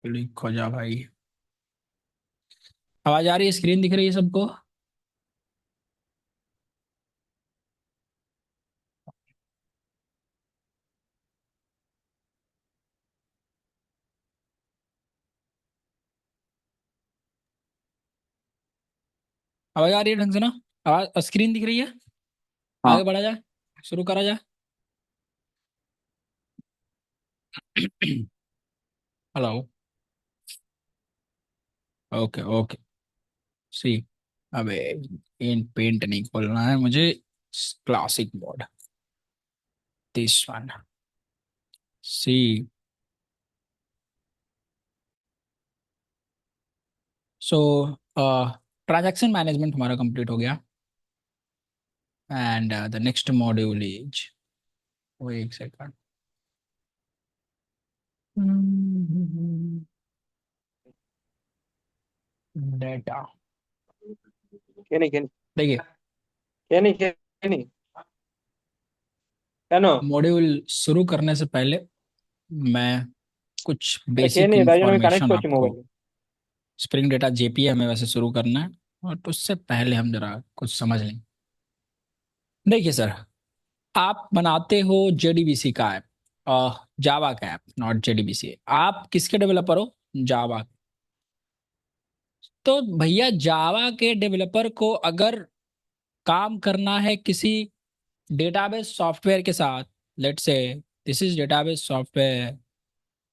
Click हो जा भाई। आवाज आ रही है? स्क्रीन दिख रही है सबको? आवाज आ रही है ढंग से ना? आवाज स्क्रीन दिख रही है? हाँ। आगे बढ़ा जाए, शुरू करा जाए। हेलो। Okay okay. सी। अबे, इन पेंट नहीं खोलना है मुझे। Classic mode, this one. See. So transaction management हमारा कंप्लीट हो गया। And the next module is, वो एक सेकंड, डेटा। কেনি কেনি देखिए, কেনি কেনি কেন? मॉड्यूल शुरू करने से पहले मैं कुछ আরে কে बेसिक নেই, তাই জন্য আমি কানেক্ট इंफॉर्मेशन করছি आपको। মোবাইলে। स्प्रिंग डेटा जेपीए हमें वैसे शुरू करना है, और तो उससे पहले हम जरा कुछ समझ लें। देखिए सर, आप बनाते हो जेडीबीसी का ऐप, जावा का ऐप, नॉट जेडीबीसी। आप किसके डेवलपर हो? जावा। तो भैया जावा के डेवलपर को अगर काम करना है किसी डेटाबेस सॉफ्टवेयर के साथ, let's say this is database software.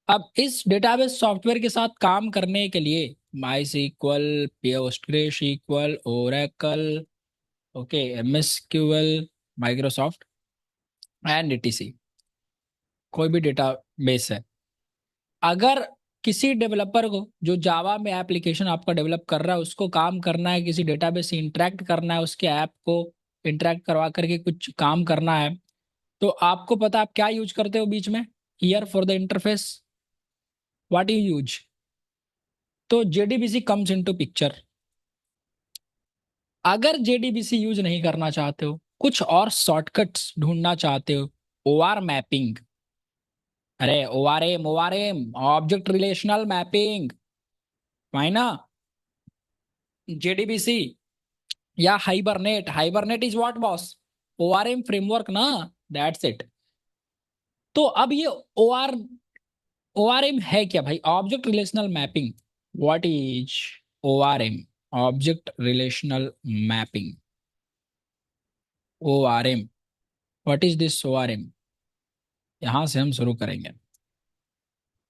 अब इस डेटाबेस सॉफ्टवेयर के साथ काम करने के लिए MySQL, PostgreSQL, Oracle, okay, MSQL, Microsoft and ETC, कोई भी डेटाबेस है। अगर किसी डेवलपर को जो जावा में एप्लीकेशन आपका डेवलप कर रहा है उसको काम करना है किसी डेटाबेस से इंटरेक्ट करना है, उसके ऐप को इंटरेक्ट करवा करके कुछ काम करना है, तो आपको पता आप क्या यूज करते हो बीच में? Here for the interface, what you use? तो जेडीबीसी कम्स इनटू पिक्चर। अगर जेडीबीसी यूज नहीं करना चाहते हो, कुछ और शॉर्टकट्स ढूंढना चाहते हो, ओआर मैपिंग, अरे ओआरएम ऑब्जेक्ट रिलेशनल मैपिंग, ना, जेडीबीसी या Hibernate. Hibernate is what boss? ORM framework ना, दैट्स इट। तो अब ये ओआरएम है क्या भाई? Object relational mapping. What is ORM? Object relational mapping, ORM. What is this ORM? यहां से हम शुरू करेंगे।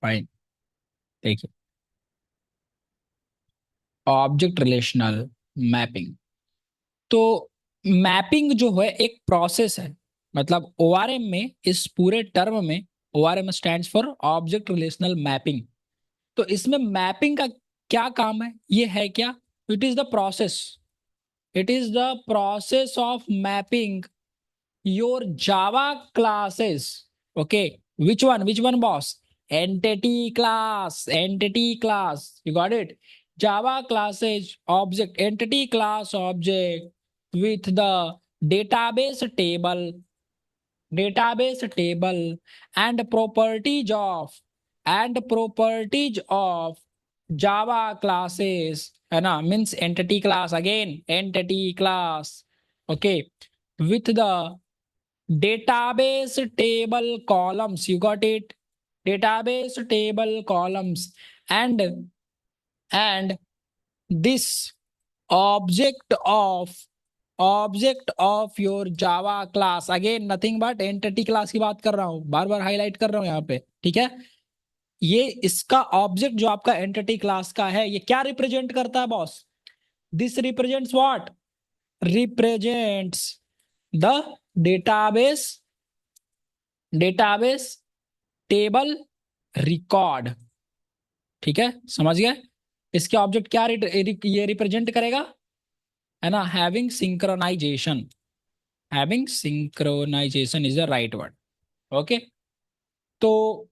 फाइन। देखिए, ऑब्जेक्ट रिलेशनल मैपिंग, तो मैपिंग जो है एक प्रोसेस है। मतलब ओआरएम में, इस पूरे टर्म में, ORM stands for object relational mapping. तो इसमें मैपिंग का क्या काम है? ये है क्या? It is the process, it is the process of mapping your Java classes. Okay, which one boss? Entity class, entity class, you got it? Java classes object, entity class object with the database table, database table and properties of java classes, है ना, means entity class, again entity class, okay, with the database table columns, you got it? Database table columns, and this object of your Java class, again nothing but entity class की बात कर रहा हूं, बार बार highlight कर रहा हूं यहाँ पे, ठीक है? ये इसका ऑब्जेक्ट जो आपका एंटिटी क्लास का है, ये क्या रिप्रेजेंट करता है boss? This represents what? Represents the database, database table record. ठीक है, समझ गए? इसके ऑब्जेक्ट क्या ये रिप्रेजेंट करेगा, है ना? Having synchronization, having synchronization is the right word. Okay, तो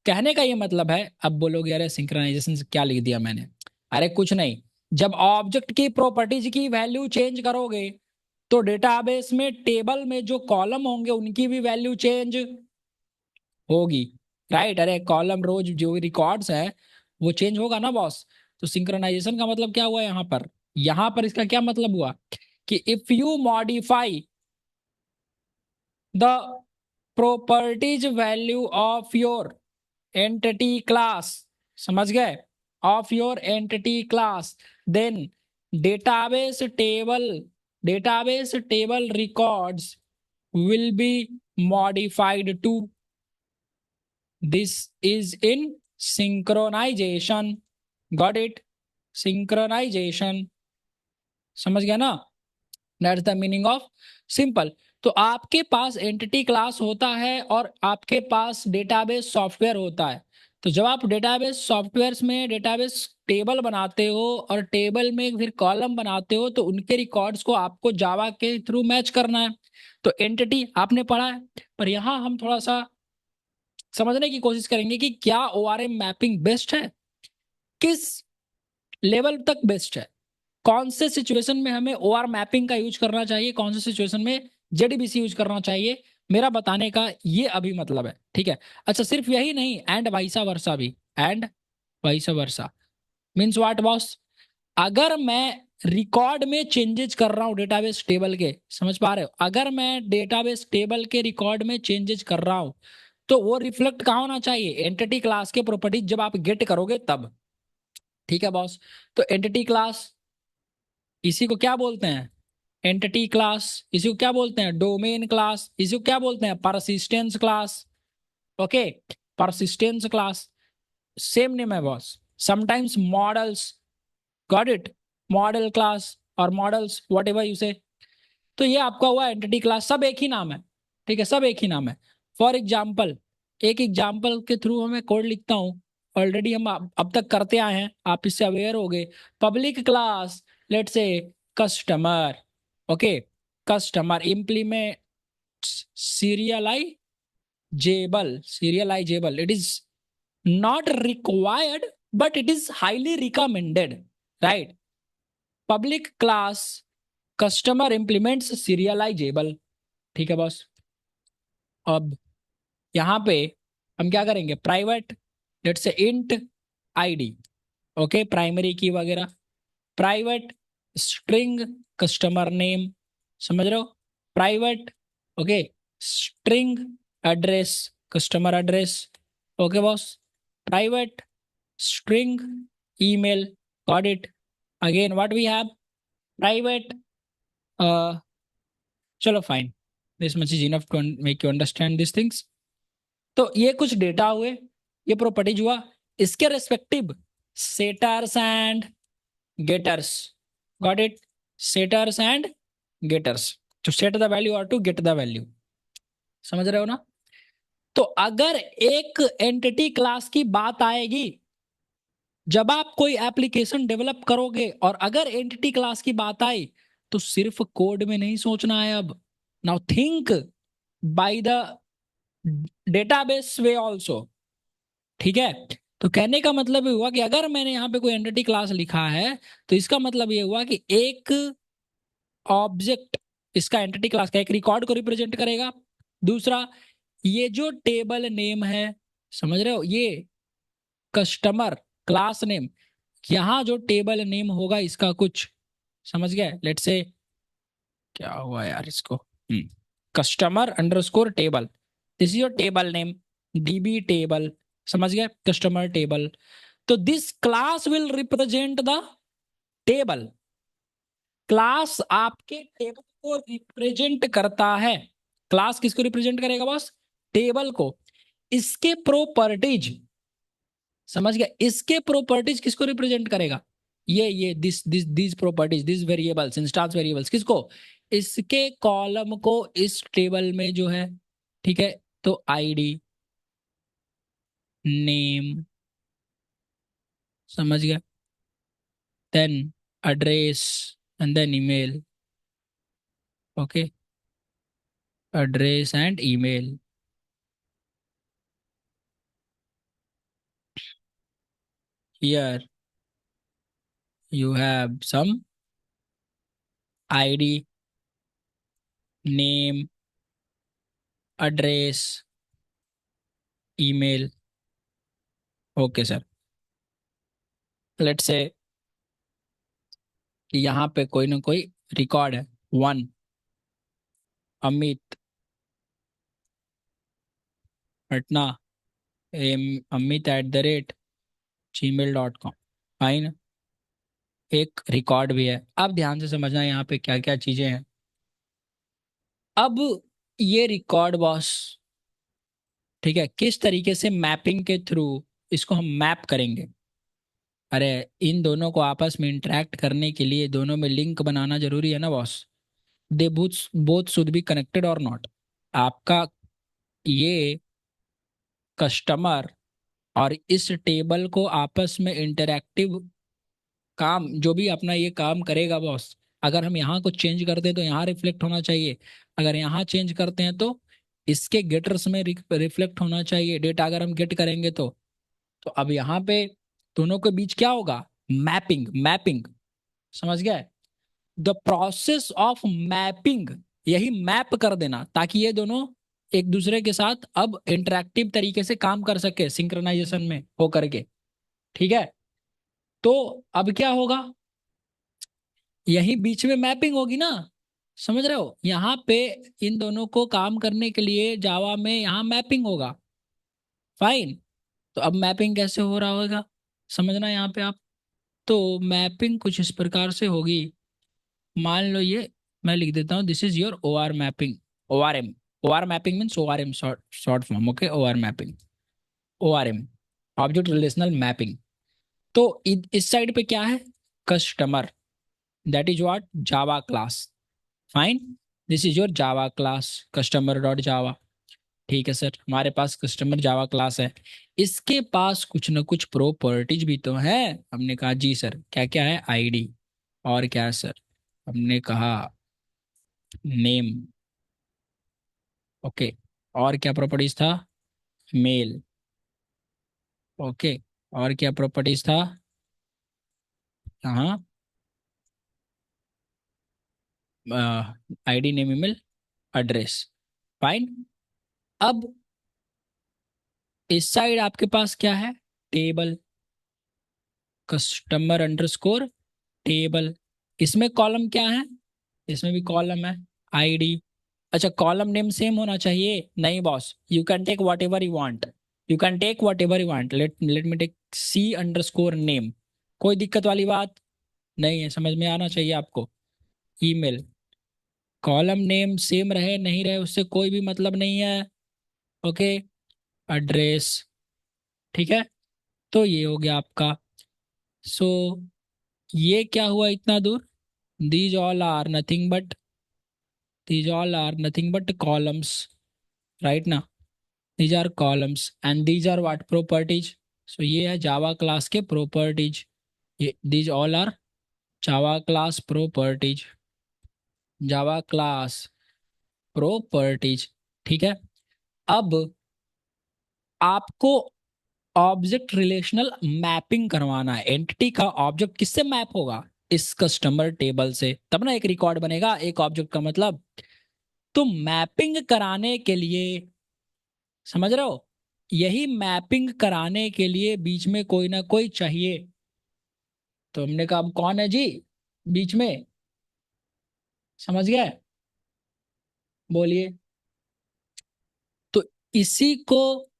कहने का ये मतलब है, अब बोलोगे अरे सिंक्रोनाइजेशन से क्या लिख दिया मैंने? अरे कुछ नहीं, जब ऑब्जेक्ट की प्रॉपर्टीज की वैल्यू चेंज करोगे तो डेटाबेस में टेबल में जो कॉलम होंगे उनकी भी वैल्यू चेंज होगी, राइट? अरे कॉलम रोज जो भी रिकॉर्ड्स है वो चेंज होगा ना बॉस। तो सिंक्रोनाइजेशन का मतलब क्या हुआ यहाँ पर? यहाँ पर इसका क्या मतलब हुआ कि if you modify the properties value of your entity class, समझ गए, of your entity class, then database table database table records will be modified to, this is in synchronization, got it, synchronization, समझ गया ना? That's the meaning of simple. तो आपके पास entity class होता है और आपके पास डेटाबेस सॉफ्टवेयर होता है। तो जब आप डेटाबेस सॉफ्टवेयर में डेटाबेस टेबल बनाते हो और टेबल में फिर कॉलम बनाते हो, तो उनके रिकॉर्ड्स को आपको जावा के थ्रू मैच करना है। तो एंटिटी आपने पढ़ा है, पर यहाँ हम थोड़ा सा समझने की कोशिश करेंगे कि क्या ओआरएम मैपिंग बेस्ट है, किस लेवल तक बेस्ट है, कौन से सिचुएशन में हमें ओआर मैपिंग का यूज करना चाहिए, कौन से सिचुएशन में जेडीबीसी यूज करना चाहिए, मेरा बताने का ये अभी मतलब है, ठीक है। अच्छा, सिर्फ यही नहीं, एंड वाइसा वर्सा भी, and वाइसा versa means what boss? अगर मैं रिकॉर्ड में चेंजेस कर रहा हूं डेटाबेस टेबल के, समझ पा रहे हो, अगर मैं डेटाबेस टेबल के रिकॉर्ड में चेंजेस कर रहा हूं, तो वो रिफ्लेक्ट कहाँ होना चाहिए? एंटिटी क्लास के प्रॉपर्टीज जब आप गेट करोगे तब, ठीक है बॉस। तो एंटिटी क्लास, इसी को क्या बोलते हैं? Entity class. इसी को क्या बोलते हैं? Domain class. इसी को क्या बोलते हैं? Persistence class. Okay, persistence class, same name है boss. Sometimes models, got it, model class और models whatever you say. तो ये आपका हुआ एंटिटी क्लास, सब एक ही नाम है, ठीक है, सब एक ही नाम है। फॉर एग्जाम्पल, एक एग्जाम्पल के थ्रू मैं कोड लिखता हूँ, ऑलरेडी हम अब तक करते आए हैं, आप इससे अवेयर हो गए। Public class, let's say customer, okay, customer implement serializable, it is not required but it is highly recommended, right? Public class customer implements serializable, ठीक है बॉस। अब यहाँ पे हम क्या करेंगे? Private, let's say int ID, okay, primary key वगैरह, private string customer name, समझ रहे हो, private, okay, string address customer address, okay boss, private string email, got it, again what we have, private, चलो fine, this much is enough to make you understand this things. तो ये कुछ data हुए, ये properties हुआ, इसके respective setters and getters, got it, setters and getters, to set the value और to get the value, समझ रहे हो ना? तो अगर एक एंटिटी क्लास की बात आएगी, जब आप कोई एप्लीकेशन डेवलप करोगे और अगर एंटिटी क्लास की बात आई, तो सिर्फ कोड में नहीं सोचना है अब, now think by the database way also, ठीक है। तो कहने का मतलब ये हुआ कि अगर मैंने यहाँ पे कोई एंटिटी क्लास लिखा है, तो इसका मतलब ये हुआ कि एक ऑब्जेक्ट, इसका एंटिटी क्लास का एक रिकॉर्ड को रिप्रेजेंट करेगा, दूसरा ये जो टेबल नेम है, समझ रहे हो, ये कस्टमर क्लास नेम, यहाँ जो टेबल नेम होगा इसका कुछ, समझ गए, लेट्स से क्या हुआ यार इसको, customer underscore table, this is your table name, dB table, समझ गए, कस्टमर टेबल। तो this class will represent the table, class आपके टेबल को रिप्रेजेंट करता है। क्लास किसको रिप्रेजेंट करेगा बॉस? टेबल को। इसके प्रॉपर्टीज, समझ गया, इसके प्रॉपर्टीज किसको रिप्रेजेंट करेगा? ये this properties, this variables, instance variables, किसको? इसके कॉलम को इस टेबल में जो है, ठीक है। तो आईडी, नेम, समझ गया, then address and then email, okay, address and email, here you have some ID, name, address, email, okay sir. Let's say कि यहाँ पे कोई ना कोई रिकॉर्ड है, वन अमित पटना, अमित@gmail.com। फाइन, एक रिकॉर्ड भी है। अब ध्यान से समझना यहाँ पे क्या क्या चीजें हैं। अब ये रिकॉर्ड बॉस, ठीक है, किस तरीके से मैपिंग के थ्रू इसको हम मैप करेंगे। अरे इन दोनों को आपस में इंटरेक्ट करने के लिए दोनों में लिंक बनाना जरूरी है ना boss. They both both should be connected और नॉट। आपका ये कस्टमर और इस टेबल को आपस में इंटरैक्टिव काम, जो भी अपना ये काम करेगा बॉस, अगर हम यहाँ को चेंज करते हैं तो यहाँ रिफ्लेक्ट होना चाहिए, अगर यहाँ चेंज करते हैं तो इसके गेटर्स में रिफ्लेक्ट होना चाहिए डेटा, अगर हम गेट करेंगे तो अब यहाँ पे दोनों के बीच क्या होगा, मैपिंग। मैपिंग समझ गए, द प्रोसेस ऑफ मैपिंग, यही मैप कर देना ताकि ये दोनों एक दूसरे के साथ अब इंटरेक्टिव तरीके से काम कर सके सिंक्रोनाइजेशन में हो करके। ठीक है, तो अब क्या होगा, यही बीच में मैपिंग होगी ना, समझ रहे हो, यहाँ पे इन दोनों को काम करने के लिए जावा में यहाँ मैपिंग होगा। फाइन, तो अब मैपिंग कैसे हो रहा होगा समझना यहाँ पे आप। तो मैपिंग कुछ इस प्रकार से होगी, मान लो ये मैं लिख देता हूँ, this is your O R mapping, O R M. O R mapping means O R M, short short form, okay, O R mapping, O R M, object relational mapping. तो इस साइड पे क्या है, customer, that is what, Java class. Fine, this is your Java class, customer dot Java. ठीक है sir, हमारे पास customer Java class है, इसके पास कुछ ना कुछ प्रॉपर्टीज भी तो है। हमने कहा जी सर, क्या क्या है, आईडी, और क्या है सर, हमने कहा नेम, ओके, और क्या प्रॉपर्टीज था, मेल, ओके, और क्या प्रॉपर्टीज था, हाँ, ID, name, email, address. Fine, अब इस साइड आपके पास क्या है, टेबल, कस्टमर अंडरस्कोर टेबल। इसमें कॉलम क्या है, इसमें भी कॉलम है, आईडी। अच्छा, कॉलम नेम सेम होना चाहिए, नहीं boss, you can take whatever you want, you can take whatever you want, let me take C_नेम, कोई दिक्कत वाली बात नहीं है, समझ में आना चाहिए आपको। ईमेल, कॉलम नेम सेम रहे नहीं रहे उससे कोई भी मतलब नहीं है, ओके। एड्रेस, ठीक है, तो ये हो गया आपका। सो ये क्या हुआ इतना दूर, these all are nothing but, these all are nothing but columns, right ना, these are columns and these are what, properties। so ये है जावा क्लास के प्रॉपर्टीज, ये these all are Java class properties, Java class properties. ठीक है, अब आपको object relational mapping करवाना है, एंटिटी का ऑब्जेक्ट किससे मैप होगा, इस कस्टमर टेबल से, तब ना एक रिकॉर्ड बनेगा एक ऑब्जेक्ट का मतलब। तो मैपिंग कराने के लिए, समझ रहे हो, यही मैपिंग कराने के लिए बीच में कोई ना कोई चाहिए। तो हमने कहा अब कौन है जी बीच में, समझ गए, बोलिए। तो इसी को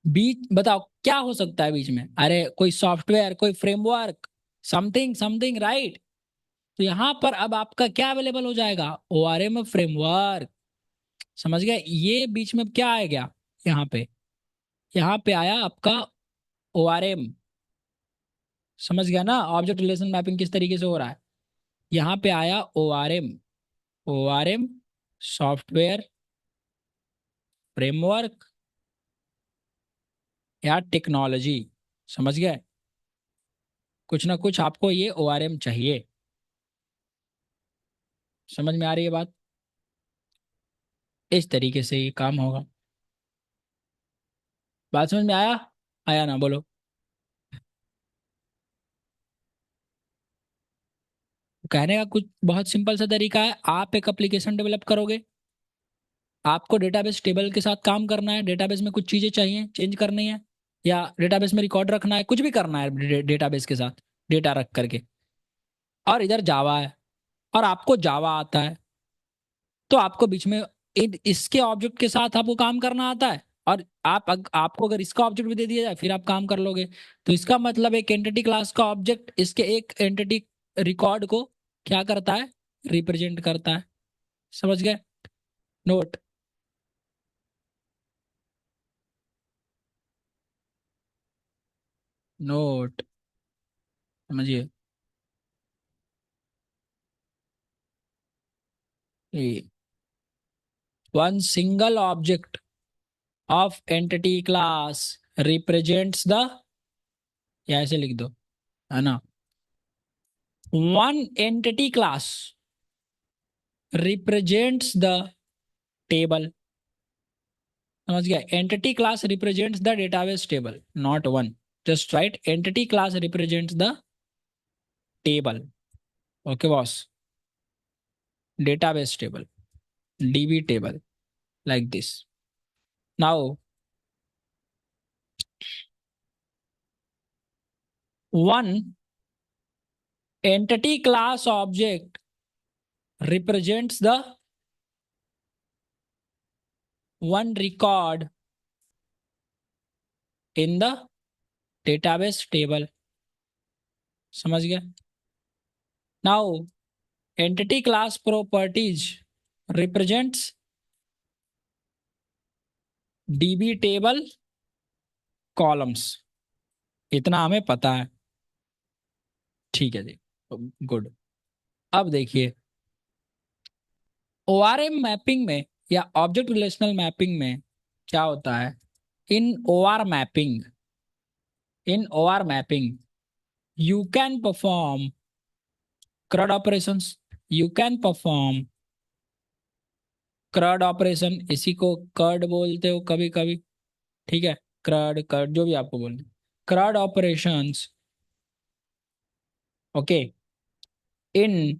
बीच, बताओ क्या हो सकता है बीच में, अरे कोई सॉफ्टवेयर, कोई फ्रेमवर्क, समथिंग समथिंग, राइट। तो यहाँ पर अब आपका क्या अवेलेबल हो जाएगा, ORM फ्रेमवर्क, समझ गए। ये बीच में क्या आ गया, यहाँ पे, यहाँ पे आया आपका ORM, समझ गया ना, ऑब्जेक्ट रिलेशन मैपिंग किस तरीके से हो रहा है। यहाँ पे आया ORM, ORM सॉफ्टवेयर फ्रेमवर्क या टेक्नोलॉजी, समझ गए, कुछ ना कुछ आपको ये ORM चाहिए। समझ में आ रही है बात, इस तरीके से ये काम होगा। बात समझ में आया, आया ना, बोलो। कहने का कुछ बहुत सिंपल सा तरीका है, आप एक एप्लीकेशन डेवलप करोगे, आपको डेटाबेस टेबल के साथ काम करना है, डेटाबेस में कुछ चीजें चाहिए चेंज करनी है, या डेटाबेस में रिकॉर्ड रखना है, कुछ भी करना है डेटाबेस के साथ डेटा रख करके, और इधर जावा है और आपको जावा आता है, तो आपको बीच में इसके ऑब्जेक्ट के साथ आपको काम करना आता है, और आपको अगर इसका ऑब्जेक्ट भी दे दिया जाए फिर आप काम कर लोगे। तो इसका मतलब एक एंटिटी क्लास का ऑब्जेक्ट इसके एक एंटिटी रिकॉर्ड को क्या करता है, रिप्रेजेंट करता है। समझ गए? नोट। नोट। समझिए। One single object of entity class represents the, या ऐसे लिख दो, है ना, one entity class represents the table। समझ गया? entity class represents the database table, not one। just write entity class represents the table। okay boss, database table, db table, like this। now one entity class object represents the one record in the database table। समझ गया? now entity class properties represents db table columns। इतना हमें पता है। ठीक है जी, good. अब देखिए, ओआरएम मैपिंग में या ऑब्जेक्ट रिलेशनल मैपिंग में क्या होता है, in OR mapping, in OR mapping you can perform CRUD operations, you can perform CRUD operation, इसी को कर्ड बोलते हो कभी कभी, ठीक है, CRUD कर्ड जो भी आपको बोलते, CRUD ऑपरेशंस, ओके, इन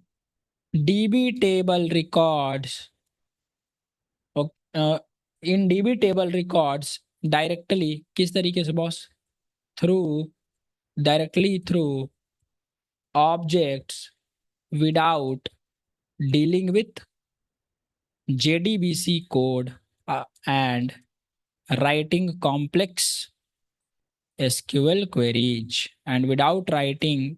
डीबी टेबल रिकॉर्ड्स, इन डीबी टेबल रिकॉर्ड्स डायरेक्टली, किस तरीके से boss, through, directly through objects without dealing with JDBC code and writing complex SQL queries, and without writing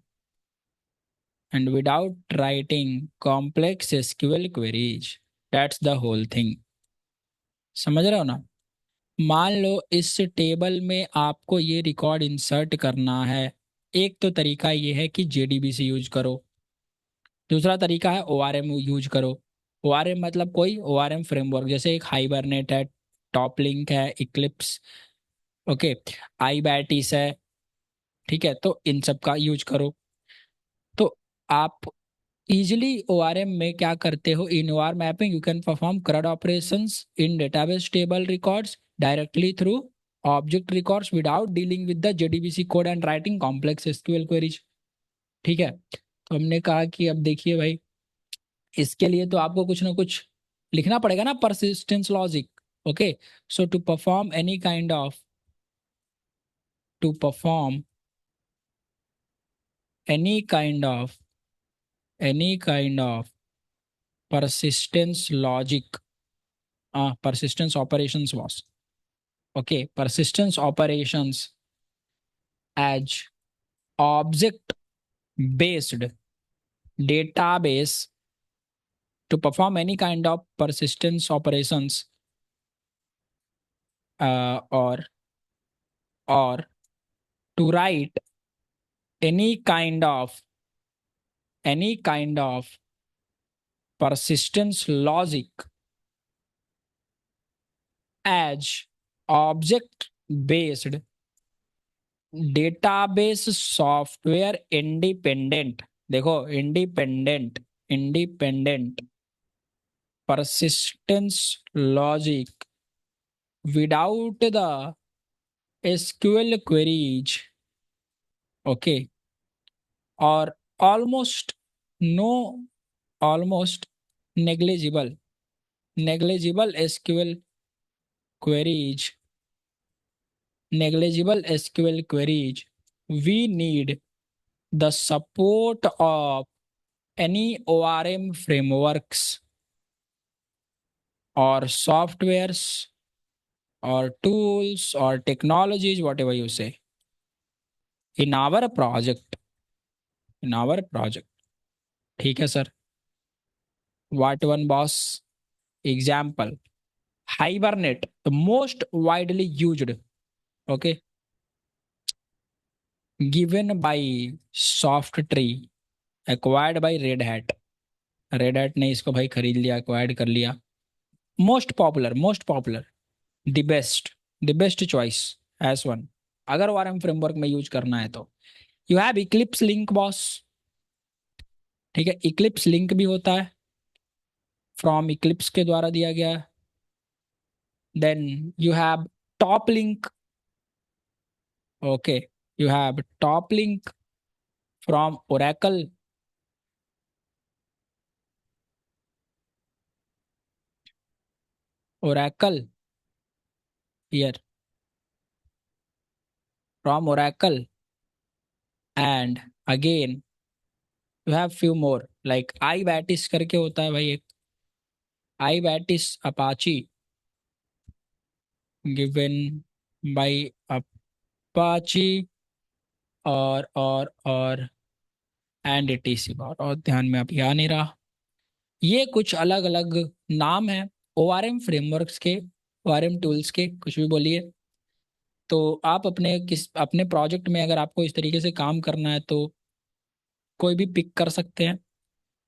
complex SQL queries। That's the whole thing। समझ रहे हो ना? मान लो इस table में आपको ये रिकॉर्ड इंसर्ट करना है, एक तो तरीका ये है कि JDBC यूज करो, दूसरा तरीका है ORM यूज करो। ORM मतलब कोई ORM फ्रेमवर्क, जैसे एक हाइबरनेट है, टॉप लिंक है, इक्लिप्स, ओके, आई बैटिस है, ठीक है, तो इन सब का यूज करो। तो आप इजिली ORM में क्या करते हो, इन OR mapping you can perform CRUD operations in database table records directly through object records without dealing with the JDBC code and writing complex SQL queries. ठीक है, तो हमने कहा कि अब देखिए भाई, इसके लिए तो आपको कुछ ना कुछ लिखना पड़ेगा ना, persistence logic. Okay, so to perform any kind of any kind of persistence logic, persistence operations was, okay, persistence operations as object based database, to perform any kind of persistence operations, or to write any kind of any kind of persistence logic as object based database software independent, देखो, independent, independent persistence logic without the SQL queries, okay, or almost no, almost negligible SQL queries negligible SQL queries, we need the support of any ORM frameworks or softwares or tools or technologies, whatever you say, in our project. In our project. ठीक है sir. What one boss? Example. Hibernate, the most widely used. Okay. Given by Softtree, acquired by Red Hat. Red Hat ने इसको भाई खरीद लिया, acquired कर लिया. Most popular, the best choice as one. अगर ORM फ्रेमवर्क में यूज करना है तो you have Eclipse link boss. ठीक है, इक्लिप्स लिंक भी होता है, फ्रॉम इक्लिप्स के द्वारा दिया गया है. Then you have TopLink. Okay, you have TopLink from Oracle. Oracle here, from Oracle. And again you have few more like iBATIS करके होता है भाई एक, iBATIS Apache given by Apache. और and ETC बार, और ध्यान में अभी आ नहीं रहा. ये कुछ अलग अलग नाम है ओआरएम फ्रेमवर्क्स के, ओआरएम टूल्स के, कुछ भी बोलिए. तो आप अपने प्रोजेक्ट में अगर आपको इस तरीके से काम करना है तो कोई भी पिक कर सकते हैं.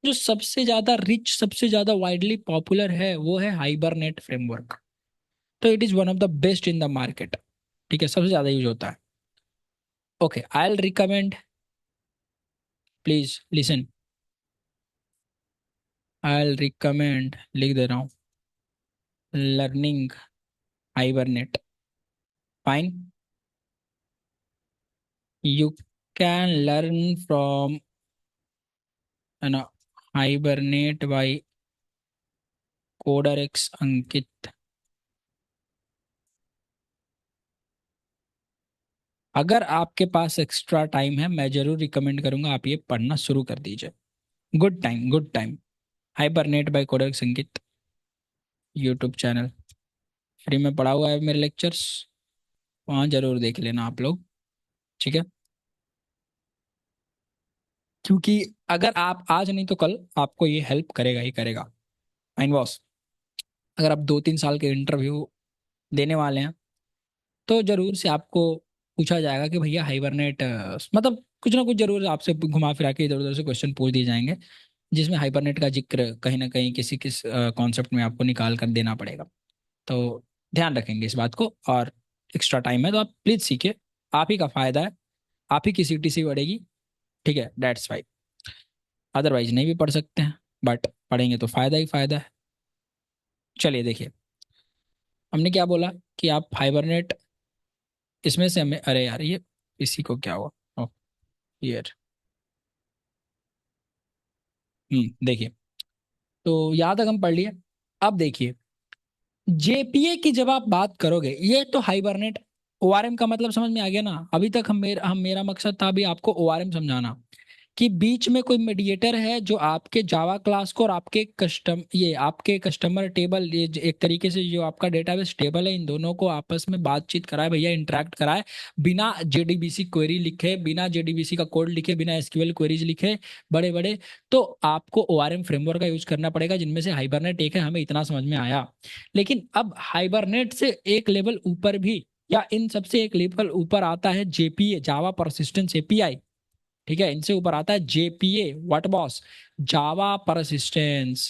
जो सबसे ज़्यादा रिच, सबसे ज़्यादा वाइडली पॉपुलर है वो है हाइबरनेट फ्रेमवर्क. तो it is one of the best in the market. ठीक है, सबसे ज़्यादा यूज होता है. Okay, I will recommend, please listen. I will recommend, लिख दे रहा हूँ, learning hibernate. Fine. You can learn from Hibernate by CoderX अंकित. अगर आपके पास एक्स्ट्रा टाइम है मैं जरूर रिकमेंड करूंगा आप ये पढ़ना शुरू कर दीजिए. Good time, good time. Hibernate by coder Ankit, YouTube channel, free में पढ़ा हुआ है मेरे लेक्चर्स, वहाँ जरूर देख लेना आप लोग. ठीक है, क्योंकि अगर आप आज नहीं तो कल आपको ये हेल्प करेगा ही करेगा. Fine boss. अगर आप 2-3 साल के इंटरव्यू देने वाले हैं तो जरूर से आपको पूछा जाएगा कि भैया हाइबरनेट, मतलब कुछ ना कुछ जरूर आपसे घुमा फिरा के इधर उधर से क्वेश्चन पूछ दिए जाएंगे जिसमें हाइबरनेट का जिक्र कहीं ना कहीं किसी किस कॉन्सेप्ट में आपको निकाल कर देना पड़ेगा. तो ध्यान रखेंगे इस बात को. और एक्स्ट्रा टाइम है तो आप प्लीज सीखिए, आप ही का फायदा है, आप ही की सीटीसी बढ़ेगी. ठीक है, दैट्स वाई. अदरवाइज नहीं भी पढ़ सकते हैं, बट पढ़ेंगे तो फायदा ही फायदा है. चलिए देखिए, हमने क्या बोला कि आप हाइबरनेट, इसमें से हमें, अरे यार ये इसी को क्या हुआ, ओ यार. देखिए, तो यहाँ तक हम पढ़ लिए. अब देखिए, जेपीए की जब आप बात करोगे, ये तो हाइबरनेट, ओआरएम का मतलब समझ में आ गया ना. अभी तक मेरा मकसद था अभी आपको ओआरएम समझाना कि बीच में कोई मीडिएटर है जो आपके जावा क्लास को और आपके आपके कस्टमर टेबल, एक तरीके से जो आपका डेटाबेस टेबल है, इन दोनों को आपस में बातचीत कराए भैया, इंटरेक्ट कराए, बिना जेडीबीसी क्वेरी लिखे, बिना जेडीबीसी का कोड लिखे, बिना एसक्यूएल क्वेरीज लिखे बड़े बड़े. तो आपको ओआरएम फ्रेमवर्क का यूज करना पड़ेगा, जिनमें से हाइबरनेट एक है, हमें इतना समझ में आया. लेकिन अब हाइबरनेट से एक लेवल ऊपर भी, या इन सबसे एक लेवल ऊपर आता है जेपीए, जावा परसिस्टेंस एपीआई. ठीक है, इनसे ऊपर आता है JPA, what boss, Java persistence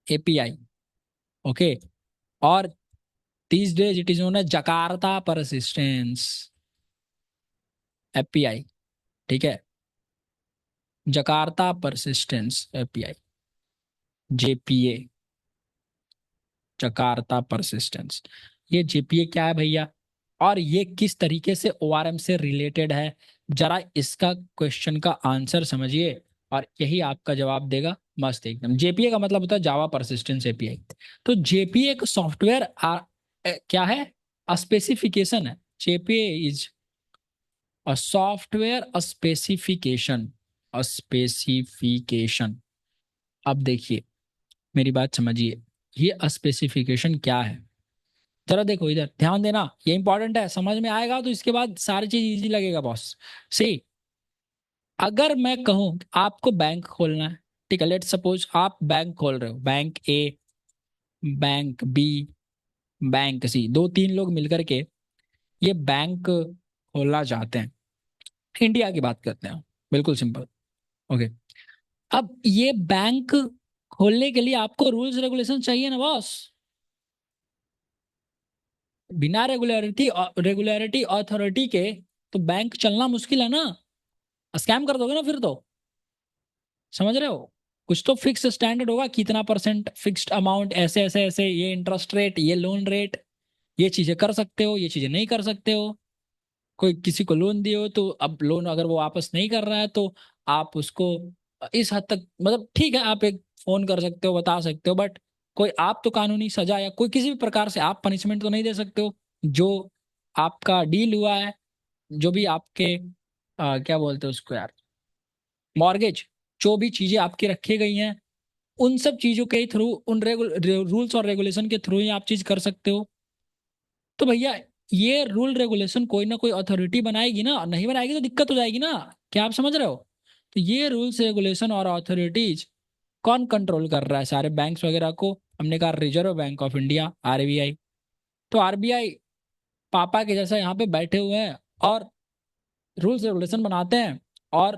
API. Okay. और these days it is known as Jakarta persistence API. ठीक है, Jakarta persistence API, JPA, Jakarta persistence. ये जेपीए क्या है भैया, और ये किस तरीके से ओआरएम से रिलेटेड है, जरा इसका क्वेश्चन का आंसर समझिए और यही आपका जवाब देगा मस्त एकदम. जेपीए का मतलब होता है जावा परसिस्टेंस एपीआई. तो जेपीए एक सॉफ्टवेयर क्या है, स्पेसिफिकेशन है। JPA is a software specification. Specification. अब देखिए, मेरी बात समझिए, ये स्पेसिफिकेशन क्या है। जरा देखो इधर ध्यान देना, ये इंपॉर्टेंट है, समझ में आएगा तो इसके बाद सारी चीज इजी लगेगा बॉस। सी, अगर मैं कहूं कि आपको बैंक खोलना है, ठीक है, लेट्स सपोज आप बैंक खोल रहे हो, बैंक ए, बैंक बी, बैंक सी, दो तीन लोग मिलकर के ये बैंक खोलना चाहते हैं। इंडिया की बात करते हैं, बिल्कुल सिंपल। ओके, अब ये बैंक खोलने के लिए आपको रूल्स रेगुलेशन चाहिए ना बॉस। बिना रेगुलरिटी अथॉरिटी के तो बैंक चलना मुश्किल है ना। स्कैम कर दोगे ना फिर तो। समझ रहे हो, कुछ तो फिक्स स्टैंडर्ड होगा, कितना परसेंट फिक्स्ड अमाउंट, ऐसे ऐसे ऐसे, ये इंटरेस्ट रेट, ये लोन रेट, ये चीजें कर सकते हो, ये चीजें नहीं कर सकते हो। कोई किसी को लोन दिए हो तो अब लोन अगर वो वापस नहीं कर रहा है तो आप उसको इस हद तक, मतलब ठीक है आप एक फोन कर सकते हो, बता सकते हो, बट कोई आप तो कानूनी सजा या कोई किसी भी प्रकार से आप पनिशमेंट तो नहीं दे सकते हो। जो आपका डील हुआ है, जो भी आपके क्या बोलते हैं उसको यार, मॉर्गेज, जो भी चीजें आपकी रखी गई हैं, उन सब चीजों के थ्रू, उन रूल्स और रेगुलेशन के थ्रू ही आप चीज कर सकते हो। तो भैया, ये रूल रेगुलेशन कोई ना कोई अथॉरिटी बनाएगी ना, नहीं बनाएगी तो दिक्कत हो जाएगी ना। क्या आप समझ रहे हो। तो ये रूल्स रेगुलेशन और अथॉरिटीज कौन कंट्रोल कर रहा है सारे बैंक्स वगैरह को। हमने कहा reserve bank of India, RBI. तो आरबीआई पापा के जैसा यहाँ पे बैठे हुए हैं और रूल्स रेगुलेशन बनाते हैं, और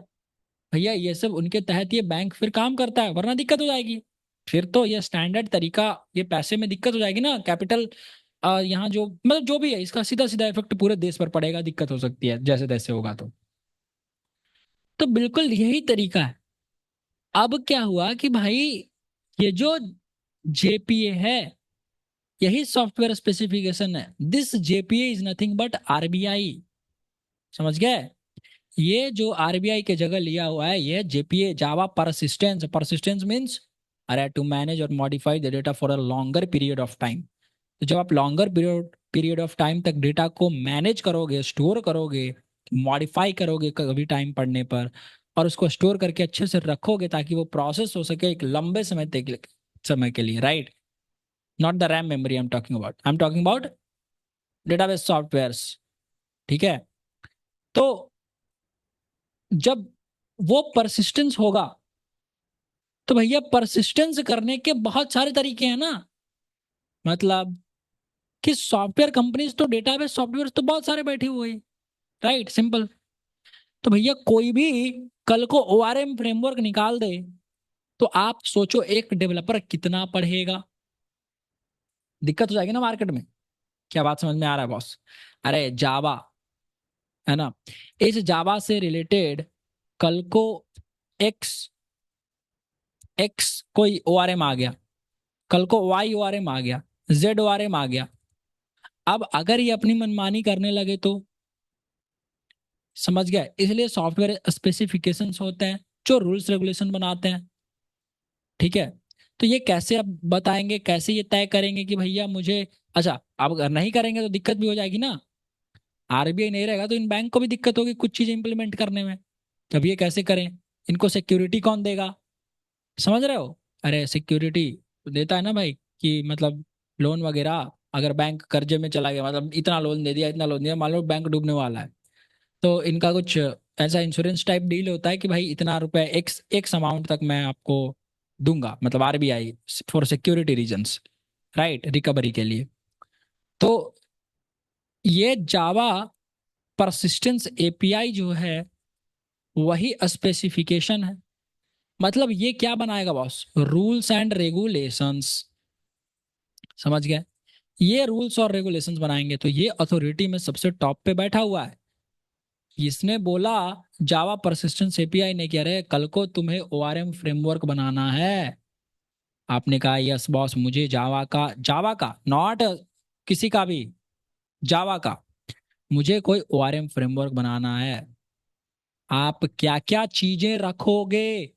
भैया ये सब उनके तहत ये बैंक फिर काम करता है, वरना दिक्कत हो जाएगी। फिर तो ये स्टैंडर्ड तरीका, ये पैसे में दिक्कत हो जाएगी ना, कैपिटल यहाँ जो मतलब जो भी है, इसका सीधा सीधा इफेक्ट पूरे देश पर पड़ेगा, दिक्कत हो सकती है जैसे तैसे होगा तो बिल्कुल यही तरीका है। अब क्या हुआ कि भाई, ये जो जेपीए है, यही सॉफ्टवेयर स्पेसिफिकेशन है। This JPA is nothing but RBI. समझ गए। ये जो आरबीआई के जगह लिया हुआ है, ये जेपीए, जावा परसिस्टेंस। परसिस्टेंस मींस अरे टू मैनेज और modify the data for a longer period of time. तो जब आप लॉन्गर पीरियड ऑफ टाइम तक डेटा को मैनेज करोगे, स्टोर करोगे, मॉडिफाई करोगे कभी टाइम पड़ने पर, और उसको स्टोर करके अच्छे से रखोगे ताकि वो प्रोसेस हो सके एक लंबे समय के लिए, right. Not the RAM memory I am talking about database softwares. ठीक है। तो जब वो परसिस्टेंस होगा, तो भैया परसिस्टेंस करने के बहुत सारे तरीके हैं ना। मतलब कि सॉफ्टवेयर कंपनीज तो डेटाबेस सॉफ्टवेयर तो बहुत सारे बैठे हुए हैं, राइट, सिंपल। तो भैया कोई भी कल को ओआरएम फ्रेमवर्क निकाल दे, तो आप सोचो एक डेवलपर कितना पढ़ेगा। दिक्कत हो जाएगी ना मार्केट में। क्या बात समझ में आ रहा है बॉस। अरे जावा है ना, इस जावा से रिलेटेड कल को एक्स एक्स कोई ओआरएम आ गया, कल को वाई ओआरएम आ गया, जेड ओआरएम आ गया। अब अगर ये अपनी मनमानी करने लगे तो, समझ गया, इसलिए सॉफ्टवेयर स्पेसिफिकेशंस होते हैं जो रूल्स रेगुलेशन बनाते हैं। ठीक है। तो ये कैसे अब बताएंगे, कैसे ये तय करेंगे कि भैया मुझे, अच्छा, अब अगर नहीं करेंगे तो दिक्कत भी हो जाएगी ना। आरबीआई नहीं रहेगा तो इन बैंक को भी दिक्कत होगी कुछ चीजें इंप्लीमेंट करने में। तब ये कैसे करें, इनको सिक्योरिटी कौन देगा। समझ रहे हो। अरे सिक्योरिटी देता है ना भाई, कि मतलब लोन वगैरह, अगर बैंक कर्जे में चला गया, मतलब इतना लोन दे दिया, इतना लोन दिया, मान लो बैंक डूबने वाला है, तो इनका कुछ ऐसा इंश्योरेंस टाइप डील होता है कि भाई इतना रुपए एक्स अमाउंट तक मैं आपको दूंगा, मतलब RBI for security reasons, right, recovery के लिए। तो ये जावा परसिस्टेंस एपीआई जो है, वही स्पेसिफिकेशन है। मतलब ये क्या बनाएगा बॉस, रूल्स एंड रेगुलेशंस। समझ गए। ये रूल्स और रेगुलेशंस बनाएंगे, तो ये अथॉरिटी में सबसे टॉप पे बैठा हुआ है। इसने बोला, जावा परसिस्टेंस एपीआई ने, कह रहे कल को तुम्हें ओआरएम फ्रेमवर्क बनाना है। आपने कहा यस बॉस, मुझे जावा का नॉट किसी का भी, जावा का, मुझे कोई ओआरएम फ्रेमवर्क बनाना है। आप क्या क्या चीजें रखोगे।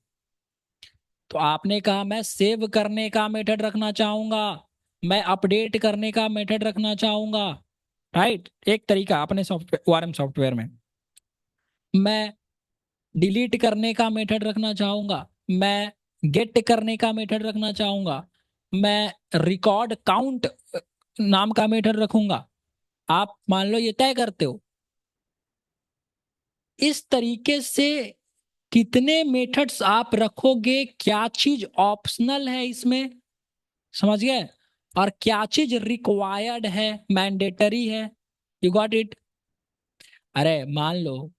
तो आपने कहा मैं सेव करने का मेथड रखना चाहूंगा, मैं अपडेट करने का मेथड रखना चाहूंगा, राइट। एक तरीका अपने सॉफ्टवेयर ओआरएम सॉफ्टवेयर में मैं डिलीट करने का मेथड रखना चाहूंगा, मैं गेट करने का मेथड रखना चाहूंगा, मैं रिकॉर्ड काउंट नाम का मेथड रखूंगा। आप मान लो ये तय करते हो। इस तरीके से कितने मेथड्स आप रखोगे, क्या चीज ऑप्शनल है इसमें, समझ गए, और क्या चीज रिक्वायर्ड है, मैंडेटरी है। You got it. अरे मान लो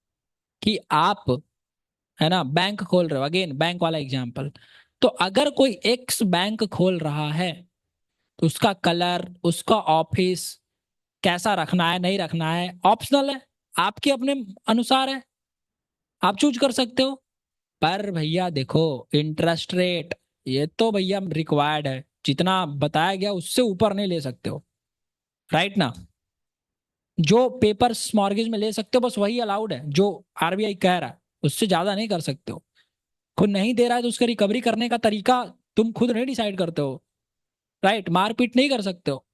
कि आप, है ना, बैंक खोल रहे हो, अगेन बैंक वाला एग्जांपल। तो अगर कोई एक्स बैंक खोल रहा है तो उसका कलर, उसका ऑफिस कैसा रखना है, नहीं रखना है, ऑप्शनल है, आपके अपने अनुसार है, आप चूज कर सकते हो। पर भैया देखो, इंटरेस्ट रेट ये तो भैया रिक्वायर्ड है, जितना बताया गया उससे ऊपर नहीं ले सकते हो, राइट ना। जो पेपर मॉर्गेज में ले सकते हो बस वही अलाउड है जो आरबीआई कह रहा है, उससे ज्यादा नहीं कर सकते हो। खुद नहीं दे रहा है तो उसका रिकवरी करने का तरीका तुम खुद नहीं डिसाइड करते हो, राइट, मारपीट नहीं कर सकते हो।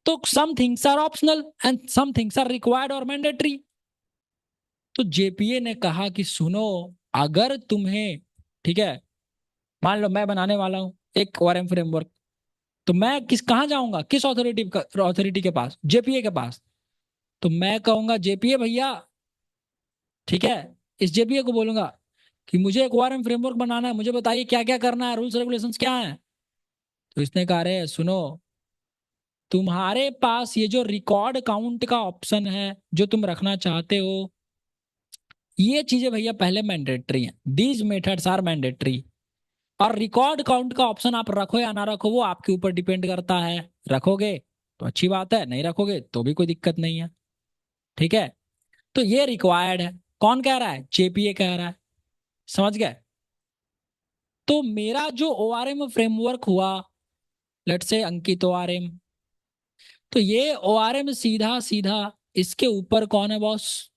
तो some things are optional and some things are required और मैंडेटरी। तो जेपीए ने कहा कि सुनो, अगर तुम्हें, ठीक है, मान लो मैं बनाने वाला हूं एक ओआरएम फ्रेमवर्क, तो मैं किस कहाँ जाऊंगा, किस अथॉरिटी के पास, जेपीए के पास। तो मैं कहूंगा जेपीए भैया, ठीक है, इस जेपीए को बोलूंगा कि मुझे एक ओआरएम फ्रेमवर्क बनाना है, मुझे बताइए क्या क्या करना है, रूल्स रेगुलेशंस क्या है। तो इसने कहा रे सुनो, तुम्हारे पास ये जो रिकॉर्ड काउंट का ऑप्शन है जो तुम रखना चाहते हो, ये चीजें भैया पहले मैंडेटरी हैं, दीज मेथड्स आर मैंडेटरी। और रिकॉर्ड काउंट का ऑप्शन आप रखो या ना रखो वो आपके ऊपर डिपेंड करता है। रखोगे तो अच्छी बात है, नहीं रखोगे तो भी कोई दिक्कत नहीं है, ठीक है। तो ये रिक्वायर्ड है। कौन कह रहा है, जेपीए कह रहा है, समझ गए। तो मेरा जो ओआरएम फ्रेमवर्क हुआ, लेट्स से अंकित ओआरएम, तो ये ओआरएम सीधा सीधा, इसके ऊपर कौन है बॉस,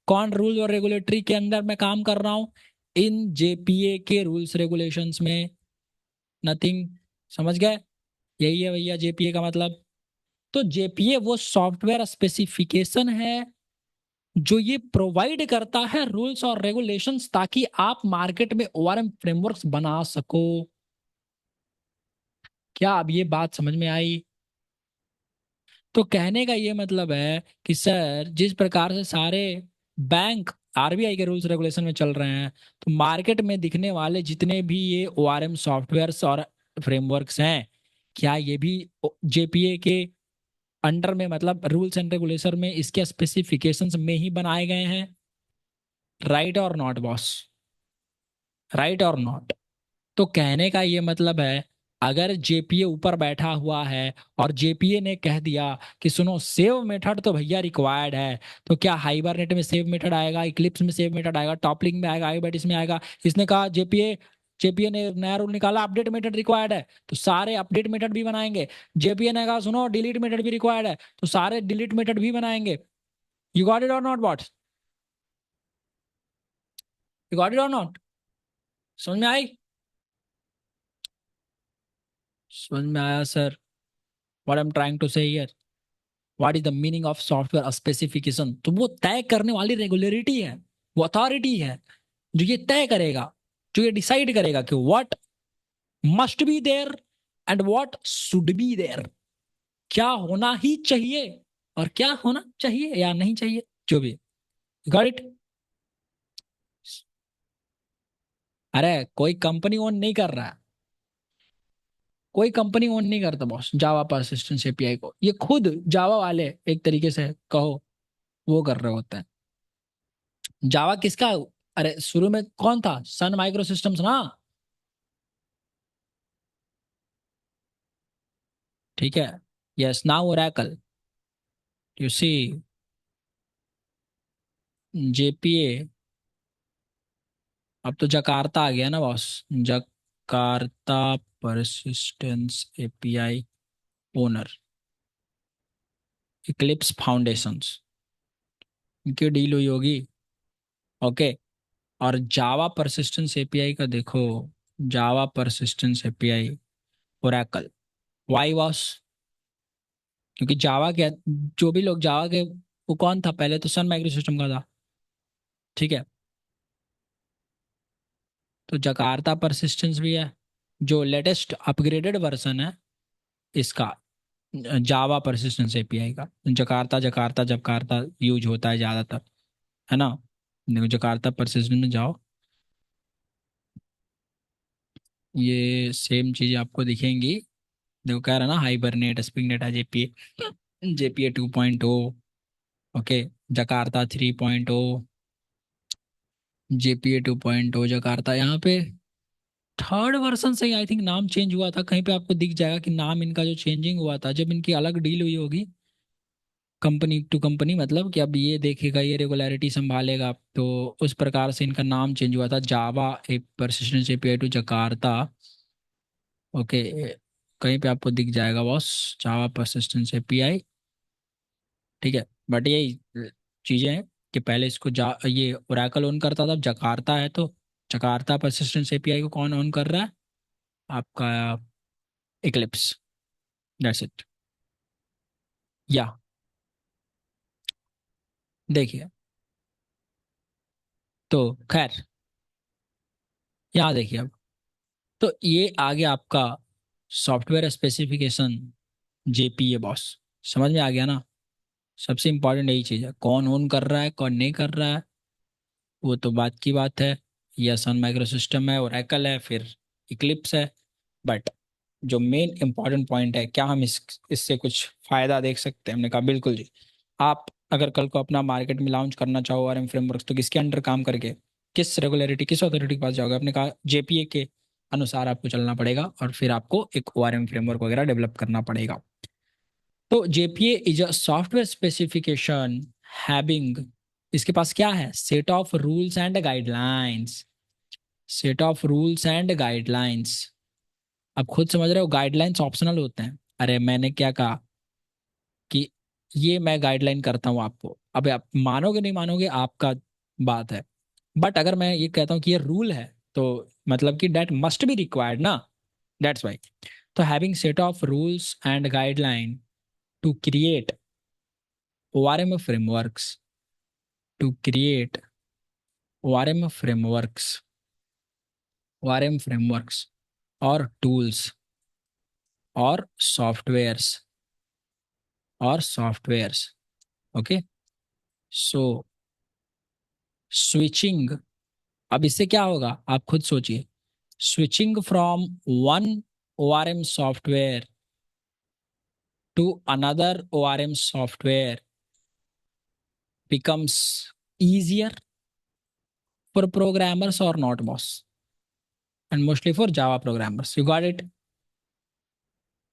कौन रूल और रेगुलेटरी के अंदर मैं काम कर रहा हूं, इन जेपीए के रूल्स रेगुलेशंस में, नथिंग, समझ गए। यही है भैया जेपीए का मतलब। तो जेपीए वो सॉफ्टवेयर स्पेसिफिकेशन है जो ये प्रोवाइड करता है रूल्स और रेगुलेशंस, ताकि आप मार्केट में ओआरएम फ्रेमवर्क्स बना सको। क्या अब ये बात समझ में आई। तो कहने का ये मतलब है कि सर जिस प्रकार से सारे बैंक आरबीआई के रूल्स रेगुलेशन में चल रहे हैं, तो मार्केट में दिखने वाले जितने भी ये ओआरएम सॉफ्टवेयर्स और फ्रेमवर्क्स हैं, क्या ये भी जेपीए के अंडर में, मतलब रूल्स एंड रेगुलेशन में, इसके स्पेसिफिकेशंस में ही बनाए गए हैं, राइट और नॉट बॉस, राइट और नॉट। तो कहने का ये मतलब है, अगर जेपीए ऊपर बैठा हुआ है और जेपीए ने कह दिया कि सुनो सेव मेथड तो भैया रिक्वायर्ड है, तो क्या हाइबरनेट में सेव मेथड आएगा, इक्लिप्स में सेव मेथड आएगा, टॉपलिंक में आएगा, आईबैटिस में आएगा। इसने कहा जेपीए, जेपीए ने नया रूल निकाला, अपडेट मेथड रिक्वायर्ड है, तो सारे अपडेट मेथड भी बनाएंगे। जेपीए ने कहा सुनो डिलीट मेथड भी रिक्वायर्ड है, तो सारे डिलीट मेथड भी बनाएंगे। यू गॉट इट और नॉट बॉट, यू गॉट इट और नॉट, समझ में आई, समझ में आया sir, what I am trying to say here. What is the meaning of software specification, तो वो तय करने वाली रेगुलरिटी है, वो अथॉरिटी है जो ये तय करेगा, जो ये डिसाइड करेगा कि what must be there and what should be there, क्या होना ही चाहिए और क्या होना चाहिए या नहीं चाहिए, जो भी। Got it. अरे कोई कंपनी ओन नहीं कर रहा है, कोई कंपनी ओन नहीं करता बॉस जावा परसिस्टेंस एपीआई को, ये खुद जावा वाले एक तरीके से कहो वो कर रहे होते हैं। जावा किसका, अरे शुरू में कौन था, सन माइक्रो सिस्टम्स ना, ठीक है। Yes now Oracle, you see, JPA, अब तो जकार्ता आ गया ना boss, Jakarta persistence API owner, Eclipse foundations, इनकी डील हुई होगी, ओके। और जावा परसिस्टेंस एपीआई का देखो, Java persistence API Oracle, why boss, क्योंकि जावा के जो भी लोग जावा के, वो कौन था पहले, तो सन माइक्रो सिस्टम का था। ठीक है। तो जकार्ता परसिस्टेंस भी है, जो लेटेस्ट अपग्रेडेड वर्जन है इसका, जावा परसिस्टेंस एपीआई का। जकार्ता जकार्ता जकार्ता यूज होता है ज़्यादातर, है ना। देखो जकार्ता परसिस्टेंस में जाओ, ये सेम चीज़ आपको दिखेंगी। देखो कह रहा ना, hibernate, spring data, JPA, JPA 2.0, okay, Jakarta 3.0, JPA 2.0, Jakarta. यहाँ पे थर्ड वर्जन से आई थिंक नाम चेंज हुआ था, कहीं पे आपको दिख जाएगा कि नाम इनका जो चेंजिंग हुआ था जब इनकी अलग डील हुई होगी कंपनी टू कंपनी, मतलब कि अब ये देखेगा, ये रेगुलरिटी संभालेगा, तो उस प्रकार से इनका नाम चेंज हुआ था, जावा एक persistence API to Jakarta. Okay, कहीं पे आपको दिख जाएगा बॉस, जावा परसिस्टेंस एपीआई। ठीक है। बट यही चीजें हैं कि पहले इसको ये ओरेकल ऑन करता था, अब जकार्ता है, तो जकार्ता परसिस्टेंस एपीआई को कौन ऑन कर रहा है? आपका इक्लिप्स। That's it. या देखिए, तो खैर, यहाँ देखिए अब, तो ये आ गया आपका सॉफ्टवेयर स्पेसिफिकेशन, जेपीए बॉस। समझ में आ गया ना। सबसे इंपॉर्टेंट यही चीज़ है, कौन ऑन कर रहा है कौन नहीं कर रहा है, वो तो बात की बात है। यह सन माइक्रो सिस्टम है, ओरेकल है, फिर इक्लिप्स है। बट जो मेन इंपॉर्टेंट पॉइंट है, क्या हम इससे कुछ फायदा देख सकते हैं? हमने कहा बिल्कुल जी। आप अगर कल को अपना मार्केट में लॉन्च करना चाहो आरएम फ्रेमवर्क, तो किसके अंडर काम करके, किस रेगुलरिटी, किस अथॉरिटी के पास जाओगे? आपने कहा जेपीए के अनुसार आपको चलना पड़ेगा, और फिर आपको एक ओआरएम फ्रेमवर्क वगैरह डेवलप करना पड़ेगा। तो JPA is a software specification having, इसके पास क्या है? Set of rules and guidelines. Set of rules and guidelines. अब खुद समझ रहे हो, गाइडलाइंस ऑप्शनल होते हैं। अरे मैंने क्या कहा कि ये मैं गाइडलाइन करता हूँ आपको, अब आप मानोगे नहीं मानोगे आपका बात है। बट अगर मैं ये कहता हूँ कि ये रूल है, तो मतलब कि डेट मस्ट बी रिक्वायर्ड ना, दैट्स वाई। तो having set of rules and guideline to create ORM frameworks, to create ORM frameworks, ORM frameworks और tools और सॉफ्टवेयर्स। ओके, सो स्विचिंग, अब इससे क्या होगा आप खुद सोचिए। Switching from one ORM software to another ORM software becomes easier for programmers or not, boss, and mostly for Java programmers. You got it?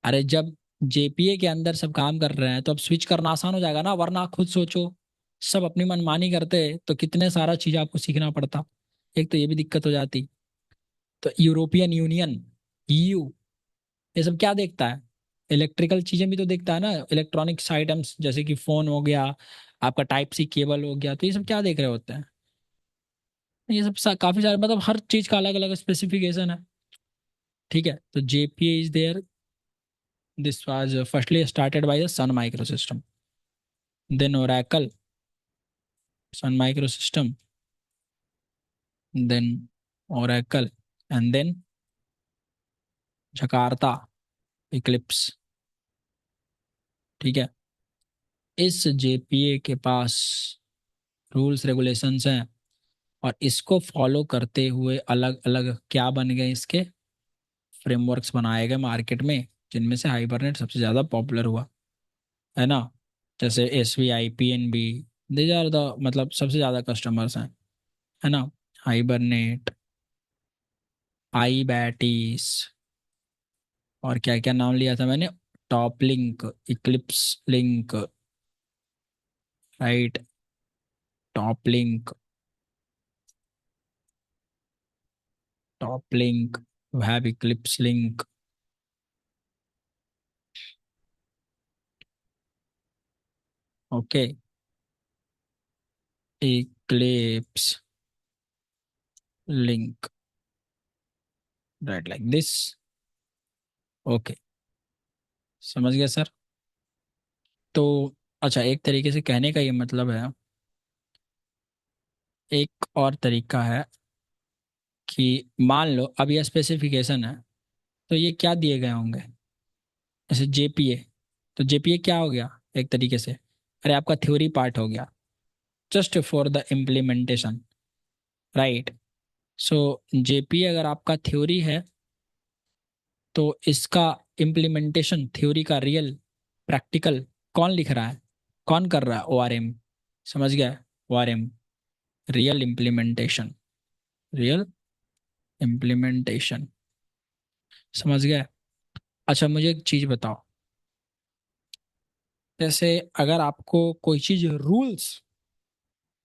अरे जब जेपीए के अंदर सब काम कर रहे हैं, तो अब स्विच करना आसान हो जाएगा ना, वरना आप खुद सोचो, सब अपनी मनमानी करते तो कितने सारा चीज आपको सीखना पड़ता। एक तो ये भी दिक्कत हो जाती। तो यूरोपियन यूनियन, ईयू, ये सब क्या देखता है? इलेक्ट्रिकल चीजें भी तो देखता है ना, इलेक्ट्रॉनिक्स आइटम्स, जैसे कि फोन हो गया, आपका टाइप सी केबल हो गया, तो ये सब क्या देख रहे होते हैं? ये सब काफी सारे, मतलब हर चीज का अलग अलग स्पेसिफिकेशन है। ठीक है। तो JPA is there, this was firstly started by the Sun Micro System, then Oracle, Sun Microsystem, then Oracle, and then Jakarta, Eclipse। ठीक है। इस जेपीए के पास रूल्स रेगुलेशंस हैं, और इसको फॉलो करते हुए अलग अलग क्या बन गए, इसके फ्रेमवर्क्स बनाए गए मार्केट में, जिनमें से हाइबरनेट सबसे ज़्यादा पॉपुलर हुआ, है ना। जैसे SVI, PNB, these are the, मतलब सबसे ज़्यादा कस्टमर्स हैं, है ना। हाइबरनेट, आई बैटिस, और क्या क्या नाम लिया था मैंने, top link, Eclipse link, right, top link, top link, have Eclipse link, okay, Eclipse link, right, like this. Okay, समझ गया सर। तो अच्छा, एक तरीके से कहने का ये मतलब है, एक और तरीका है कि मान लो अब ये स्पेसिफिकेशन है, तो ये क्या दिए गए होंगे, जैसे जेपीए। तो जेपीए क्या हो गया एक तरीके से, अरे आपका थ्योरी पार्ट हो गया, just for the implementation, right. So JPA अगर आपका थ्योरी है, तो इसका इम्प्लीमेंटेशन, थ्योरी का रियल प्रैक्टिकल कौन लिख रहा है, कौन कर रहा है, ओआरएम। समझ गया, ORM, real implementation, real implementation, समझ गया। अच्छा मुझे एक चीज बताओ, जैसे अगर आपको कोई चीज रूल्स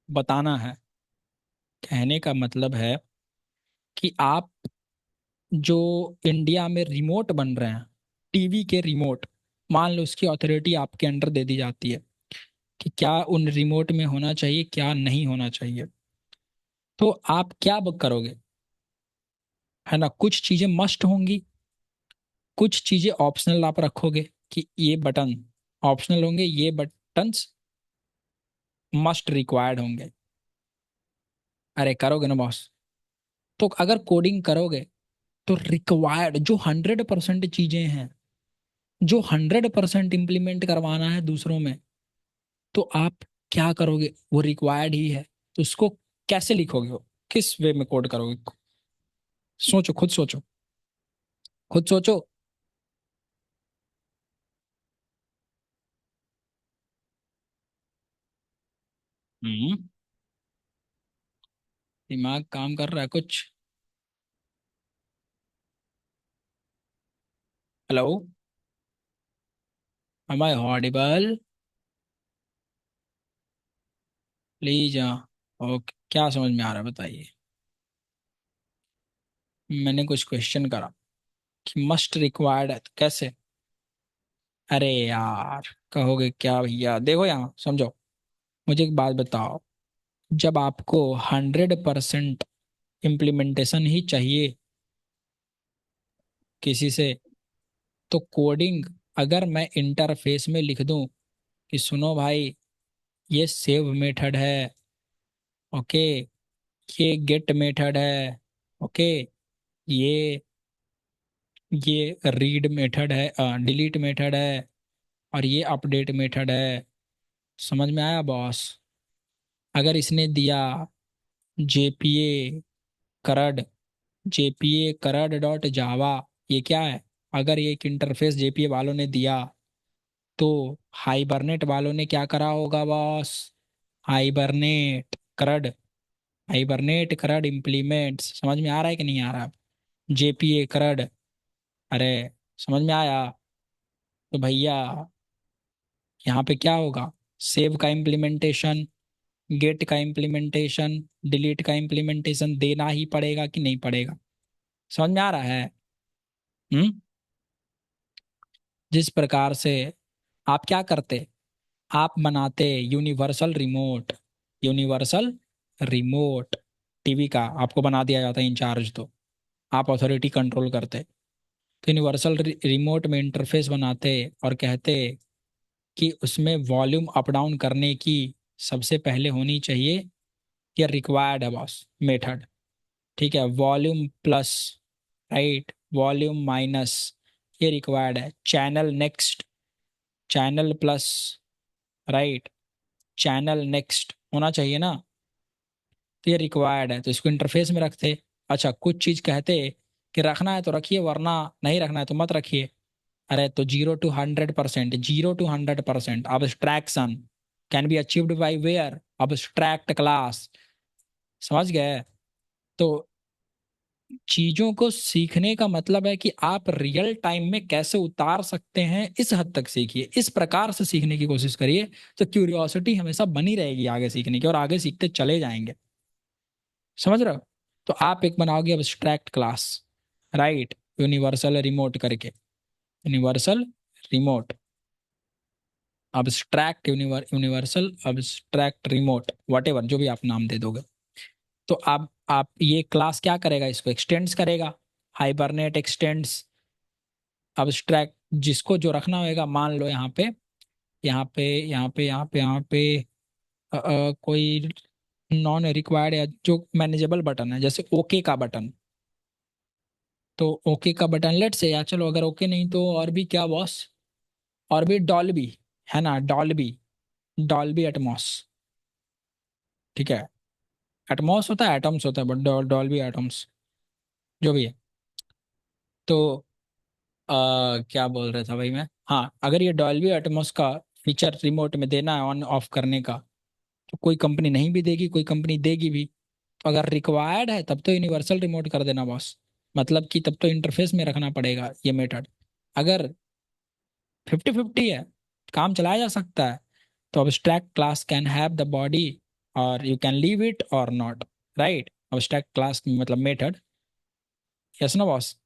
बताना है, कहने का मतलब है कि आप जो इंडिया में रिमोट बन रहे हैं, टीवी के रिमोट, मान लो उसकी अथॉरिटी आपके अंडर दे दी जाती है कि क्या उन रिमोट में होना चाहिए, क्या नहीं होना चाहिए, तो आप क्या करोगे, है ना। कुछ चीजें मस्ट होंगी, कुछ चीजें ऑप्शनल आप रखोगे कि ये बटन ऑप्शनल होंगे, ये बटन्स मस्ट रिक्वायर्ड होंगे। अरे करोगे ना बॉस। तो अगर कोडिंग करोगे, तो रिक्वायर्ड जो 100% चीजें हैं, जो 100% इम्प्लीमेंट करवाना है दूसरों में, तो आप क्या करोगे, वो रिक्वायर्ड ही है, तो उसको कैसे लिखोगे, वो किस वे में कोड करोगे, सोचो, खुद सोचो, खुद सोचो। हम्म, दिमाग काम कर रहा है कुछ। Hello, am I audible, please. Okay, क्या समझ में आ रहा है बताइए। मैंने कुछ क्वेश्चन करा कि मस्ट रिक्वायर्ड है, तो कैसे। अरे यार, कहोगे क्या भैया, देखो यहाँ समझो, मुझे एक बात बताओ, जब आपको 100% इम्प्लीमेंटेशन ही चाहिए किसी से, तो कोडिंग अगर मैं इंटरफेस में लिख दूं कि सुनो भाई, ये सेव मेथड है, ओके, ये गेट मेथड है, ओके, ये ये रीड मेथड है, डिलीट मेथड है, और ये अपडेट मेथड है, समझ में आया बॉस। अगर इसने दिया जेपीए करड, जेपीए करड डॉट जावा, ये क्या है, अगर ये एक इंटरफेस जेपीए वालों ने दिया, तो हाइबरनेट वालों ने क्या करा होगा बॉस, हाइबरनेट करड, हाइबरनेट करड इम्प्लीमेंट्स, समझ में आ रहा है कि नहीं आ रहा, जेपीए करड, अरे समझ में आया। तो भैया यहाँ पे क्या होगा, सेव का इम्प्लीमेंटेशन, गेट का इम्प्लीमेंटेशन, डिलीट का इम्प्लीमेंटेशन देना ही पड़ेगा कि नहीं पड़ेगा, समझ में आ रहा है। हम्म, जिस प्रकार से आप क्या करते, आप बनाते universal remote, universal remote, TV का आपको बना दिया जाता है इंचार्ज, तो आप अथॉरिटी कंट्रोल करते, तो यूनिवर्सल रिमोट में इंटरफेस बनाते और कहते कि उसमें वॉल्यूम अप डाउन करने की सबसे पहले होनी चाहिए, ये रिक्वायर्ड है बॉस मेथड, ठीक है, volume plus, right, volume minus, ये रिक्वायर्ड है, channel next, channel plus, right, channel next होना चाहिए ना, तो ये रिक्वायर्ड है, तो इसको इंटरफेस में रखते। अच्छा कुछ चीज कहते कि रखना है तो रखिए, वरना नहीं रखना है तो मत रखिए। अरे तो 0 to 100%, 0 to 100% abstraction can be achieved by where, abstract class, समझ गए। तो चीजों को सीखने का मतलब है कि आप रियल टाइम में कैसे उतार सकते हैं, इस हद तक सीखिए, इस प्रकार से सीखने की कोशिश करिए, तो क्यूरियोसिटी हमेशा बनी रहेगी आगे सीखने की, और आगे सीखते चले जाएंगे, समझ रहे हो। तो आप एक बनाओगे abstract class, right, universal remote करके, universal remote, abstract universal abstract remote, whatever जो भी आप नाम दे दोगे। तो आप ये क्लास क्या करेगा, इसको एक्सटेंड्स करेगा, हाइबरनेट एक्सटेंड्स अब्स्ट्रैक्ट, जिसको जो रखना होगा, मान लो यहाँ पे यहाँ पे कोई नॉन रिक्वायर्ड या जो मैनेजेबल बटन है, जैसे ओके का बटन। तो ओके का बटन लेट से, या चलो अगर ओके नहीं तो और भी क्या बॉस, और भी डॉल्बी, है ना, डॉल्बी, डॉल्बी एटमॉस। ठीक है, एटमॉस होता है, एटम्स होता है, बट डॉल्बी एटम्स जो भी है। तो क्या बोल रहा था भाई मैं, हाँ, अगर ये डॉल्बी एटमॉस का फीचर रिमोट में देना है ऑन ऑफ करने का, तो कोई कंपनी नहीं भी देगी, कोई कंपनी देगी भी। तो अगर रिक्वायर्ड है तब तो यूनिवर्सल रिमोट कर देना बॉस, मतलब कि तब तो इंटरफेस में रखना पड़ेगा ये मेथड। अगर 50-50 है, काम चलाया जा सकता है, तो abstract class can have the body और यू कैन लीव इट और नॉट, राइट। abstract क्लास मतलब मेथड, यस ना बॉस।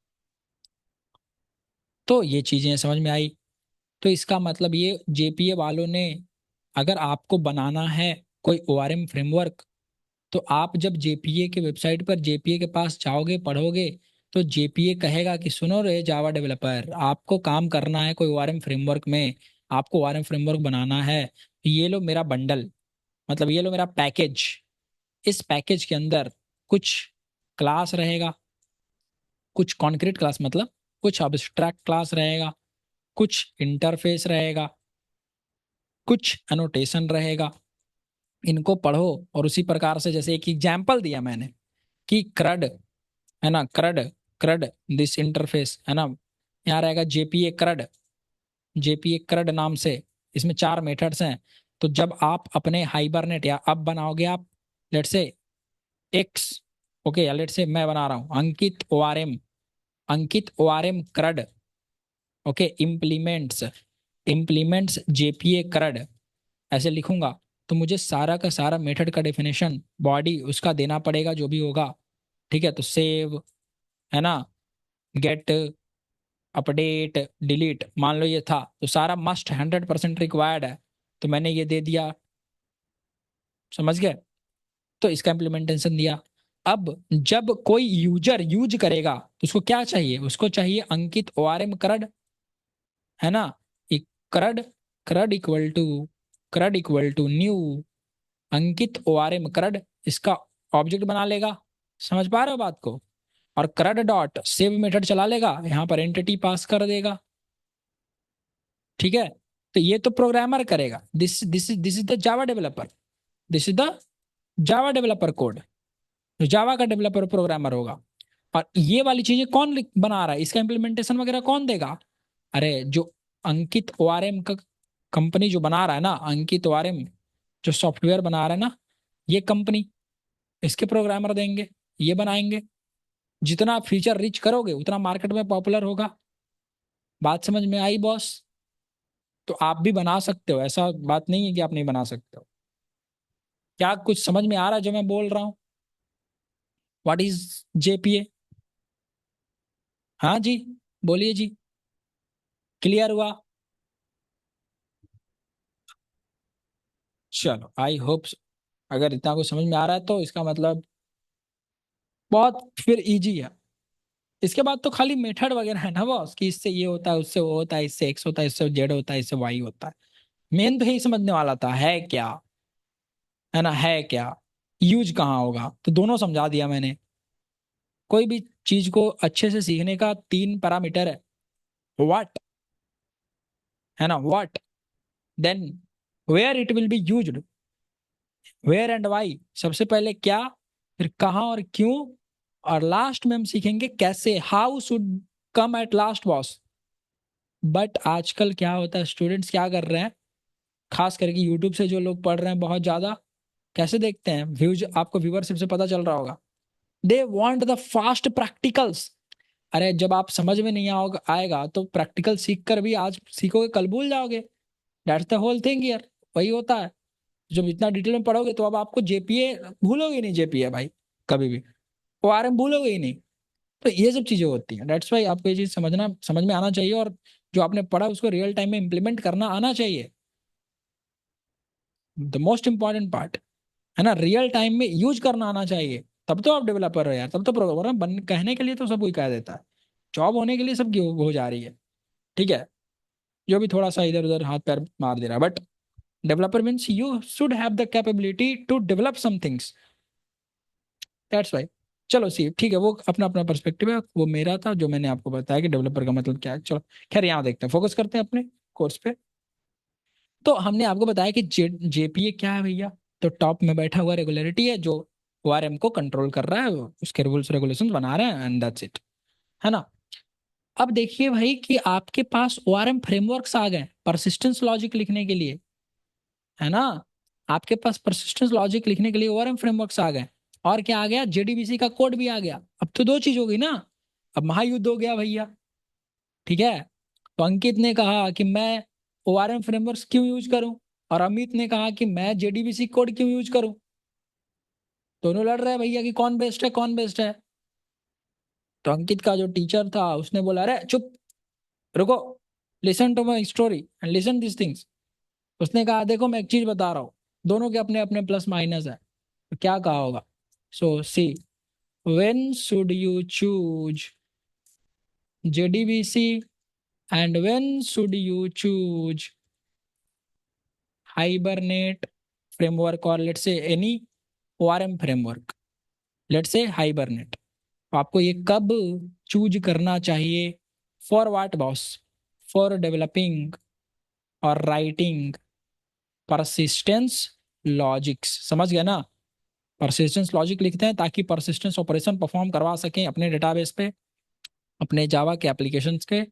तो ये चीजें समझ में आई। तो इसका मतलब ये जेपीए वालों ने, अगर आपको बनाना है कोई ओआरएम फ्रेमवर्क, तो आप जब जेपीए के वेबसाइट पर जेपीए के पास जाओगे पढ़ोगे, तो जेपीए कहेगा कि सुनो रे जावा डेवलपर, आपको काम करना है कोई ओआरएम फ्रेमवर्क में, आपको ओआरएम फ्रेमवर्क बनाना है, तो ये लो मेरा बंडल, मतलब ये लो मेरा पैकेज। इस पैकेज के अंदर कुछ क्लास रहेगा, कुछ कॉन्क्रीट क्लास मतलब कुछ अब्स्ट्रैक्ट क्लास रहेगा, कुछ इंटरफेस रहेगा, कुछ एनोटेशन रहेगा। इनको पढ़ो, और उसी प्रकार से, जैसे एक एग्जाम्पल दिया मैंने कि क्रड, है ना, क्रड, क्रड दिस इंटरफेस, है ना, यहाँ रहेगा जेपीए क्रड, जेपीए क्रड नाम से। इसमें 4 मेथड्स हैं। तो जब आप अपने हाइबरनेट या अब बनाओगे आप, लेट से एक्स, ओके, या लेट से मैं बना रहा हूँ Ankit ORM, Ankit ORM CRUD, okay, implements, implements JPA CRUD, ऐसे लिखूंगा। तो मुझे सारा का सारा मेथड का डेफिनेशन बॉडी उसका देना पड़ेगा जो भी होगा। ठीक है, तो सेव, है ना, गेट, अपडेट, डिलीट, मान लो ये था, तो सारा मस्ट 100% रिक्वायर्ड है, तो मैंने ये दे दिया, समझ गए। तो इसका इम्प्लीमेंटेशन दिया। अब जब कोई यूजर यूज करेगा तो उसको क्या चाहिए, उसको चाहिए अंकित ओआरएम क्रड, है ना, CRUD, CRUD equal to, CRUD equal to new Ankit ORM CRUD, इसका ऑब्जेक्ट बना लेगा। समझ पा रहे हो बात को। और क्रड डॉट सेव मेथड चला लेगा, यहां पर एंटिटी पास कर देगा। ठीक है, तो ये तो प्रोग्रामर करेगा, this is the Java developer, this is the Java developer code. तो जावा का डेवलपर प्रोग्रामर होगा। और ये वाली चीजें कौन बना रहा है, इसका इम्प्लीमेंटेशन वगैरह कौन देगा। अरे जो अंकित ओआरएम का कंपनी जो बना रहा है ना, अंकित ओआरएम जो सॉफ्टवेयर बना रहा है ना, ये कंपनी, इसके प्रोग्रामर देंगे, ये बनाएंगे। जितना फीचर रिच करोगे उतना मार्केट में पॉपुलर होगा। बात समझ में आई बॉस। तो आप भी बना सकते हो, ऐसा बात नहीं है कि आप नहीं बना सकते हो। क्या कुछ समझ में आ रहा है जो मैं बोल रहा हूँ। What is JPA. हाँ जी, बोलिए जी, क्लियर हुआ। चलो आई होप, अगर इतना कुछ समझ में आ रहा है तो इसका मतलब बहुत फिर इजी है। इसके बाद तो खाली मेथड वगैरह है ना बॉस, कि इससे ये होता है, उससे वो होता है, इससे एक्स होता है, इससे जेड होता है, इससे वाई होता है। मेन तो यही समझने वाला था, है क्या, है ना, है क्या, यूज कहाँ होगा, तो दोनों समझा दिया मैंने। कोई भी चीज को अच्छे से सीखने का 3 पैरामीटर है। व्हाट, है ना, what, then where it will be used, where and why, सबसे पहले क्या, फिर कहाँ और क्यों, और लास्ट में हम सीखेंगे कैसे, how should come at last boss. But आजकल क्या होता है, स्टूडेंट्स क्या कर रहे हैं, खास करके यूट्यूब से जो लोग पढ़ रहे हैं बहुत ज्यादा, कैसे देखते हैं, व्यूज आपको व्यूवरशिप से पता चल रहा होगा, they want the fast practicals. अरे जब आप समझ में नहीं आओगे आएगा तो प्रैक्टिकल सीख कर भी आज सीखोगे कल भूल जाओगे। दैट्स द होल थिंग यार, वही होता है। जब इतना डिटेल में पढ़ोगे तो अब आपको जेपीए भूलोगे ही नहीं, जेपीए भाई कभी भी, ओआरएम भूलोगे ही नहीं। तो ये सब चीजें होती हैं, दैट्स वाई आपको ये चीज समझना, समझ में आना चाहिए, और जो आपने पढ़ा उसको रियल टाइम में इंप्लीमेंट करना आना चाहिए। द मोस्ट इंपॉर्टेंट पार्ट, है ना, रियल टाइम में यूज करना आना चाहिए। तब तो आप डेवलपर हो यार, तब तो प्रोग्रामर बन, कहने के लिए तो सब कोई कह देता है, जॉब होने के लिए सबकी हो जा रही है। ठीक है, जो भी थोड़ा सा इधर उधर हाथ पैर मार दे रहा है, but developer means you should have the capability to develop some things, that's why. चलो सी ठीक है, वो अपना अपना पर्सपेक्टिव है, वो मेरा था जो मैंने आपको बताया कि डेवलपर का मतलब क्या है। चलो खैर यहाँ देखते हैं, फोकस करते हैं अपने कोर्स पे। तो हमने आपको बताया कि जेपीए क्या है भैया। तो टॉप में बैठा हुआ रेगुलरिटी है जो ओआरएम को कंट्रोल कर रहा है, उसके रूल्स रेगुलेशंस बना रहे हैं, एंड दैट्स इट, है ना। अब देखिए भाई कि आपके पास ओआरएम फ्रेमवर्क्स आ गए परसिस्टेंस लॉजिक लिखने के लिए, है ना। आपके पास परसिस्टेंस लॉजिक लिखने के लिए ओआरएम फ्रेमवर्क्स आ गए, और क्या आ गया, जेडीबीसी का कोड भी आ गया। अब तो दो चीज हो गई ना, अब महायुद्ध हो गया भैया, ठीक है। तो अंकित ने कहा कि मैं ओआरएम फ्रेमवर्क्स क्यों यूज करूं, और अमित ने कहा कि मैं जेडीबीसी कोड क्यों यूज करूं। दोनों लड़ रहे हैं भैया कि कौन बेस्ट है, कौन बेस्ट है। तो अंकित का जो टीचर था उसने बोला, अरे चुप, रुको, listen to my story and listen this things. उसने कहा देखो मैं एक चीज बता रहा हूँ, दोनों के अपने अपने प्लस माइनस है। तो क्या कहा होगा, so see, when should you choose JDBC and when should you choose Hibernate framework, और let's say any ORM framework, let's say Hibernate. तो आपको ये कब चूज करना चाहिए, for what boss, for developing और राइटिंग परसिस्टेंस लॉजिक्स, समझ गया ना। परसिस्टेंस लॉजिक लिखते हैं ताकि परसिस्टेंस ऑपरेशन परफॉर्म करवा सकें अपने डेटाबेस पे, अपने जावा के एप्लीकेशंस के,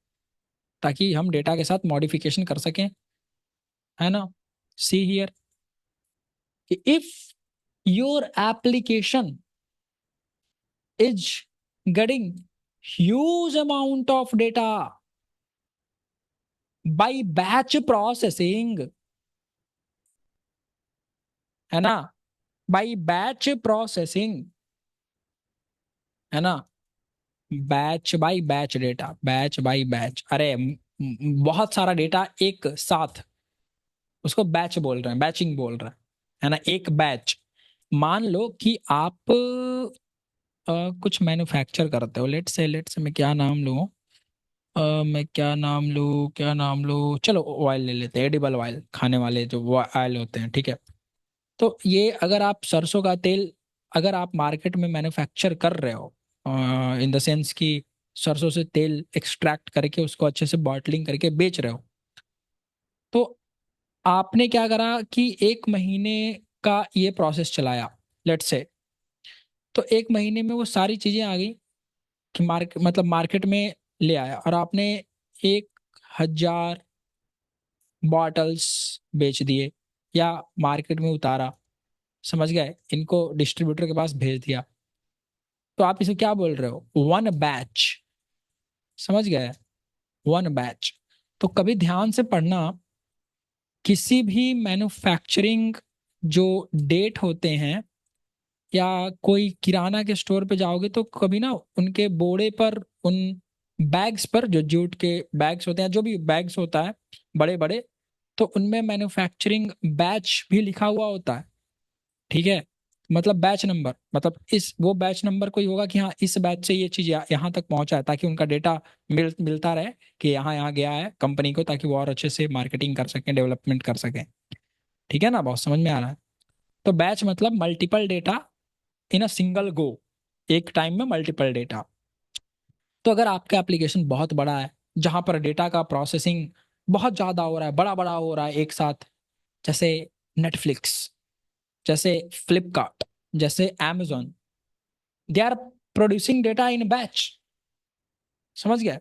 ताकि हम डेटा के साथ मॉडिफिकेशन कर सकें, है ना। See here, if your application is getting huge amount of data by batch processing, है ना, बाई बैच प्रोसेसिंग, है ना, batch by batch data, batch by batch, अरे बहुत सारा डेटा एक साथ, उसको बैच बोल रहे हैं, बैचिंग बोल रहे हैं, है ना, एक बैच। मान लो कि आप कुछ मैन्युफैक्चर करते हो, लेट्स से मैं क्या नाम लूँ, मैं क्या नाम लूँ, क्या नाम लूँ, चलो ऑयल ले लेते हैं, एडिबल ऑयल, खाने वाले जो ऑयल होते हैं, ठीक है। तो ये अगर आप सरसों का तेल अगर आप मार्केट में मैन्युफैक्चर कर रहे हो, इन द सेंस कि सरसों से तेल एक्सट्रैक्ट करके उसको अच्छे से बॉटलिंग करके बेच रहे हो, तो आपने क्या करा कि एक महीने का ये प्रोसेस चलाया, लेट्स से। तो एक महीने में वो सारी चीजें आ गई कि मतलब मार्केट में ले आया, और आपने 1,000 बॉटल्स बेच दिए या मार्केट में उतारा, समझ गए, इनको डिस्ट्रीब्यूटर के पास भेज दिया। तो आप इसे क्या बोल रहे हो, वन बैच, समझ गए, वन बैच। तो कभी ध्यान से पढ़ना, किसी भी मैन्युफैक्चरिंग जो डेट होते हैं, या कोई किराना के स्टोर पे जाओगे तो कभी ना उनके बोड़े पर, उन बैग्स पर, जो जूट के बैग्स होते हैं, जो भी बैग्स होता है बड़े बड़े, तो उनमें मैन्युफैक्चरिंग बैच भी लिखा हुआ होता है, ठीक है। मतलब बैच नंबर, मतलब इस वो बैच नंबर कोई होगा कि हाँ इस बैच से ये चीज यहाँ तक पहुंचा है, ताकि उनका डेटा मिलता रहे कि यहाँ यहाँ गया है कंपनी को, ताकि वो और अच्छे से मार्केटिंग कर सकें, डेवलपमेंट कर सकें, ठीक है ना, बहुत समझ में आ रहा है। तो बैच मतलब multiple data in a single go, एक टाइम में मल्टीपल डेटा। तो अगर आपका एप्लीकेशन बहुत बड़ा है, जहां पर डेटा का प्रोसेसिंग बहुत ज्यादा हो रहा है, बड़ा बड़ा हो रहा है एक साथ, जैसे नेटफ्लिक्स, जैसे फ्लिपकार्ट, जैसे amazon, they are producing data in batch, समझ गए।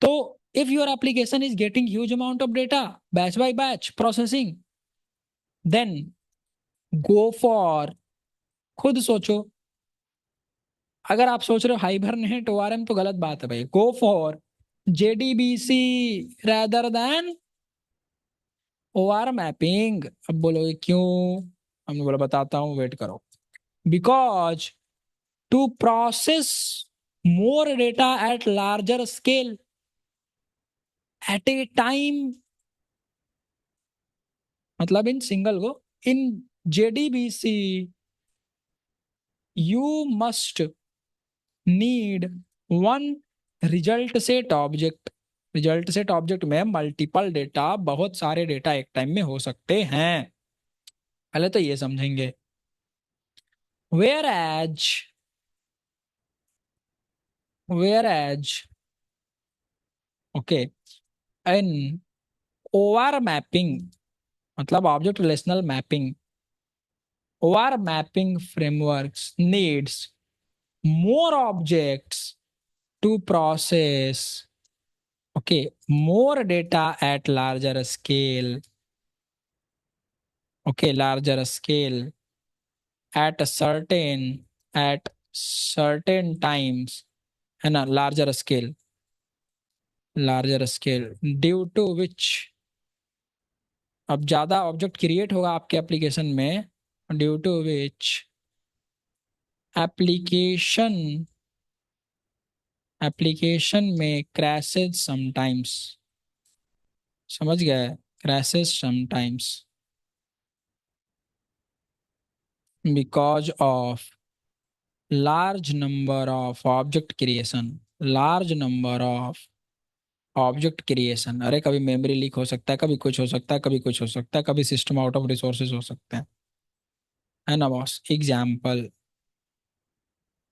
तो if your application is getting huge amount of data batch by batch processing, then go for, खुद सोचो, अगर आप सोच रहे हो हाइबरनेट ओआरएम तो गलत बात है भाई, go for JDBC rather than OR mapping. अब बोलोगे क्यों, हमने बोला बताता हूं, वेट करो। Because to process more data at larger scale at a time, मतलब इन सिंगल को, in JDBC you must need one result set object, result set object में मल्टीपल डेटा, बहुत सारे डेटा एक टाइम में हो सकते हैं। पहले तो ये समझेंगे। Whereas, whereas, okay, in OR mapping, मतलब object relational mapping, OR mapping frameworks needs more objects to process, okay, more data at larger scale, okay, larger scale, at a certain times, है ना, larger scale, due to which, अब ज्यादा object create होगा आपके application में, due to which application, application में crashes sometimes, समझ गए, crashes sometimes because of large number of object creation, large number of object creation. अरे कभी मेमोरी लीक हो सकता है, कभी कुछ हो सकता है, कभी कुछ हो सकता है, कभी सिस्टम आउट ऑफ रिसोर्सेज हो सकते हैं, है ना बॉस। एग्जाम्पल,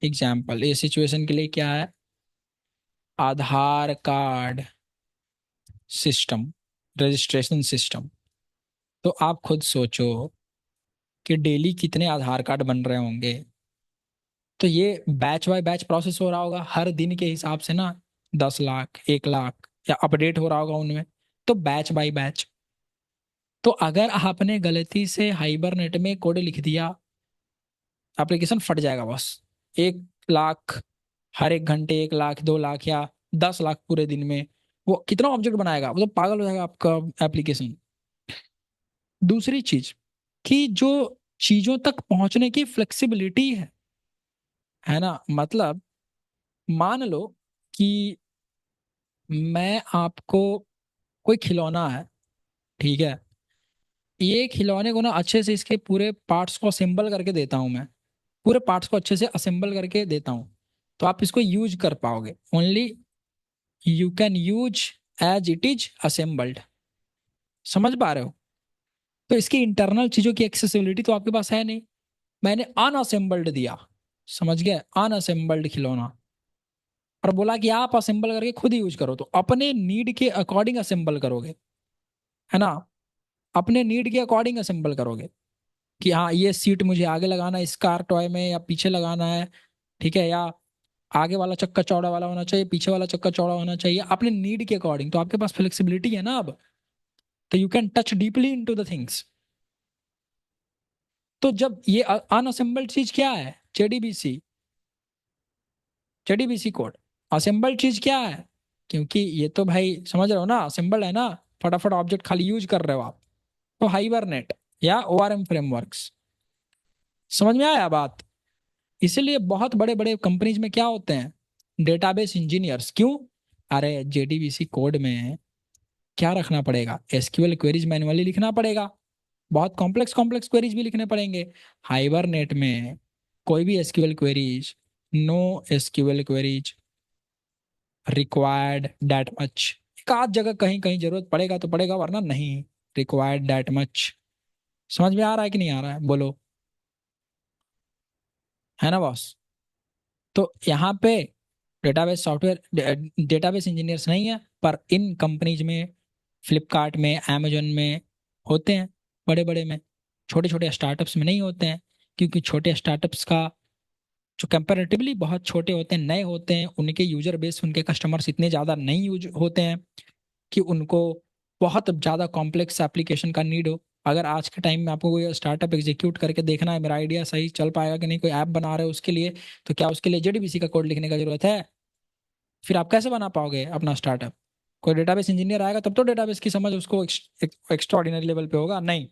एग्जाम्पल ये सिचुएशन के लिए क्या है, आधार कार्ड सिस्टम, रजिस्ट्रेशन सिस्टम। तो आप खुद सोचो कि डेली कितने आधार कार्ड बन रहे होंगे। तो ये बैच बाय बैच प्रोसेस हो रहा होगा, हर दिन के हिसाब से ना, 10 लाख, 1 लाख, या अपडेट हो रहा होगा उनमें, तो बैच बाय बैच। तो अगर आपने गलती से हाइबरनेट में कोड लिख दिया, एप्लीकेशन फट जाएगा बस। 1 लाख हर एक घंटे, 1 लाख, 2 लाख, या 10 लाख पूरे दिन में, वो कितना ऑब्जेक्ट बनाएगा, वो तो पागल हो जाएगा आपका एप्लीकेशन। दूसरी चीज कि जो चीजों तक पहुंचने की फ्लेक्सिबिलिटी है ना, मतलब मान लो कि मैं आपको, कोई खिलौना है, ठीक है, ये खिलौने को ना अच्छे से इसके पूरे पार्ट्स को असेंबल करके देता हूं मैं, पूरे पार्ट्स को अच्छे से असेंबल करके देता हूं, तो आप इसको यूज कर पाओगे, only you can use as it is assembled. समझ पा रहे हो। तो इसकी इंटरनल चीजों की एक्सेसिबिलिटी तो आपके पास है नहीं, मैंने अनअसेंबल्ड दिया, समझ गए, अनअसेंबल्ड खिलौना, और बोला कि आप असेंबल करके खुद ही यूज करो, तो अपने नीड के अकॉर्डिंग असेंबल करोगे, है ना, अपने नीड के अकॉर्डिंग असेंबल करोगे कि हाँ ये सीट मुझे आगे लगाना है इस कार टॉय में, या पीछे लगाना है, ठीक है, या आगे वाला चक्का चौड़ा वाला होना चाहिए, पीछे वाला चक्का चौड़ा होना चाहिए, अपने नीड के अकॉर्डिंग। तो आपके पास फ्लेक्सिबिलिटी है ना अब, तो you can touch deeply into the things. तो जब ये अनअसेंबल्ड चीज क्या है, जेडीबीसी, जेडीबीसी कोड, असेंबल्ड चीज क्या है, क्योंकि ये तो भाई समझ रहे हो ना, असेंबल्ड है ना, फटाफट ऑब्जेक्ट खाली यूज कर रहे हो आप, तो हाइबरनेट या ओआरएम फ्रेमवर्क्स। समझ में आया बात। इसीलिए बहुत बड़े बड़े कंपनीज में क्या होते हैं, डेटाबेस इंजीनियर्स, क्यों, अरे जेडीबीसी कोड में क्या रखना पड़ेगा, एसक्यूएल क्वेरीज मैन्युअली लिखना पड़ेगा, बहुत कॉम्प्लेक्स कॉम्प्लेक्स क्वेरीज भी लिखने पड़ेंगे। हाइबरनेट में कोई भी SQL queries, no SQL queries required that much, एक आध जगह कहीं कहीं जरूरत पड़ेगा तो पड़ेगा, वरना नहीं रिक्वायर्ड दैट मच। समझ में आ रहा है कि नहीं आ रहा है, बोलो, है ना बॉस। तो यहाँ पे डेटाबेस सॉफ्टवेयर, डेटाबेस इंजीनियर्स नहीं है, पर इन कंपनीज में, फ्लिपकार्ट में, अमेजोन में होते हैं, बड़े बड़े में, छोटे छोटे स्टार्टअप्स में नहीं होते हैं, क्योंकि छोटे स्टार्टअप्स का जो कंपैरेटिवली बहुत छोटे होते हैं, नए होते हैं, उनके यूजर बेस, उनके कस्टमर्स इतने ज़्यादा नहीं यूज होते हैं कि उनको बहुत ज़्यादा कॉम्प्लेक्स एप्लीकेशन का नीड हो। अगर आज के टाइम में आपको कोई स्टार्टअप एग्जीक्यूट करके देखना है, मेरा आइडिया सही चल पाएगा कि नहीं, कोई ऐप बना रहे हो उसके लिए, तो क्या उसके लिए जेडीबीसी का कोड लिखने का जरूरत है, फिर आप कैसे बना पाओगे अपना स्टार्टअप। कोई डेटाबेस इंजीनियर आएगा तब तो डेटाबेस की समझ उसको एक्स्ट्रा ऑर्डिनरी लेवल पे होगा, नहीं,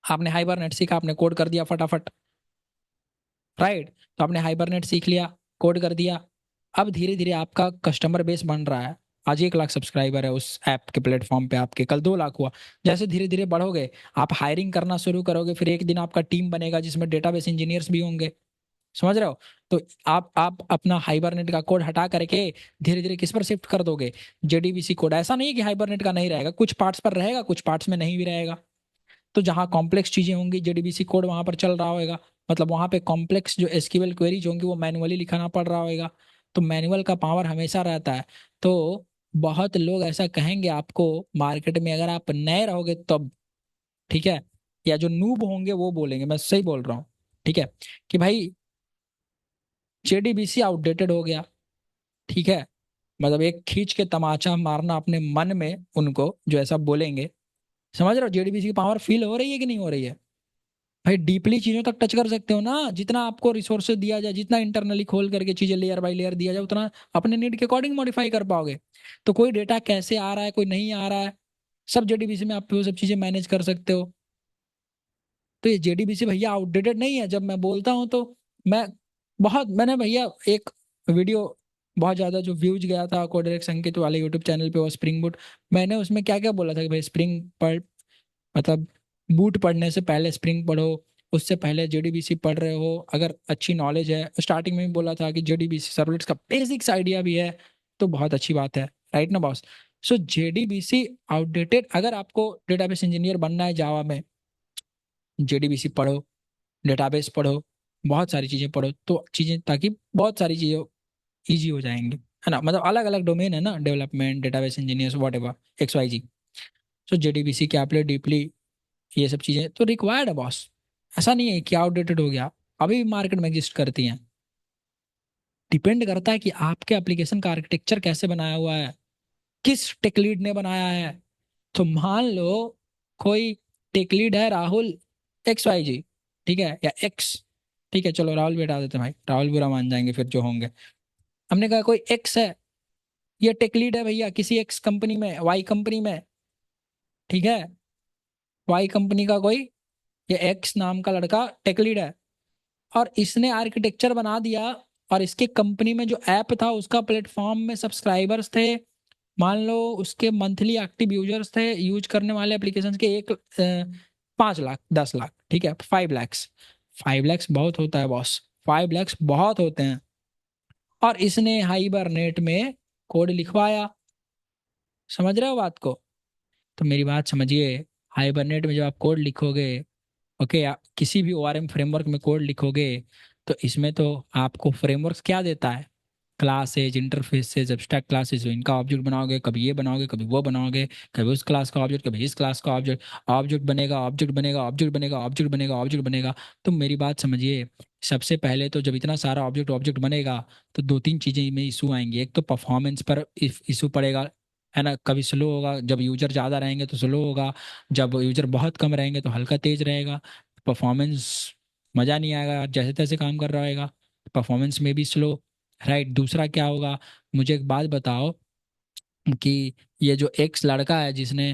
आपने हाइबरनेट सीखा, आपने कोड कर दिया फटाफट, राइट, तो आपने हाइबरनेट सीख लिया, कोड कर दिया, अब धीरे धीरे आपका कस्टमर बेस बन रहा है, आज 1 लाख सब्सक्राइबर है उस ऐप के प्लेटफॉर्म पे आपके, कल 2 लाख हुआ, जैसे धीरे धीरे बढ़ोगे, आप हायरिंग करना शुरू करोगे, फिर एक दिन आपका टीम बनेगा जिसमें डेटाबेस इंजीनियर्स भी होंगे, समझ रहे हो? तो आप अपना हाइबरनेट का कोड हटा करके धीरे धीरे किस पर शिफ्ट कर दोगे? JDBC code. ऐसा नहीं है कि हाइबरनेट का नहीं रहेगा, कुछ पार्ट्स पर रहेगा, कुछ पार्ट्स में नहीं भी रहेगा। तो जहाँ कॉम्प्लेक्स चीजें होंगी जेडीबीसी कोड वहां पर चल रहा होगा। मतलब वहां पे कॉम्प्लेक्स जो एसक्यूएल क्वेरीज होंगी वो मैनुअली लिखाना पड़ रहा होगा। तो मैनुअल का पावर हमेशा रहता है। तो बहुत लोग ऐसा कहेंगे आपको मार्केट में, अगर आप नए रहोगे तब, ठीक है, या जो नूब होंगे वो बोलेंगे, मैं सही बोल रहा हूँ, ठीक है, कि भाई जेडीबीसी आउटडेटेड हो गया। ठीक है, मतलब एक खींच के तमाचा मारना अपने मन में उनको जो ऐसा बोलेंगे। समझ रहे हो जेडीबीसी की पावर फील हो रही है कि नहीं हो रही है? भाई डीपली चीजों तक टच कर सकते हो ना, जितना आपको रिसोर्सेज दिया जाए, जितना इंटरनली खोल करके चीजें लेयर बाय लेयर दिया जाए, उतना अपने नीड के अकॉर्डिंग मॉडिफाई कर पाओगे। तो कोई डेटा कैसे आ रहा है, कोई नहीं आ रहा है, सब जेडीबीसी में आप वो सब चीजें मैनेज कर सकते हो। तो ये जेडीबीसी भैया आउटडेटेड नहीं है। जब मैं बोलता हूँ तो मैं मैंने भैया एक वीडियो बहुत ज्यादा जो व्यूज गया था कोडरेक्स संकेत वाले यूट्यूब चैनल पे, वो स्प्रिंग बूट, मैंने उसमें क्या क्या बोला था कि भाई स्प्रिंग पर, मतलब बूट पढ़ने से पहले स्प्रिंग पढ़ो, उससे पहले जेडीबीसी पढ़ रहे हो अगर अच्छी नॉलेज है। स्टार्टिंग में भी बोला था कि जेडीबीसी सर्वलेट्स का बेसिक्स आइडिया भी है, तो बहुत अच्छी बात है, राइट ना बॉस? सो जेडीबीसी आउटडेटेड। अगर आपको डेटाबेस इंजीनियर बनना है जावा में, जेडीबीसी पढ़ो, डेटाबेस पढ़ो, बहुत सारी चीजें पढ़ो, तो चीजें, ताकि बहुत सारी चीजें इजी हो जाएंगी, है ना? मतलब अलग अलग डोमेन है ना, development, database engineers, whatever, X Y Z. So JDBC के आपले डीपली, ये सब चीजें तो रिक्वायर्ड है बॉस। ऐसा नहीं है कि आउटडेटेड हो गया, अभी भी मार्केट में एग्जिस्ट करती हैं। डिपेंड करता है कि आपके एप्लीकेशन का आर्किटेक्चर कैसे बनाया हुआ है, किस टेक लीड ने बनाया है। तो मान लो कोई टेक लीड है राहुल एक्स वाई जी, ठीक है, या एक्स, ठीक है, चलो राहुल भी हटा देते हैं भाई, राहुल बुरा मान जाएंगे फिर जो होंगे। हमने कहा कोई एक्स है, ये टेक लीड है भैया किसी एक्स कंपनी में, वाई कंपनी में, ठीक है, वाई कंपनी का कोई, ये एक्स नाम का लड़का टेक लीड है, और इसने आर्किटेक्चर बना दिया। और इसके कंपनी में जो ऐप था उसका प्लेटफॉर्म में सब्सक्राइबर्स थे, मान लो उसके मंथली एक्टिव यूजर्स थे, यूज करने वाले एप्लीकेशन के 5 लाख, 10 लाख, ठीक है, 5 लैक्स। 5 लैक्स बहुत होता है बॉस, 5 लैक्स बहुत होते हैं। और इसने हाइबरनेट में कोड लिखवाया। समझ रहे हो बात को? तो मेरी बात समझिए, हाइबरनेट में जब आप कोड लिखोगे, ओके, किसी भी ओआरएम फ्रेमवर्क में कोड लिखोगे, तो इसमें तो आपको फ्रेमवर्क क्या देता है? क्लासेज, इंटरफेसेज, एब्स्ट्रैक्ट क्लासेज, इनका ऑब्जेक्ट बनाओगे, कभी ये बनाओगे, कभी वो बनाओगे, कभी उस क्लास का ऑब्जेक्ट, कभी इस क्लास का ऑब्जेक्ट, ऑब्जेक्ट बनेगा, ऑब्जेक्ट बनेगा, ऑब्जेक्ट बनेगा, ऑब्जेक्ट बनेगा, ऑब्जेक्ट बनेगा। तो मेरी बात समझिए, सबसे पहले तो जब इतना सारा ऑब्जेक्ट ऑब्जेक्ट बनेगा, तो दो तीन चीजें में इशू आएंगी। एक तो परफॉर्मेंस पर इशू पड़ेगा, है ना, कभी स्लो होगा, जब यूजर ज्यादा रहेंगे तो स्लो होगा, जब यूजर बहुत कम रहेंगे तो हल्का तेज रहेगा। परफॉर्मेंस, मजा नहीं आएगा, जैसे तैसे काम कर रहा होगा, परफॉर्मेंस में भी स्लो, राइट। दूसरा क्या होगा, मुझे एक बात बताओ कि ये जो एक्स लड़का है जिसने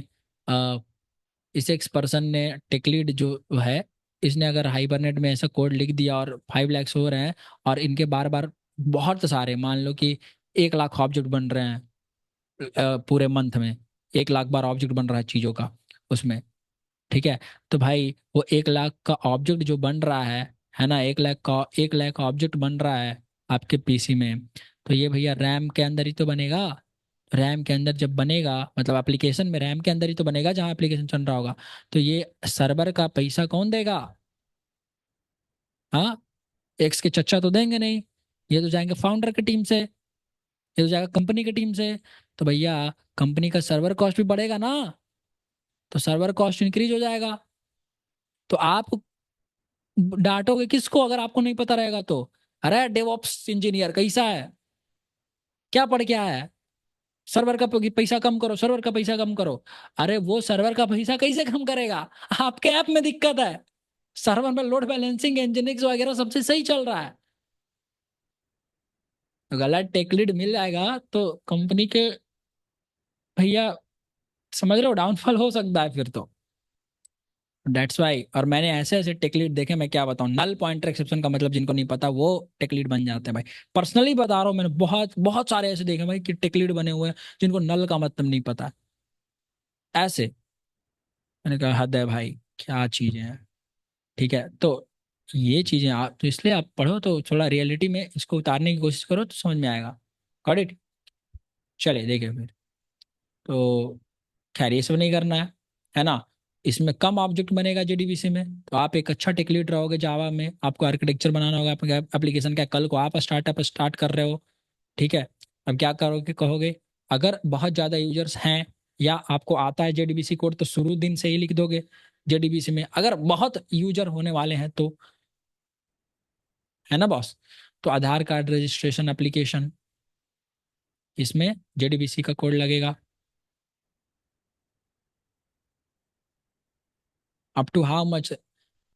इस एक्स पर्सन ने, टेकलीड जो है, इसने अगर हाइबरनेट में ऐसा कोड लिख दिया और 5 लैक्स हो रहे हैं, और इनके बार बार बहुत सारे, मान लो कि 1 लाख ऑब्जेक्ट बन रहे हैं पूरे मंथ में, 1 लाख बार ऑब्जेक्ट बन रहा है चीज़ों का उसमें, ठीक है। तो भाई वो 1 लाख का ऑब्जेक्ट जो बन रहा है ना, 1 लाख ऑब्जेक्ट बन रहा है आपके पीसी में, तो ये भैया रैम के अंदर ही तो बनेगा। रैम के अंदर जब बनेगा, मतलब एप्लीकेशन में रैम के अंदर ही तो बनेगा जहाँ एप्लीकेशन चल रहा होगा। तो ये सर्वर का पैसा कौन देगा? हाँ, एक्स के चच्चा तो देंगे नहीं, ये तो जाएंगे फाउंडर की टीम से, ये तो जाएगा कंपनी की टीम से। तो भैया कंपनी का सर्वर कॉस्ट भी बढ़ेगा ना, तो सर्वर कॉस्ट इंक्रीज हो जाएगा। तो आप डांटोगे किसको अगर आपको नहीं पता रहेगा तो? अरे डेवऑप्स इंजीनियर कैसा है, क्या पढ़ के आया है, सर्वर का पैसा कम करो, सर्वर का पैसा कम करो। अरे वो सर्वर का पैसा कैसे कम करेगा? आपके ऐप में दिक्कत है, सर्वर में लोड बैलेंसिंग, एनजिनिक्स वगैरह सबसे सही चल रहा है। तो गलत टेक लीड मिल जाएगा तो कंपनी के भैया, समझ रहे हो, डाउनफॉल हो सकता है फिर तो। That's why. और मैंने ऐसे ऐसे टेक लीड देखे, मैं क्या बताऊं, नल पॉइंटर एक्सेप्शन का मतलब जिनको नहीं पता वो टेक लीड बन जाते हैं भाई। पर्सनली बता रहा हूँ, मैंने बहुत बहुत सारे ऐसे देखे भाई कि टेक लीड बने हुए हैं जिनको नल का मतलब नहीं पता, ऐसे। मैंने कहा हद है भाई, क्या चीजें हैं। ठीक है, तो ये चीजें आप तो इसलिए आप पढ़ो तो थोड़ा रियलिटी में इसको उतारने की कोशिश करो तो समझ में आएगा। Got it. चलिए देखिए फिर। तो खैर ये सब नहीं करना है ना। इसमें कम ऑब्जेक्ट बनेगा जेडीबीसी में, तो आप एक अच्छा टेक लीड रहोगे जावा में, आपको आर्किटेक्चर बनाना होगा आपका एप्लीकेशन का। कल को आप स्टार्टअप स्टार्ट कर रहे हो, ठीक है। अब क्या करोगे, कहोगे अगर बहुत ज़्यादा यूजर्स हैं या आपको आता है जेडीबीसी कोड तो शुरू दिन से ही लिख दोगे जेडीबीसी में। अगर बहुत यूजर होने वाले हैं तो, है ना बॉस। तो आधार कार्ड रजिस्ट्रेशन एप्लीकेशन, इसमें जेडीबीसी का कोड लगेगा। Up to how much.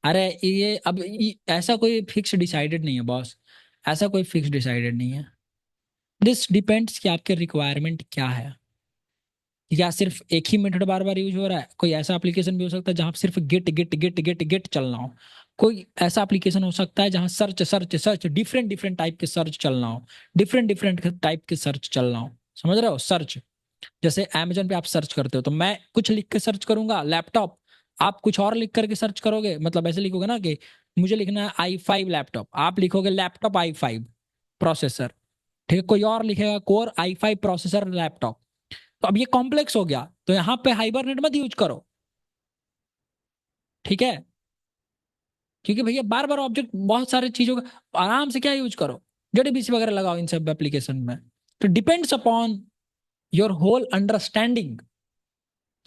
अरे ये अब ऐसा कोई फिक्स डिसाइडेड नहीं है बॉस, ऐसा कोई फिक्स डिसाइडेड नहीं है। दिस डिपेंड्स कि आपके रिक्वायरमेंट क्या है। या सिर्फ एक ही मेथड बार बार यूज हो रहा है, कोई ऐसा एप्लीकेशन भी हो सकता है जहां सिर्फ get get get get get चलना हो। कोई ऐसा एप्लीकेशन हो सकता है जहां search search search different different type के सर्च चलना हो, डिफरेंट डिफरेंट टाइप के सर्च चलना हो। समझ रहे हो, सर्च। जैसे अमेजन पे आप सर्च करते हो तो मैं कुछ लिख के सर्च करूंगा लैपटॉप, आप कुछ और लिख करके सर्च करोगे। मतलब ऐसे लिखोगे ना कि मुझे लिखना है i5 लैपटॉप, आप लिखोगे लैपटॉप i5 प्रोसेसर, ठीक है। कोई और लिखेगा कोर i5 प्रोसेसर लैपटॉप। तो अब ये कॉम्प्लेक्स हो गया, तो यहाँ पे हाइबरनेट मत यूज करो, ठीक है। क्योंकि भैया बार बार ऑब्जेक्ट बहुत सारे चीजों का, आराम से क्या यूज करो, जेडीबीसी वगैरह लगाओ इन सब एप्लीकेशन में। तो depends upon your whole understanding.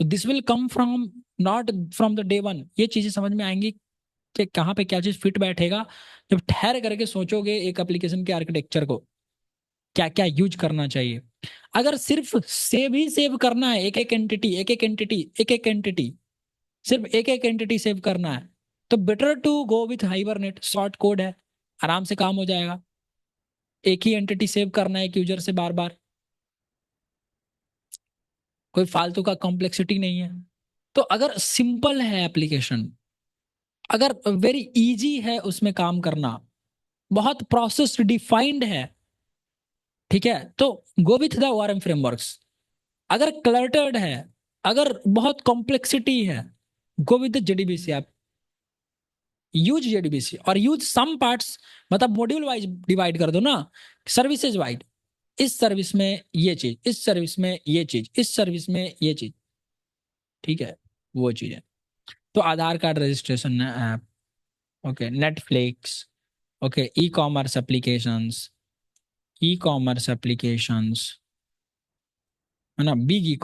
तो this will come from, not from the day one. ये चीजें समझ में आएंगी कि कहाँ पे क्या चीज फिट बैठेगा जब ठहर करके सोचोगे एक एप्लीकेशन के आर्किटेक्चर को क्या क्या यूज करना चाहिए। अगर सिर्फ सेव ही सेव करना है, एक एक एंटिटी एक एक एंटिटी एक एक एंटिटी, सिर्फ एक एक एंटिटी सेव करना है, तो better to go with Hibernate. Short code है, आराम से काम हो जाएगा। एक ही एंटिटी सेव करना है एक यूजर से बार बार, कोई फालतू का कॉम्प्लेक्सिटी नहीं है। तो अगर सिंपल है एप्लीकेशन, अगर वेरी इजी है उसमें काम करना, बहुत प्रोसेस डिफाइंड है, ठीक है, तो go with the ORM frameworks. अगर क्लटर्ड है, अगर बहुत कॉम्प्लेक्सिटी है, go with the JDBC app. Use JDBC और यूज सम पार्ट्स, मतलब मॉड्यूल वाइज डिवाइड कर दो ना, सर्विसेज वाइड। इस सर्विस में ये चीज, इस सर्विस में ये चीज, इस सर्विस में ये चीज, ठीक है, वो चीज है। तो Aadhaar card registration app, okay, Netflix, okay, e commerce applications, e commerce applications, है ना, big e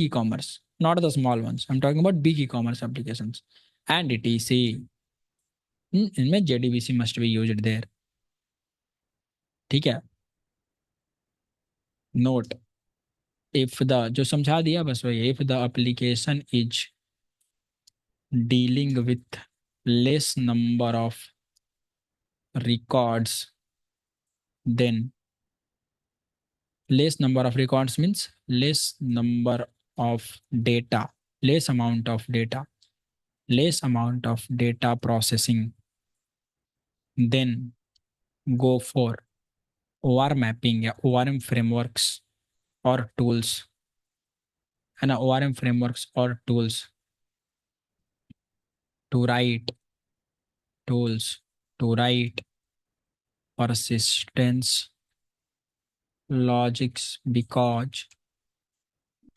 commerce, not the small ones, I am talking about big e commerce applications and etc। इनमें JDBC must be used there, ठीक है। Note, if the, जो समझा दिया बस वही, if the application is dealing with less number of records then, less number of records means less number of data, less amount of data, less amount of data processing, then go for OR mapping या ORM frameworks और tools, है ना, ORM frameworks और tools to write, tools to write persistence logics, because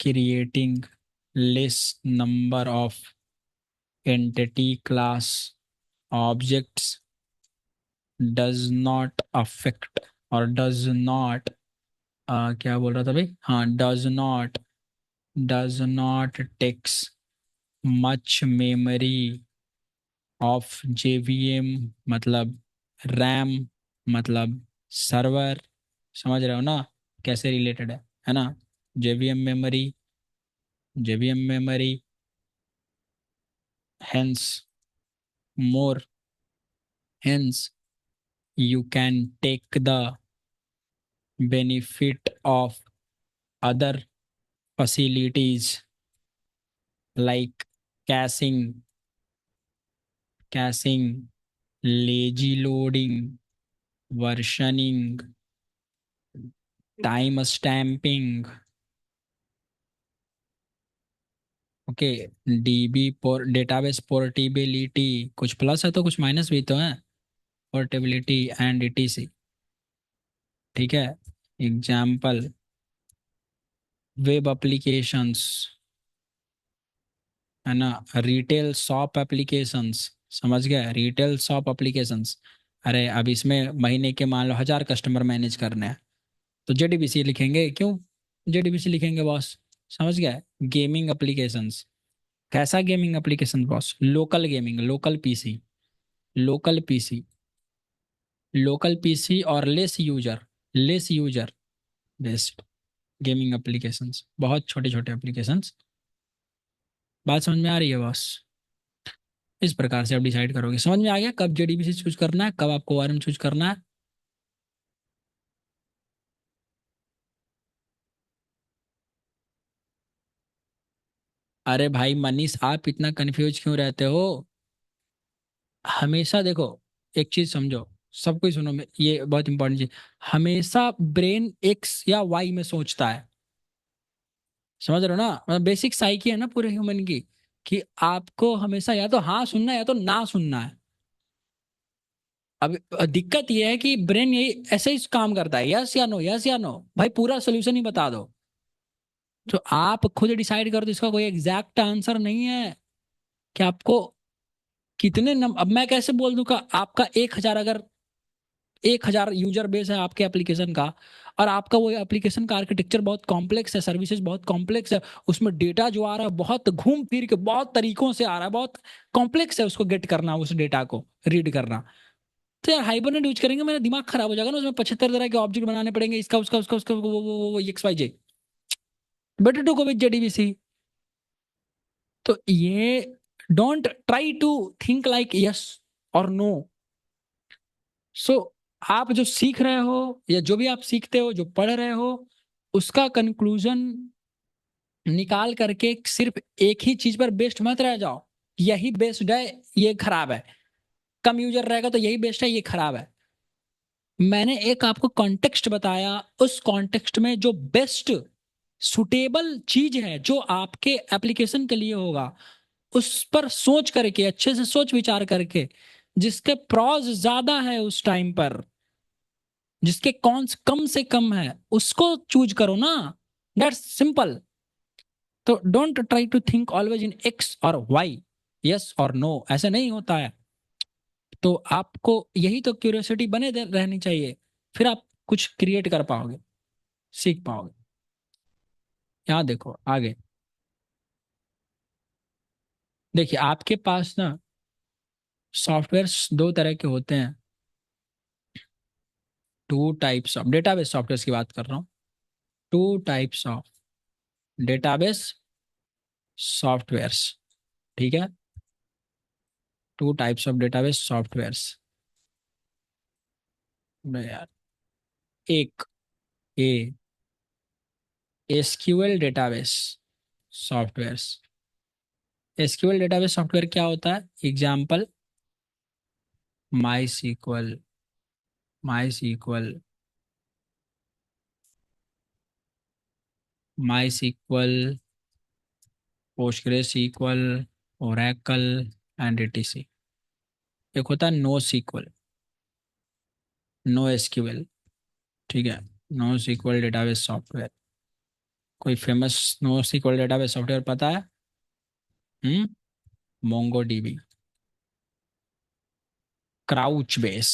creating less number of entity class objects does not affect or does not, क्या बोल रहा था भाई, हाँ, does not takes much memory of JVM, मतलब RAM, मतलब server. समझ रहे हो ना कैसे रिलेटेड है ना। JVM memory, JVM memory, hence more, hence you can take the benefit of other facilities like caching, caching, lazy loading, versioning, time stamping, okay. DB पोर डेटाबेस पोर्टेबिलिटी, कुछ प्लस है तो कुछ माइनस भी तो है। Portability and etc. ठीक है। एग्जाम्पल, वेब एप्लीकेशंस, है ना। रिटेल शॉप एप्लीकेशंस, समझ गए, रिटेल शॉप एप्लीकेशंस। अरे अब इसमें महीने के मान लो 1,000 कस्टमर मैनेज करने हैं, तो जेडीबीसी लिखेंगे क्यों? जेडीबीसी लिखेंगे बॉस। समझ गए। गेमिंग एप्लीकेशंस, कैसा gaming application boss? Local gaming, local PC, local PC, local PC और less user based gaming applications, बहुत छोटे छोटे एप्लीकेशंस। बात समझ में आ रही है बॉस? इस प्रकार से आप डिसाइड करोगे। समझ में आ गया कब जेडीबीसी चूज करना है, कब आपको ओआरएम चूज करना है। अरे भाई मनीष, आप इतना कंफ्यूज क्यों रहते हो? हमेशा देखो, एक चीज समझो, सब कुछ सुनो, ये बहुत इंपॉर्टेंट चीज। हमेशा ब्रेन एक्स या वाई में सोचता है। समझ रहे हो ना? मतलब बेसिक साइकी है ना पूरे ह्यूमन की, कि आपको हमेशा या तो हाँ सुनना है या तो ना सुनना है। अब दिक्कत ये है कि ब्रेन यही ऐसे ही काम करता है, यस या नो, यस या नो, भाई पूरा सोल्यूशन ही बता दो। तो आप खुद डिसाइड कर दो, इसका कोई एग्जैक्ट आंसर नहीं है कि आपको कितने अब मैं कैसे बोल दूं का आपका 1,000, अगर 1,000 यूजर बेस है आपके एप्लीकेशन का, और आपका वो एप्लीकेशन का आर्किटेक्चर बहुत कॉम्प्लेक्स है, सर्विसेज बहुत कॉम्प्लेक्स है, उसमें डेटा जो आ रहा है बहुत घूम फिर के बहुत तरीकों से आ रहा है, बहुत कॉम्प्लेक्स है उसको गेट करना, उस डेटा को रीड करना। तो यार हाइबरनेट यूज करेंगे, मेरा दिमाग खराब हो जाएगा ना, उसमें 75 तरह के ऑब्जेक्ट बनाने पड़ेंगे, इसका उसका उसका उसका वो X Y Z. Better to go with JDBC. तो ये don't try to think like yes और नो। सो आप जो सीख रहे हो या जो भी आप सीखते हो, जो पढ़ रहे हो, उसका कंक्लूजन निकाल करके सिर्फ एक ही चीज पर बेस्ड मत रह जाओ, यही बेस्ड है, ये खराब है। कम यूजर रहेगा तो यही बेस्ट है, ये खराब है। मैंने एक आपको कॉन्टेक्स्ट बताया, उस कॉन्टेक्स्ट में जो बेस्ट सुटेबल चीज है जो आपके एप्लीकेशन के लिए होगा, उस पर सोच करके, अच्छे से सोच विचार करके, जिसके प्रॉज ज्यादा है उस टाइम पर, जिसके कॉन्स कम से कम है, उसको चूज करो ना। That's simple. तो don't try to think always in X और वाई, यस और नो, ऐसे नहीं होता है। तो आपको यही तो क्यूरियोसिटी बने रहनी चाहिए, फिर आप कुछ क्रिएट कर पाओगे, सीख पाओगे। यहाँ देखो आगे। देखिए आपके पास ना सॉफ्टवेयर दो तरह के होते हैं। Two types of database software की बात कर रहा हूँ। Two types of database softwares. ठीक है। Two types of database softwares. यार, एक a SQL database softwares. SQL database software क्या होता है? Example, MySQL, MySQL, MySQL, PostgreSQL, Oracle and etc. एक होता है नो सीक्वल, नो एसक्यूएल। ठीक है। No SQL database software. कोई famous no SQL database software पता है? MongoDB, crouch base,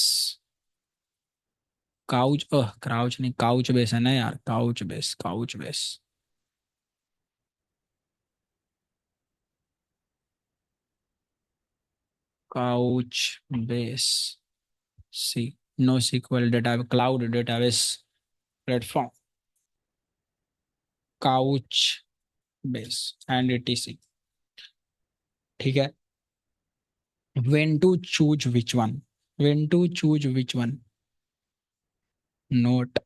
crouch नहीं, काउच बेस है ना यार, Couchbase, Couchbase. Couchbase, see, no sequel data cloud database platform, Couchbase and etc. ठीक है। When to choose which one, when to choose which one, note.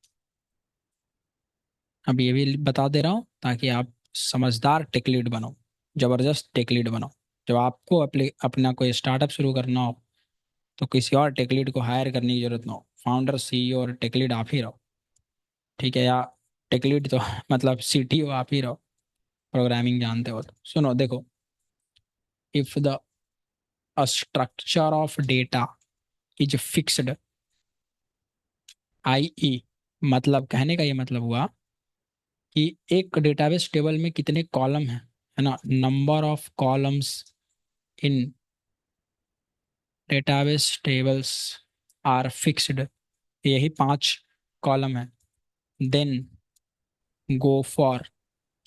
अब ये भी बता दे रहा हूँ ताकि आप समझदार टेक लीड बनो, जबरदस्त टेक लीड बनो। जब आपको अपना कोई स्टार्टअप शुरू करना हो, तो किसी और टेक लीड को हायर करने की जरूरत ना हो, फाउंडर सीईओ और टेक लीड आप ही रहो। ठीक है। या टेक लीड तो मतलब सीटीओ आप ही रहो। प्रोग्रामिंग जानते हो तो सुनो देखो, if the structure of data is fixed, i e, मतलब कहने का ये मतलब हुआ कि एक डेटाबेस टेबल में कितने कॉलम है ना, number of columns in database tables are fixed, यही 5 कॉलम है, देन गो फॉर,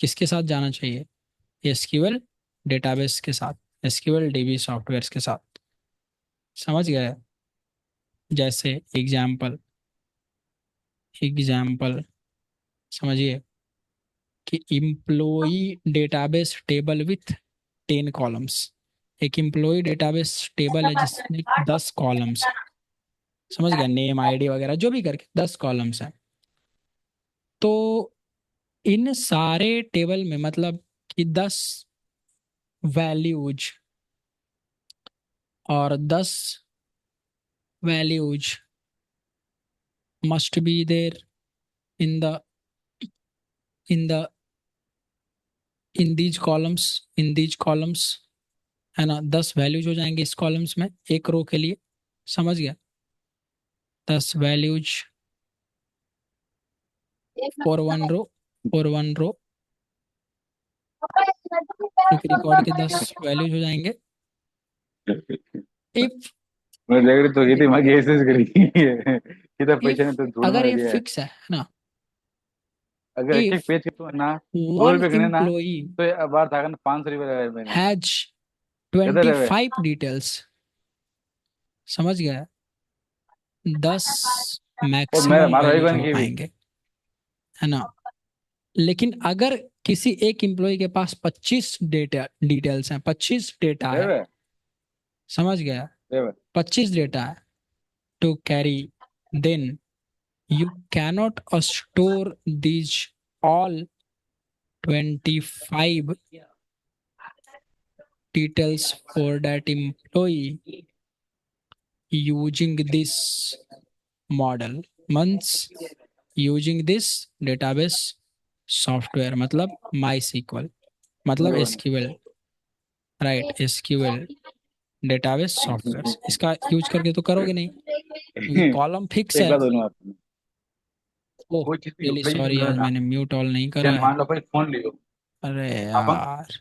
किसके साथ जाना चाहिए, एसक्यूएल डेटाबेस के साथ, एसक्यूएल डीबी सॉफ्टवेयर के साथ। समझ गए? जैसे एग्जाम्पल, एग्जाम्पल समझिए कि employee database table with 10 columns, एक इम्प्लॉई डेटाबेस टेबल है जिसमें 10 कॉलम्स है। समझ गया? नेम आईडी वगैरह जो भी करके 10 कॉलम्स है। तो इन सारे टेबल में मतलब कि 10 वैल्यूज, और 10 values must be there in the in the in these columns, है ना। 10 वैल्यूज हो जाएंगे इस कॉलम्स में एक रो के लिए। समझ गया? 10 वैल्यूज फॉर वन रो एक रिकॉर्ड के 10 वैल्यूज हो जाएंगे। इफ मैं देख रही तो ये थी माँ ऐसे करी कितना पैसे ने इफ तो ढूंढ अगर में ये दिया है। फिक्स है ना, अगर एक एक इफ पेज के तो ना 2 वन रुपए गने ना एम्प्लॉई तो ये बार था ना 500 रुपये लगाए मैंने। हैज किधर ट्वेंटी है वे? फाइव डिटेल्स समझ गया, 10 वो मेरा मैक्सिमम मारा भाई वैल्यूज कौन हो की भी पाएंगे, है ना। लेकिन अगर किसी एक एम्प्लॉय के पास 25 डिटेल्स हैं, 25 डेटा दे है, वे समझ गया, दे वे 25 डेटा है to carry, then you cannot store these all 25 details for that employee using this model, means using this database software, मतलब MySQL, मतलब मेरे को नहीं। SQL, right, SQL database software, इसका यूज करके तो करोगे नहीं क्योंकि कॉलम फिक्स एक है। बात बोलूं आपने, ओह, कोई चीज की रियली भाई सॉरी बोलो यार, ना। मैंने म्यूट ऑल नहीं करा जन है। मान लो भाई फोन लियो अरे अपन यार,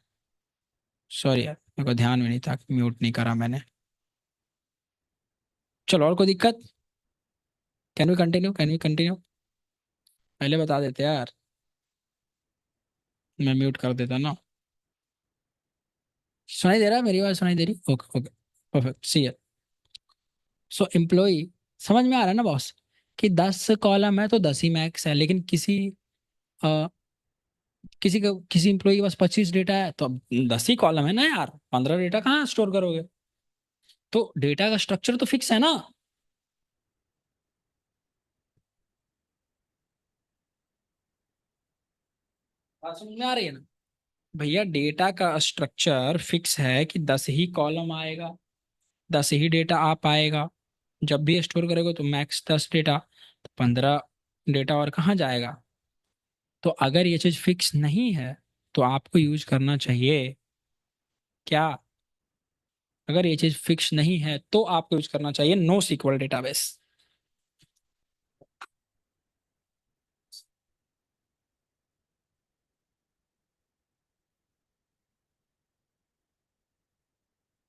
सॉरी यार, मेरे को ध्यान में नहीं था, म्यूट नहीं करा मैंने। चलो, और कोई दिक्कत? Can we continue? पहले बता देते यार, मैं म्यूट कर देता ना। सुनाई दे रहा है? मेरी आवाज सुनाई दे रही? ओके ओके, परफेक्ट, सी है। सो एम्प्लॉय, समझ में आ रहा है ना बॉस, कि 10 कॉलम है तो 10 ही मैक्स है, लेकिन अ, किसी एम्प्लॉय के पास 25 डेटा है तो अब 10 ही कॉलम है ना यार, 15 डेटा कहाँ स्टोर करोगे? तो डेटा का स्ट्रक्चर तो फिक्स है ना। बात समझ में आ रही है ना? भैया डेटा का स्ट्रक्चर फिक्स है कि 10 ही कॉलम आएगा, 10 ही डेटा आ पाएगा। जब भी स्टोर करोगे तो मैक्स 10 डेटा, तो 15 डेटा और कहाँ जाएगा? तो अगर ये चीज़ फिक्स नहीं है तो आपको यूज करना चाहिए क्या? अगर ये चीज़ फिक्स नहीं है तो आपको यूज करना चाहिए नो सीक्वल डेटाबेस।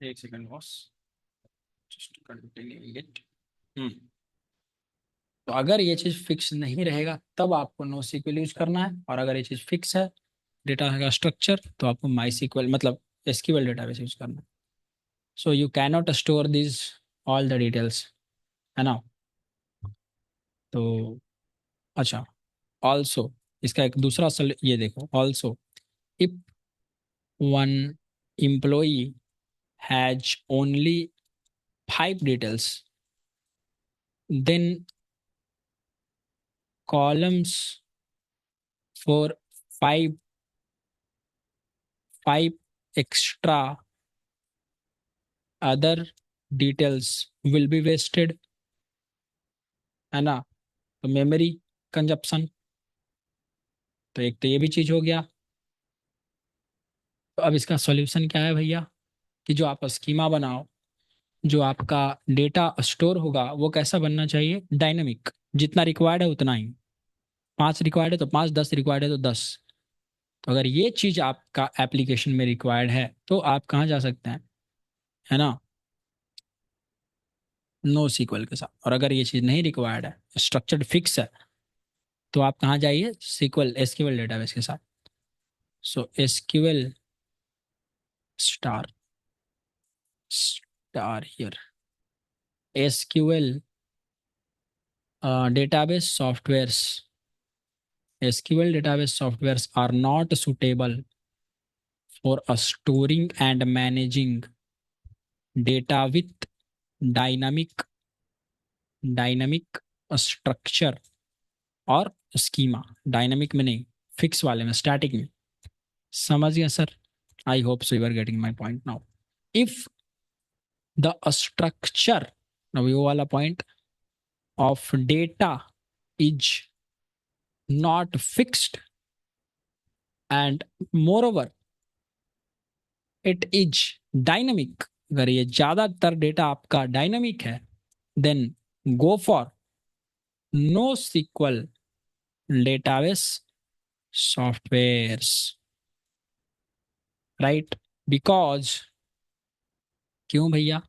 एक second boss, just continue it. तो अगर ये चीज़ फिक्स नहीं रहेगा तब आपको नो सीक्वल यूज करना है, और अगर ये चीज़ फिक्स है डेटा का स्ट्रक्चर, तो आपको माई सीक्वल मतलब एसक्यूएल डेटाबेस यूज करना है। So you cannot store this all the details, है ना। तो अच्छा, ऑल्सो इसका एक दूसरा ये देखो, also if one employee has only 5 details, then columns for five five extra other details will be wasted, है ना। तो मेमोरी कंजप्शन, तो एक तो ये भी चीज हो गया। तो अब इसका सॉल्यूशन क्या है भैया, कि जो आप स्कीमा बनाओ, जो आपका डेटा स्टोर होगा वो कैसा बनना चाहिए, डायनेमिक। जितना रिक्वायर्ड है उतना ही, 5 रिक्वायर्ड है तो 5, 10 रिक्वायर्ड है तो 10। तो अगर ये चीज आपका एप्लीकेशन में रिक्वायर्ड है तो आप कहाँ जा सकते हैं, है ना, नो सीक्वल के साथ। और अगर ये चीज नहीं रिक्वायर्ड है, स्ट्रक्चर्ड फिक्स है, तो आप कहाँ जाइए, सीक्वल एसक्यूएल डेटाबेस के साथ। So SQL star, star here, SQL database softwares, SQL database softwares are not suitable for storing and managing data with dynamic structure और schema। डायनामिक में नहीं, फिक्स वाले में, स्टैटिक में। समझ गया sir? I hope so you are getting my point now. If the structure, वो वाला point, of data is not fixed and more it is dynamic, अगर ये ज्यादातर डेटा आपका डायनामिक है, then go for no sequel database softwares, right? Because, क्यों भैया,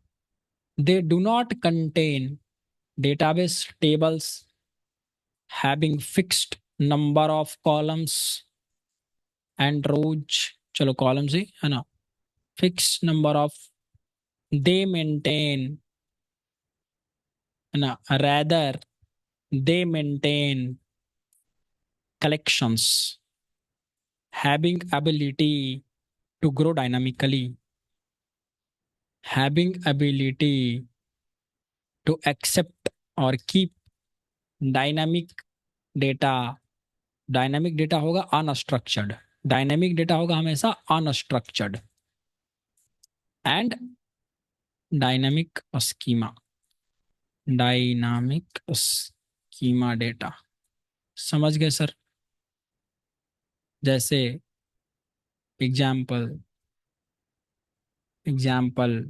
they do not contain database tables having fixed number of columns and रोज, चलो columns ही है ना, fix number of, they maintain, है ना, rather they maintain collections having ability to grow dynamically, having ability to accept or keep dynamic data। Dynamic data होगा unstructured, dynamic data होगा हमेशा unstructured, and dynamic schema, dynamic schema data. समझ गए sir? जैसे example, example,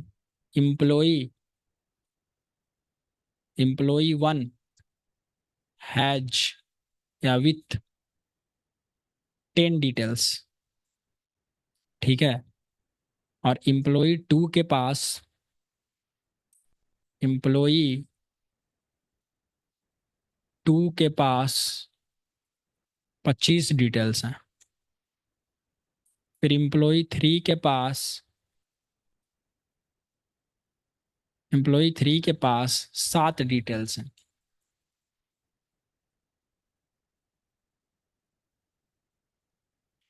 employee, employee 1 has या with 10 details, ठीक है, और एम्प्लॉई 2 के पास, एम्प्लॉई 2 के पास 25 डिटेल्स हैं, फिर एम्प्लॉई 3 के पास, एम्प्लॉई 3 के पास 7 डिटेल्स हैं,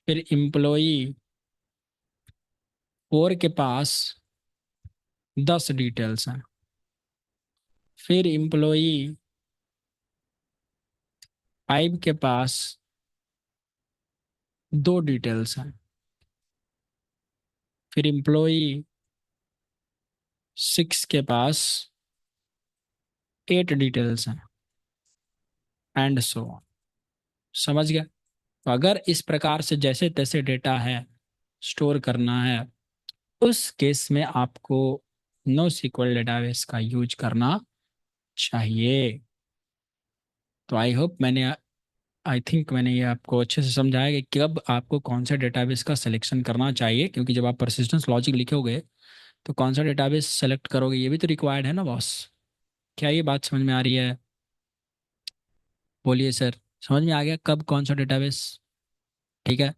फिर एम्प्लॉई 4 के पास 10 डिटेल्स हैं, फिर एम्प्लॉई 5 के पास 2 डिटेल्स हैं, फिर एम्प्लॉई 6 के पास 8 डिटेल्स हैं, एंड सो ऑन। समझ गया? तो अगर इस प्रकार से जैसे तैसे डेटा है, स्टोर करना है, उस केस में आपको नो सीक्वल डेटाबेस का यूज करना चाहिए। तो आई होप मैंने, आई थिंक मैंने ये आपको अच्छे से समझाया कि कब आपको कौन सा डेटाबेस का सिलेक्शन करना चाहिए, क्योंकि जब आप परसिस्टेंस लॉजिक लिखोगे तो कौन सा डेटाबेस सेलेक्ट करोगे ये भी तो रिक्वायर्ड है ना बॉस। क्या ये बात समझ में आ रही है? बोलिए सर, समझ में आ गया कब कौन सा डेटाबेस? ठीक है,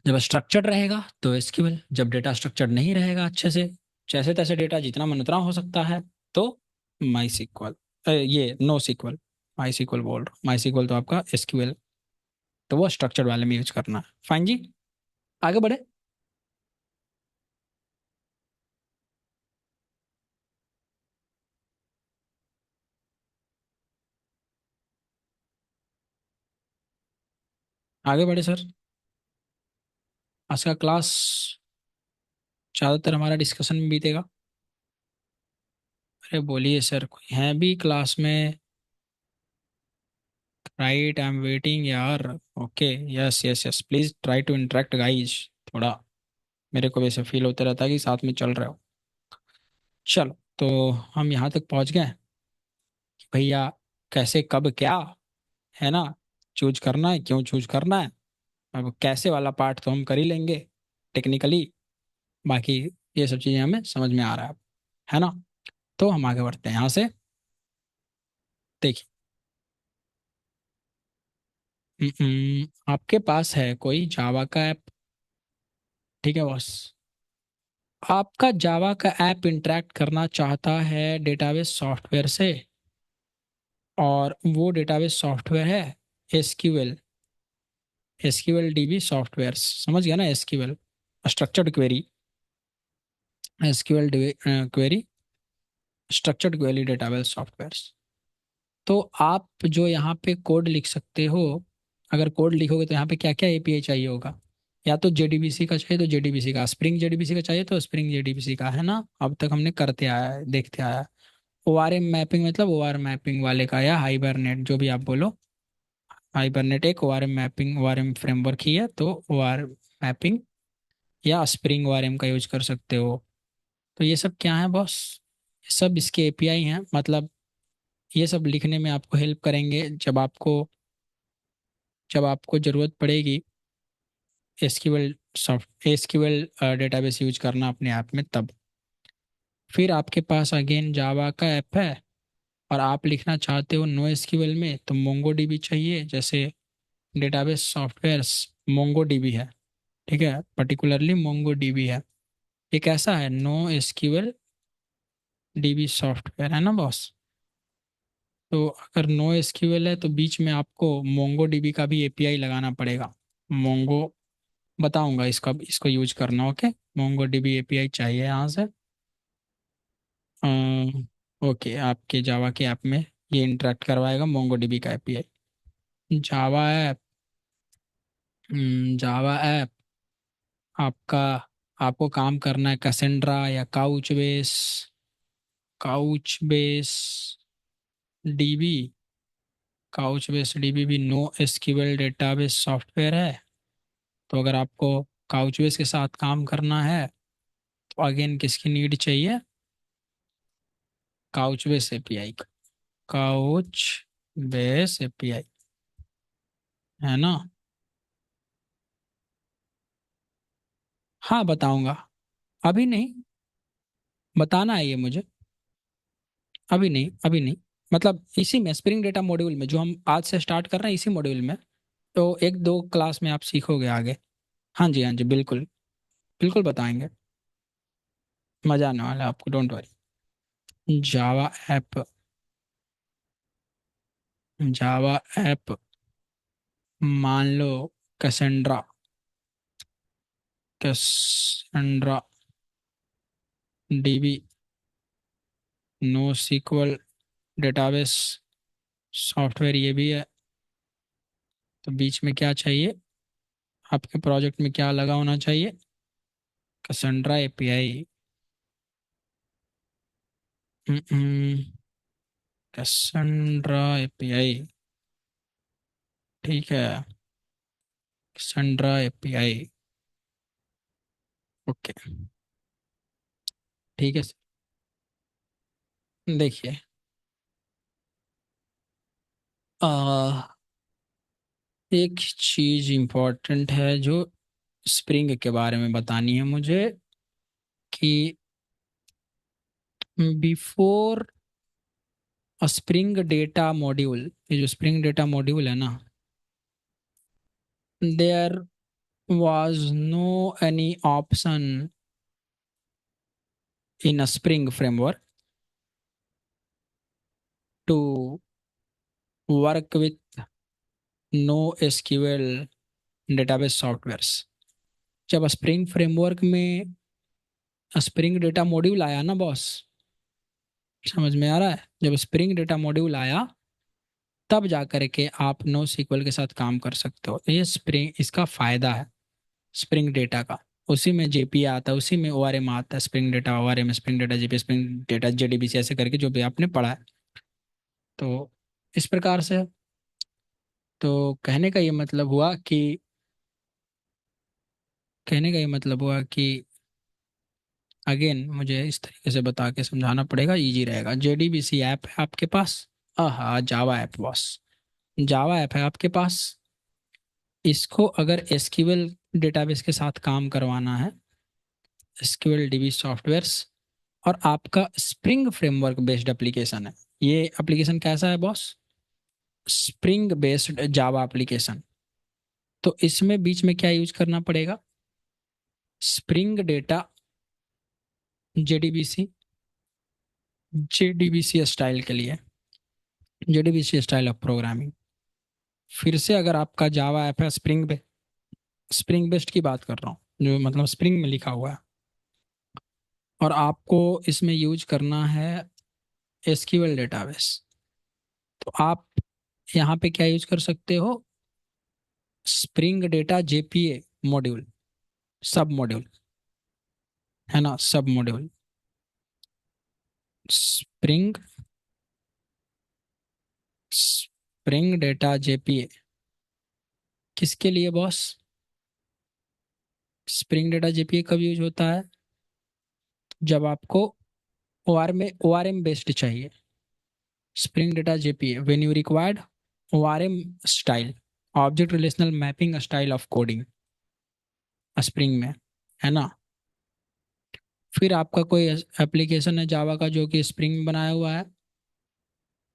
जब स्ट्रक्चर्ड रहेगा तो एसक्यूएल, जब डेटा स्ट्रक्चर्ड नहीं रहेगा अच्छे से, जैसे तैसे डेटा जितना मन उतना हो सकता है, तो माई सीक्वल, ये नो सीक्वल, माई सीक्वल बोल रहा हूँ, माई सीक्वल तो आपका एसक्यूएल, तो वो स्ट्रक्चर्ड वाले में यूज करना है। फाइन जी, आगे बढ़े। आगे बढ़े सर। आज का क्लास ज़्यादातर हमारा डिस्कशन में बीतेगा। अरे बोलिए सर, कोई है भी क्लास में? राइट, आई एम वेटिंग यार। Okay, yes yes yes, please try to interact guys. थोड़ा मेरे को वैसे फील होता रहता है कि साथ में चल रहे हो। चलो, तो हम यहाँ तक पहुँच गए कि भैया कैसे कब क्या, है ना, चूज करना है, क्यों चूज करना है। अब कैसे वाला पार्ट तो हम कर ही लेंगे टेक्निकली, बाकी ये सब चीज़ें हमें समझ में आ रहा है ना। तो हम आगे बढ़ते हैं यहाँ से। देखिए, आपके पास है कोई जावा का ऐप, ठीक है बॉस। आपका जावा का ऐप इंटरेक्ट करना चाहता है डेटाबेस सॉफ्टवेयर से, और वो डेटाबेस सॉफ्टवेयर है एसक्यूएल। एसक्यूएल डीबी सॉफ्टवेयर, समझ गया ना, SQL structured query, SQL query, structured query database software. तो आप जो यहाँ पे कोड लिख सकते हो, अगर कोड लिखोगे तो यहाँ पे क्या क्या एपीआई चाहिए होगा। या तो जेडीबीसी का चाहिए तो जेडीबीसी का, स्प्रिंग जेडीबीसी का चाहिए तो स्प्रिंग जेडीबीसी का, है ना। अब तक हमने करते आया है, देखते आया है। ओआरएम मैपिंग मतलब ओआरएम मैपिंग वाले का, या हाइबरनेट जो भी आप बोलो। हाइबरनेट एक ओआरएम मैपिंग, ओआरएम फ्रेमवर्क ही है, तो ओआरएम मैपिंग या स्प्रिंग ओआरएम का यूज कर सकते हो। तो ये सब क्या है बॉस, ये सब इसके एपीआई हैं, मतलब ये सब लिखने में आपको हेल्प करेंगे जब आपको ज़रूरत पड़ेगी SQL soft SQL database use करना अपने ऐप में तब। फिर आपके पास अगेन जावा का ऐप है, और आप लिखना चाहते हो नो एसक्यूएल में, तो मोंगो डीबी चाहिए। जैसे डेटाबेस सॉफ्टवेयर मोंगो डीबी है, ठीक है, पर्टिकुलरली मोंगो डीबी है। एक ऐसा है नो एसक्यूएल डीबी सॉफ्टवेयर, है ना बॉस। तो अगर नो एसक्यूएल है तो बीच में आपको मोंगो डीबी का भी एपीआई लगाना पड़ेगा। मोंगो बताऊंगा इसका, इसको यूज करना, ओके। मोंगो डीबी एपीआई चाहिए यहाँ से। ओके, आपके जावा के ऐप में ये इंटरेक्ट करवाएगा मोंगो डीबी का एपीआई। जावा ऐप, जावा ऐप आपका, आपको काम करना है कैसेंड्रा या couch base dB. Couch base dB भी नो एसक्यूएल डेटाबेस सॉफ्टवेयर है। तो अगर आपको काउच बेस के साथ काम करना है तो अगेन किसकी नीड चाहिए, couch base API, couch base API, है ना। हाँ बताऊंगा, अभी नहीं, बताना है ये मुझे, अभी नहीं अभी नहीं। मतलब इसी में स्प्रिंग डेटा मॉड्यूल में जो हम आज से स्टार्ट कर रहे हैं, इसी मॉड्यूल में। तो एक दो क्लास में आप सीखोगे आगे। हाँ जी हाँ जी, बिल्कुल बिल्कुल बताएंगे, मजा आने वाला है आपको, don't worry. Java app, Java app, मान लो Cassandra, Cassandra DB no SQL database software ये भी है। तो बीच में क्या चाहिए, आपके प्रोजेक्ट में क्या लगा होना चाहिए, कैसेंड्रा एपीआई। कैसेंड्रा एपीआई, ठीक है, कैसेंड्रा एपीआई, ओके, ठीक है। देखिए, आ, एक चीज इम्पोर्टेंट है जो स्प्रिंग के बारे में बतानी है मुझे, कि बिफोर स्प्रिंग डेटा मॉड्यूल, ये जो स्प्रिंग डेटा मॉड्यूल है ना, there was no any option in a Spring framework to work with no SQL database softwares. जब स्प्रिंग फ्रेमवर्क में स्प्रिंग डेटा मॉड्यूल आया ना बॉस, समझ में आ रहा है, जब स्प्रिंग डेटा मॉड्यूल आया तब जा कर के आप नो सीक्वल के साथ काम कर सकते हो। ये स्प्रिंग, इसका फायदा है स्प्रिंग डेटा का। उसी में जेपी आता है, उसी में ओआरएम आता है, Spring Data ORM, Spring Data JPA, Spring Data JDBC, ऐसे करके जो भी आपने पढ़ा है। तो इस प्रकार से तो कहने का ये मतलब हुआ कि अगेन मुझे इस तरीके से बता के समझाना पड़ेगा, इजी रहेगा। जेडीबीसी ऐप है आपके पास। हाँ, जावा ऐप बॉस, जावा ऐप है आपके पास। इसको अगर एसक्यूएल डेटाबेस के साथ काम करवाना है, एसक्यूएल डीबी सॉफ्टवेयर्स, और आपका स्प्रिंग फ्रेमवर्क बेस्ड एप्लीकेशन है। ये एप्लीकेशन कैसा है boss? Spring based Java application. तो इसमें बीच में क्या यूज करना पड़ेगा? Spring Data JDBC, JDBC style के लिए, जेडीबीसी स्टाइल ऑफ प्रोग्रामिंग। फिर से अगर आपका जावा ऐप है, स्प्रिंग बेस्ड की बात कर रहा हूँ, जो मतलब स्प्रिंग में लिखा हुआ है, और आपको इसमें यूज करना है एसक्यूएल डेटाबेस, तो आप यहाँ पे क्या यूज कर सकते हो? Spring data JPA module, sub module, है ना, sub module. Spring Spring data JPA किसके लिए बॉस? स्प्रिंग डेटा जेपीए कब यूज होता है? जब आपको ओआरएम बेस्ड चाहिए। Spring data JPA when you required ORM style, object relational mapping style of coding, Spring में, है ना। फिर आपका कोई एप्लीकेशन है जावा का जो कि स्प्रिंग में बनाया हुआ है,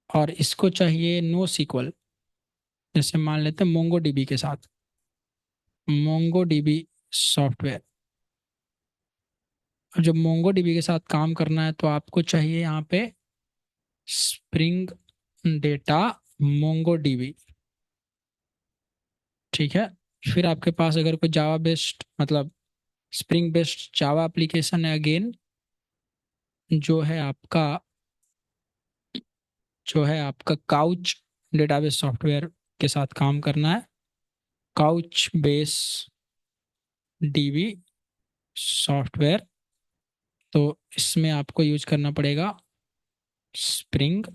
और इसको चाहिए नो सीक्वल, जैसे मान लेते हैं मोंगो डीबी के साथ, मोंगो डीबी सॉफ्टवेयर। और जब मोंगो डीबी के साथ काम करना है तो आपको चाहिए यहाँ पे स्प्रिंग डेटा मोंगो डीबी, ठीक है। फिर आपके पास अगर कोई जावा बेस्ड मतलब स्प्रिंग बेस्ड जावा एप्लीकेशन है, अगेन जो है आपका काउच डेटाबेस सॉफ्टवेयर के साथ काम करना है, काउच बेस डीबी सॉफ्टवेयर। तो इसमें आपको यूज करना पड़ेगा spring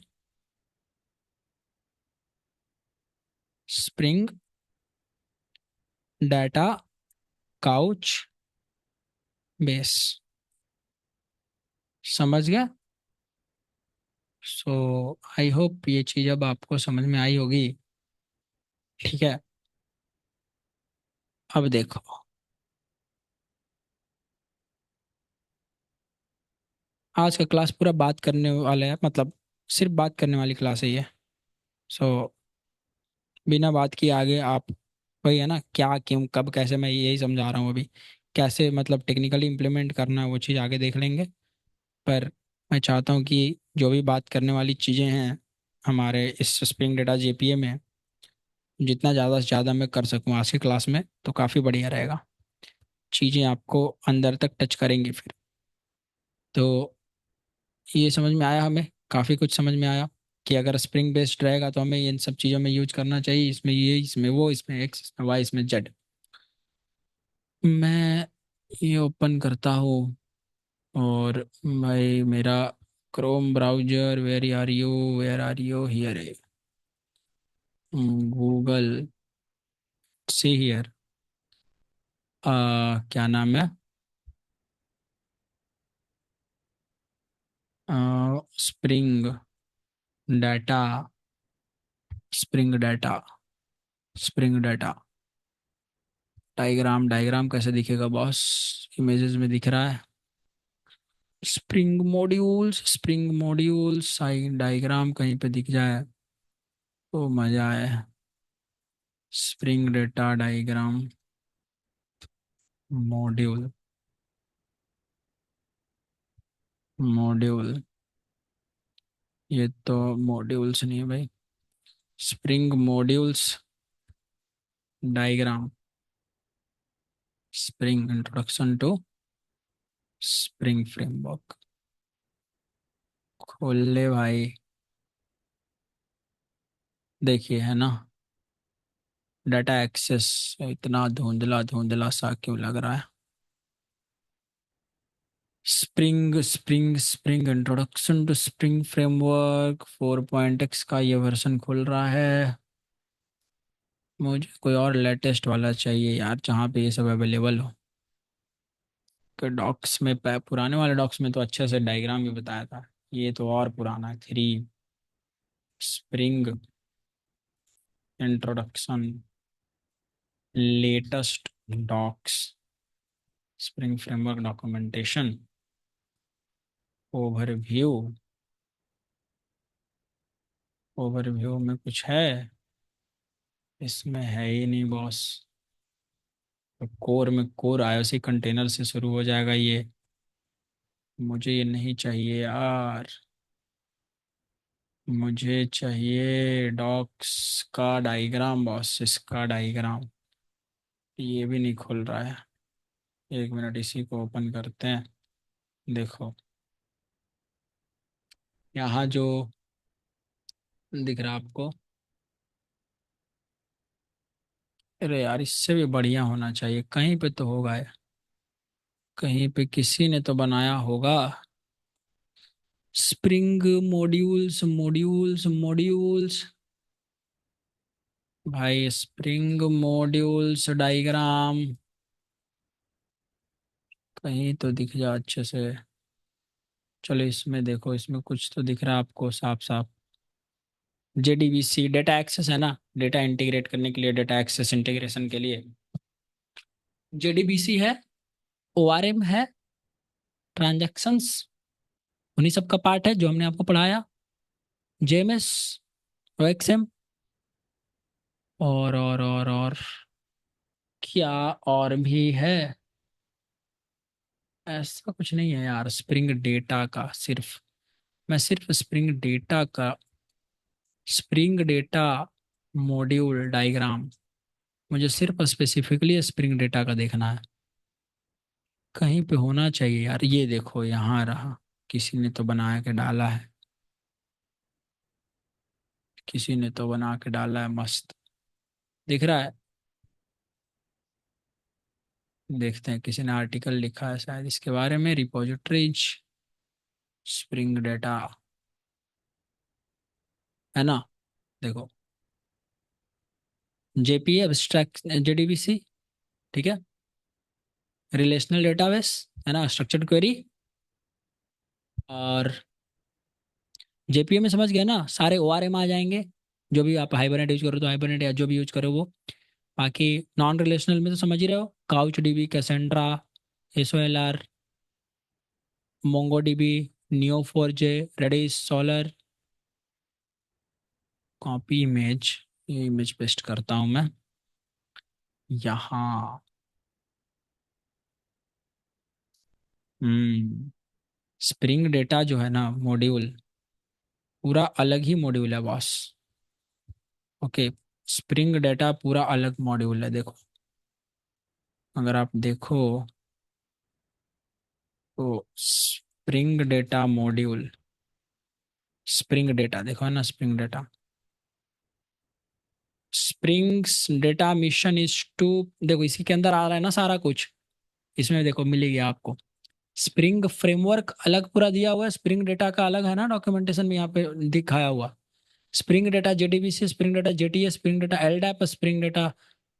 spring data couch base. समझ गया? सो आई होप ये चीज़ अब आपको समझ में आई होगी, ठीक है। अब देखो, आज का क्लास पूरा बात करने वाला है, मतलब सिर्फ बात करने वाली क्लास है ये। सो बिना बात किए आगे आप, वही है ना, क्या क्यों कब कैसे, मैं यही समझा रहा हूँ अभी। कैसे मतलब टेक्निकली इम्प्लीमेंट करना है वो चीज़ आगे देख लेंगे। पर मैं चाहता हूँ कि जो भी बात करने वाली चीज़ें हैं हमारे इस स्प्रिंग डेटा जेपीए में, जितना ज़्यादा से ज़्यादा मैं कर सकूँ आज की क्लास में तो काफ़ी बढ़िया रहेगा। चीज़ें आपको अंदर तक टच करेंगी फिर। तो ये समझ में आया, हमें काफ़ी कुछ समझ में आया कि अगर स्प्रिंग बेस्ड रहेगा तो हमें इन सब चीज़ों में यूज करना चाहिए, इसमें ये, इसमें वो, इसमें एक्स, इसमें वाई, इसमें जेड। मैं ये ओपन करता हूँ, और भाई मेरा Chrome browser, where are you here है, गूगल सी हियर, क्या नाम है, Spring data, Spring data, Spring data diagram, diagram कैसे दिखेगा बॉस? इमेजेस में दिख रहा है। स्प्रिंग मॉड्यूल्स साइड डायग्राम कहीं पे दिख जाए तो मजा आए। Spring data diagram module, module, ये तो मॉड्यूल्स नहीं है भाई, Spring modules diagram, Spring introduction to Spring framework. खोल ले भाई, देखिए है ना, डाटा एक्सेस इतना धुंधला धुंधला सा क्यों लग रहा है? Spring introduction to Spring framework 4.x का ये वर्जन खुल रहा है। मुझे कोई और लेटेस्ट वाला चाहिए यार, जहाँ पे ये सब अवेलेबल हो। कि डॉक्स में पुराने वाले डॉक्स में तो अच्छे से डायग्राम भी बताया था, ये तो और पुराना है। Three Spring introduction, latest docs, Spring framework documentation, overview. Overview में कुछ है? इसमें है ही नहीं बॉस। कोर में कोर आईओसी कंटेनर से शुरू हो जाएगा ये। मुझे ये नहीं चाहिए यार, मुझे चाहिए डॉक्स का डायग्राम बॉस, इसका डायग्राम। ये भी नहीं खुल रहा है। एक मिनट, इसी को ओपन करते हैं। देखो यहाँ जो दिख रहा है आपको, अरे यार इससे भी बढ़िया होना चाहिए, कहीं पे तो होगा यार। कहीं पे किसी ने तो बनाया होगा। स्प्रिंग मॉड्यूल्स मॉड्यूल्स मॉड्यूल्स, भाई स्प्रिंग मॉड्यूल्स डायग्राम कहीं तो दिख जा अच्छे से। चलो इसमें देखो, इसमें कुछ तो दिख रहा है आपको साफ साफ। जेडीबीसी डेटा एक्सेस है ना, डेटा इंटीग्रेट करने के लिए, डेटा एक्सेस इंटीग्रेशन के लिए जेडीबीसी है, ओआरएम है, ट्रांजैक्शंस उन्हीं सब का पार्ट है जो हमने आपको पढ़ाया, जेएमएस, ओएक्सएम, और क्या और भी है? ऐसा कुछ नहीं है यार स्प्रिंग डेटा का सिर्फ। मैं सिर्फ स्प्रिंग डेटा का, स्प्रिंग डेटा मॉड्यूल डायग्राम, मुझे सिर्फ स्पेसिफिकली स्प्रिंग डेटा का देखना है। कहीं पे होना चाहिए यार, ये देखो यहाँ रहा। किसी ने तो बना के डाला है, किसी ने तो बना के डाला है, मस्त दिख रहा है। देखते हैं, किसी ने आर्टिकल लिखा है शायद इसके बारे में, रिपोजिटरीज स्प्रिंग डेटा, है ना। देखो जेपी एब्स्ट्रैक्ट जेडीबीसी, ठीक है, रिलेशनल डेटाबेस, है ना, स्ट्रक्चर्ड क्वेरी, और जेपीए में समझ गए ना, सारे ओआरएम आ जाएंगे। जो भी आप हाइबरनेट यूज करो तो हाइबरनेट, या जो भी यूज करो वो। बाकी नॉन रिलेशनल में तो समझ ही रहे हो, CouchDB, Cassandra, SOLR, MongoDB, Neo4j, Redis, Solr. Copy image, ये इमेज पेस्ट करता हूँ मैं यहाँ। स्प्रिंग डेटा जो है ना मॉड्यूल, पूरा अलग ही मॉड्यूल है बॉस। ओके, स्प्रिंग डेटा पूरा अलग मॉड्यूल है। देखो अगर आप देखो तो Spring data module, Spring data देखो, है ना, Spring data, Spring's data mission is to, देखो इसी के अंदर आ रहा है ना सारा कुछ। इसमें देखो मिलेगी आपको। स्प्रिंग फ्रेमवर्क अलग पूरा दिया हुआ है, स्प्रिंग डेटा का अलग है ना, डॉक्यूमेंटेशन में यहाँ पे दिखाया हुआ। Spring Data JDBC, Spring Data JTS, Spring Data LDAP, Spring Data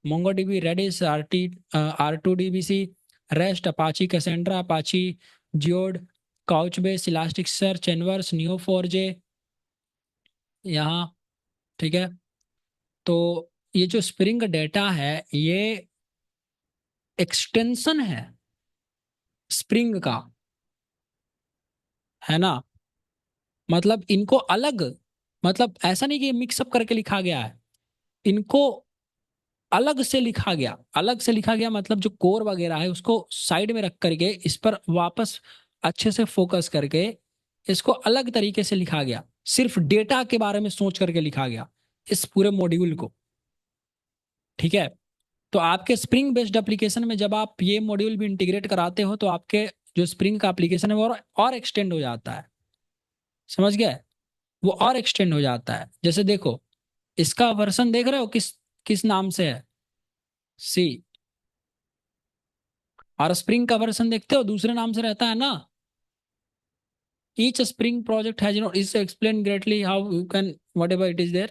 MongoDB, Redis, R2DBC, REST, Apache Cassandra, Apache Geode, Couchbase, Elasticsearch, Envers, Neo4j, यहाँ, ठीक है। तो ये जो स्प्रिंग डेटा है ये एक्सटेंशन है स्प्रिंग का, है ना। मतलब इनको अलग, मतलब ऐसा नहीं कि मिक्सअप करके लिखा गया है, इनको अलग से लिखा गया। अलग से लिखा गया मतलब जो कोर वगैरह है उसको साइड में रख करके इस पर वापस अच्छे से फोकस करके इसको अलग तरीके से लिखा गया, सिर्फ डेटा के बारे में सोच करके लिखा गया इस पूरे मॉड्यूल को, ठीक है। तो आपके स्प्रिंग बेस्ड एप्लीकेशन में जब आप ये मॉड्यूल भी इंटीग्रेट कराते हो तो आपके जो स्प्रिंग का एप्लीकेशन है वो और एक्सटेंड हो जाता है, समझ गए। वो और एक्सटेंड हो जाता है। जैसे देखो इसका वर्जन देख रहे हो किस किस नाम से है, सी। और स्प्रिंग का वर्जन देखते हो दूसरे नाम से रहता है ना। Each spring project has, is explained greatly how you can whatever it is there,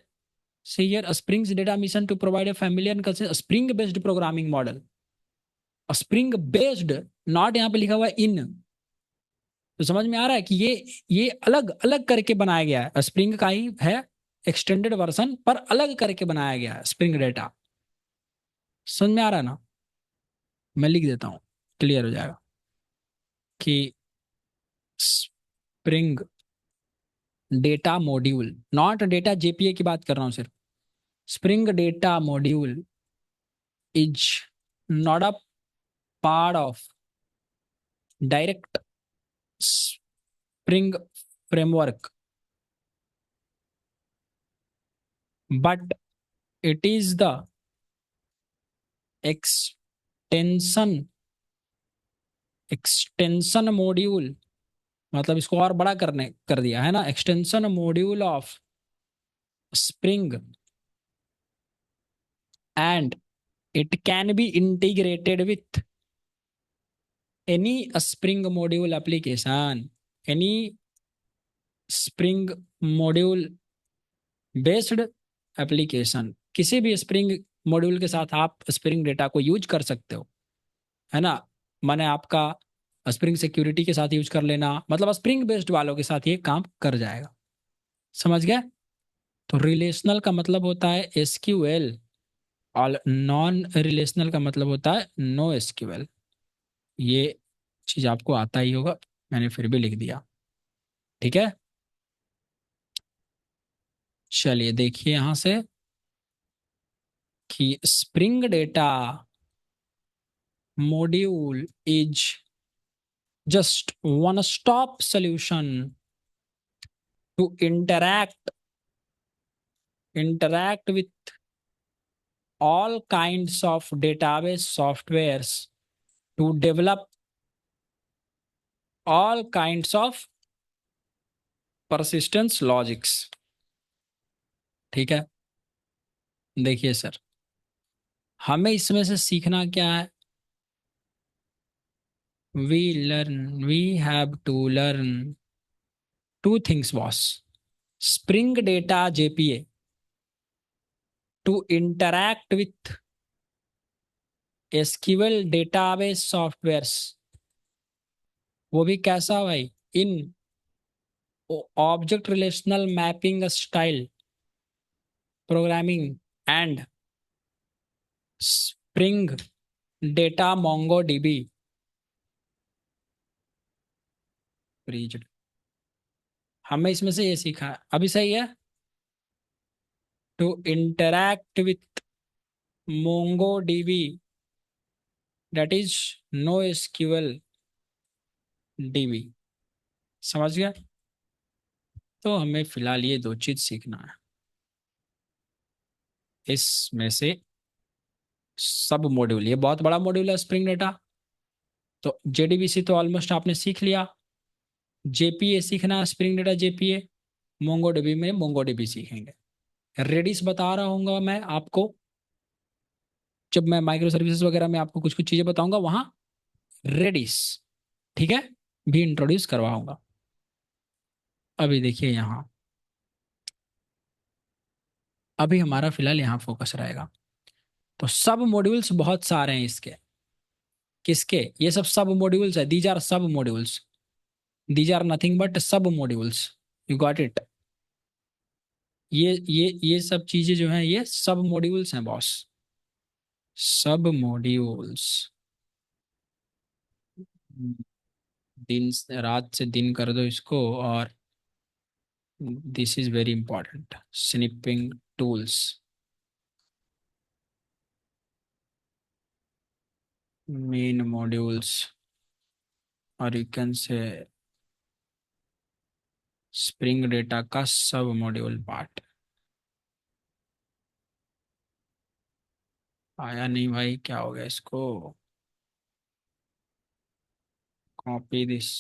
See here, a Spring's data mission to provide a familiar and consistent Spring-based programming model. A Spring-based, not यहाँ पे लिखा हुआ है in. तो समझ में आ रहा है कि ये अलग अलग करके बनाया गया है, स्प्रिंग का ही है एक्सटेंडेड वर्जन, पर अलग करके बनाया गया है स्प्रिंग डेटा। समझ में आ रहा है ना? मैं लिख देता हूँ, क्लियर हो जाएगा कि Spring data module, not data JPA की बात कर रहा हूँ सिर्फ। Spring data module is not a part of direct spring framework, but it is the extension module, मतलब इसको और बड़ा कर दिया है ना, extension module of spring, and it can be integrated with any spring module application, any spring module based application. किसी भी स्प्रिंग मॉड्यूल के साथ आप स्प्रिंग डेटा को यूज कर सकते हो, है ना। मैंने आपका स्प्रिंग सिक्योरिटी के साथ यूज कर लेना, मतलब स्प्रिंग बेस्ड वालों के साथ ये काम कर जाएगा। समझ गए? तो रिलेशनल का मतलब होता है एसक्यूएल और नॉन रिलेशनल का मतलब होता है नो एसक्यूएल। ये चीज आपको आता ही होगा, मैंने फिर भी लिख दिया। ठीक है, चलिए देखिए यहां से कि Spring data module is just one stop solution to interact with all kinds of database softwares to develop all kinds of persistence logics। ठीक है, देखिए सर, हमें इसमें से सीखना क्या है? We have to learn two things boss. Spring data JPA to interact with SQL database softwares, वो भी कैसा भाई? In object relational mapping style programming and Spring Data MongoDB bridged. हमें इसमें से ये सीखा है, अभी सही है। To interact with MongoDB, that is NoSQL DB. समझ गया? तो हमें फिलहाल ये दो चीज सीखना है, इसमें से सब मॉड्यूल, ये बहुत बड़ा मॉड्यूल है स्प्रिंग डेटा। तो जेडीबीसी तो ऑलमोस्ट आपने सीख लिया, जेपीए सीखना है, स्प्रिंग डेटा जेपीए। मोंगोडीबी में मोंगोडीबी सीखेंगे। रेडिस बता रहा हूँ मैं आपको, जब मैं माइक्रो सर्विसेज वगैरह में आपको कुछ कुछ चीजें बताऊंगा वहां रेडिस, ठीक है, भी इंट्रोड्यूस करवाऊंगा। अभी देखिए यहाँ, अभी हमारा फिलहाल यहाँ फोकस रहेगा। तो सब मॉड्यूल्स बहुत सारे हैं इसके, किसके? ये सब मॉड्यूल्स है, these are sub modules, these are nothing but sub modules. You got it? ये सब चीजें जो हैं ये सब मॉड्यूल्स हैं बॉस, सब मॉड्यूल्स। रात से दिन कर दो इसको, और this is very important, snipping tools, main modules, और you can say Spring Data का सब मॉड्यूल पार्ट। आया नहीं भाई, क्या हो गया इसको? Copy this,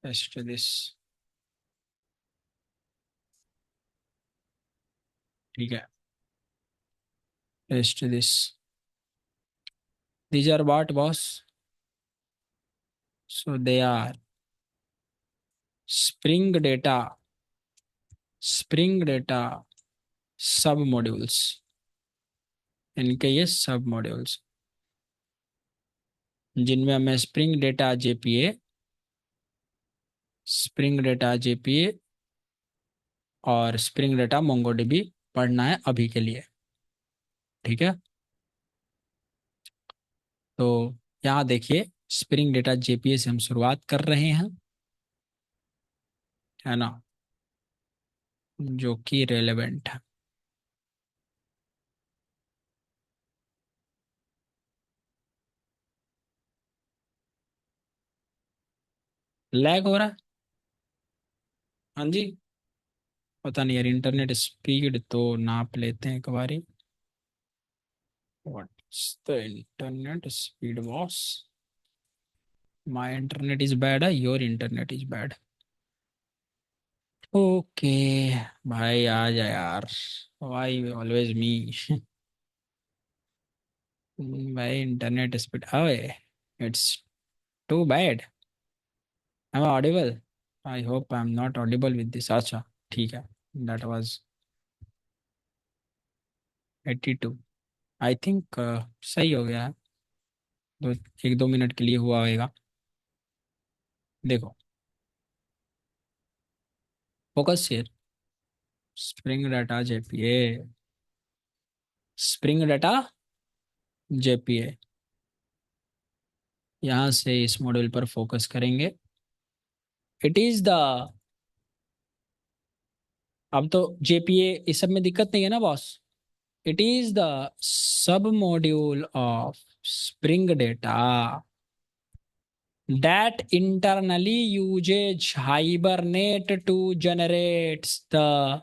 paste this. ठीक है, paste this. these are what boss? So they are spring data सब मॉड्यूल्स, इनके ये सब मॉड्यूल्स जिनमें हमें spring data JPA, spring data JPA और स्प्रिंग डेटा मोंगोडीबी पढ़ना है अभी के लिए। ठीक है, तो यहाँ देखिए स्प्रिंग डेटा जेपीए से हम शुरुआत कर रहे हैं, है ना, जो कि रेलेवेंट है। लैग हो रहा है, हाँ जी, पता नहीं यार, इंटरनेट स्पीड तो नाप लेते हैं एक बारी। What's the internet speed boss? My internet is bad है, your internet is bad. Okay भाई आ जा यार, वाई ऑलवेज मी। भाई internet speed, away it's too bad. I am audible? I hope I am not audible with this. अच्छा ठीक है, that was 82, I think सही हो गया है। दो, एक दो मिनट के लिए हुआ होगा। देखो focus share, spring data JPA, spring data JPA, यहाँ से इस मॉड्यूल पर फोकस करेंगे। इट इज द, अब तो जेपीए इस सब में दिक्कत नहीं है ना boss? It is the sub module of spring data that internally uses Hibernate to generates the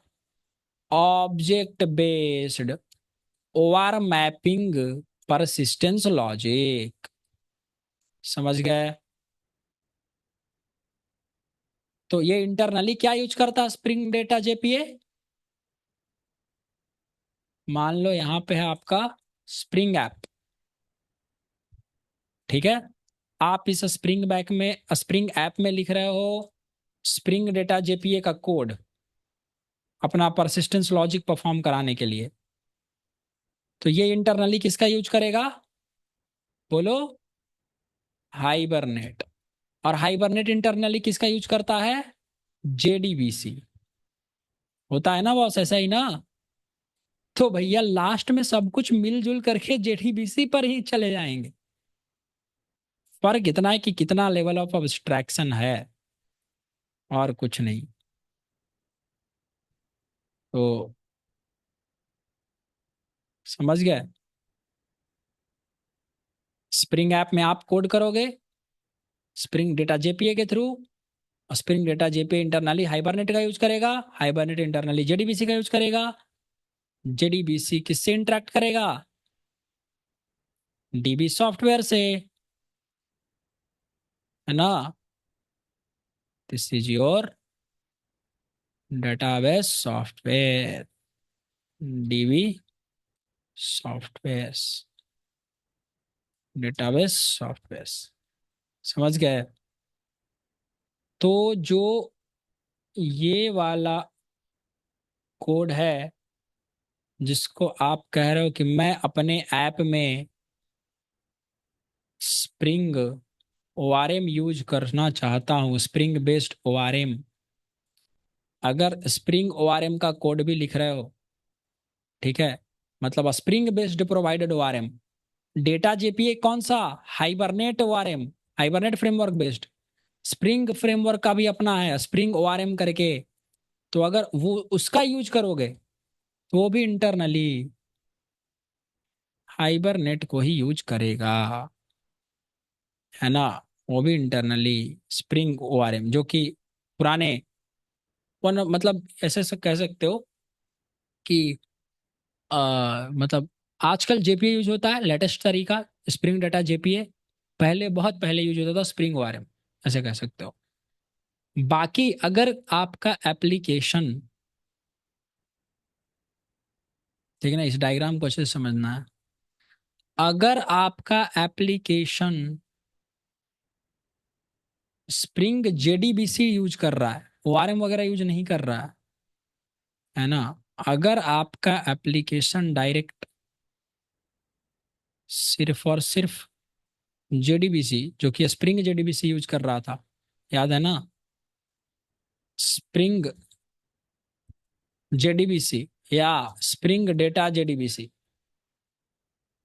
object based over mapping persistence logic। समझ गए? तो ये इंटरनली क्या यूज करता है स्प्रिंग डेटा जेपीए? मान लो यहाँ पे है आपका स्प्रिंग ऐप, ठीक है, आप इस स्प्रिंग ऐप में लिख रहे हो स्प्रिंग डेटा जेपीए का कोड अपना परसिस्टेंस लॉजिक परफॉर्म कराने के लिए। तो ये इंटरनली किसका यूज करेगा? बोलो, हाइबरनेट। और हाइबरनेट इंटरनली किसका यूज करता है? जेडीबीसी। होता है ना बॉस, ऐसा ही ना? तो भैया लास्ट में सब कुछ मिलजुल करके जेडीबीसी पर ही चले जाएंगे। फर्क इतना है कि कितना लेवल ऑफ अब्स्ट्रैक्शन है, और कुछ नहीं। तो समझ गए? स्प्रिंग ऐप में आप कोड करोगे स्प्रिंग डेटा जेपीए के थ्रू, और spring data JPA internally hibernate का यूज करेगा, हाइबरनेट इंटरनली जेडीबीसी का यूज करेगा, जेडीबीसी किससे इंटरेक्ट करेगा? डीबी सॉफ्टवेयर से, है ना? This is your database software, dB software, database software. समझ गए? तो जो ये वाला कोड है जिसको आप कह रहे हो कि मैं अपने ऐप में स्प्रिंग ओआरएम यूज करना चाहता हूँ, स्प्रिंग बेस्ड ओआरएम, अगर स्प्रिंग ओआरएम का कोड भी लिख रहे हो, ठीक है, मतलब Spring based provided ORM, Data JPA कौन सा? Hibernate ORM, Hibernate framework based. Spring framework का भी अपना है स्प्रिंग ओआरएम करके, तो अगर वो उसका यूज करोगे तो वो भी इंटरनली हाइबरनेट को ही यूज करेगा, है ना? वो भी इंटरनली स्प्रिंग ओआरएम, जो कि पुराने मतलब ऐसे से कह सकते हो कि मतलब आजकल जेपीए यूज होता है लेटेस्ट तरीका स्प्रिंग डेटा जेपीए, पहले बहुत पहले यूज होता था स्प्रिंग ओआरएम, ऐसे कह सकते हो। बाकी अगर आपका एप्लीकेशन, ठीक है ना, इस डायग्राम को अच्छे से समझना है, अगर आपका एप्लीकेशन स्प्रिंग जेडीबीसी यूज कर रहा है, ओआरएम वगैरह यूज नहीं कर रहा है ना, अगर आपका एप्लीकेशन डायरेक्ट सिर्फ और सिर्फ जेडीबीसी, जो कि स्प्रिंग जेडीबीसी यूज कर रहा था, याद है ना, स्प्रिंग जेडीबीसी या स्प्रिंग डेटा जेडीबीसी,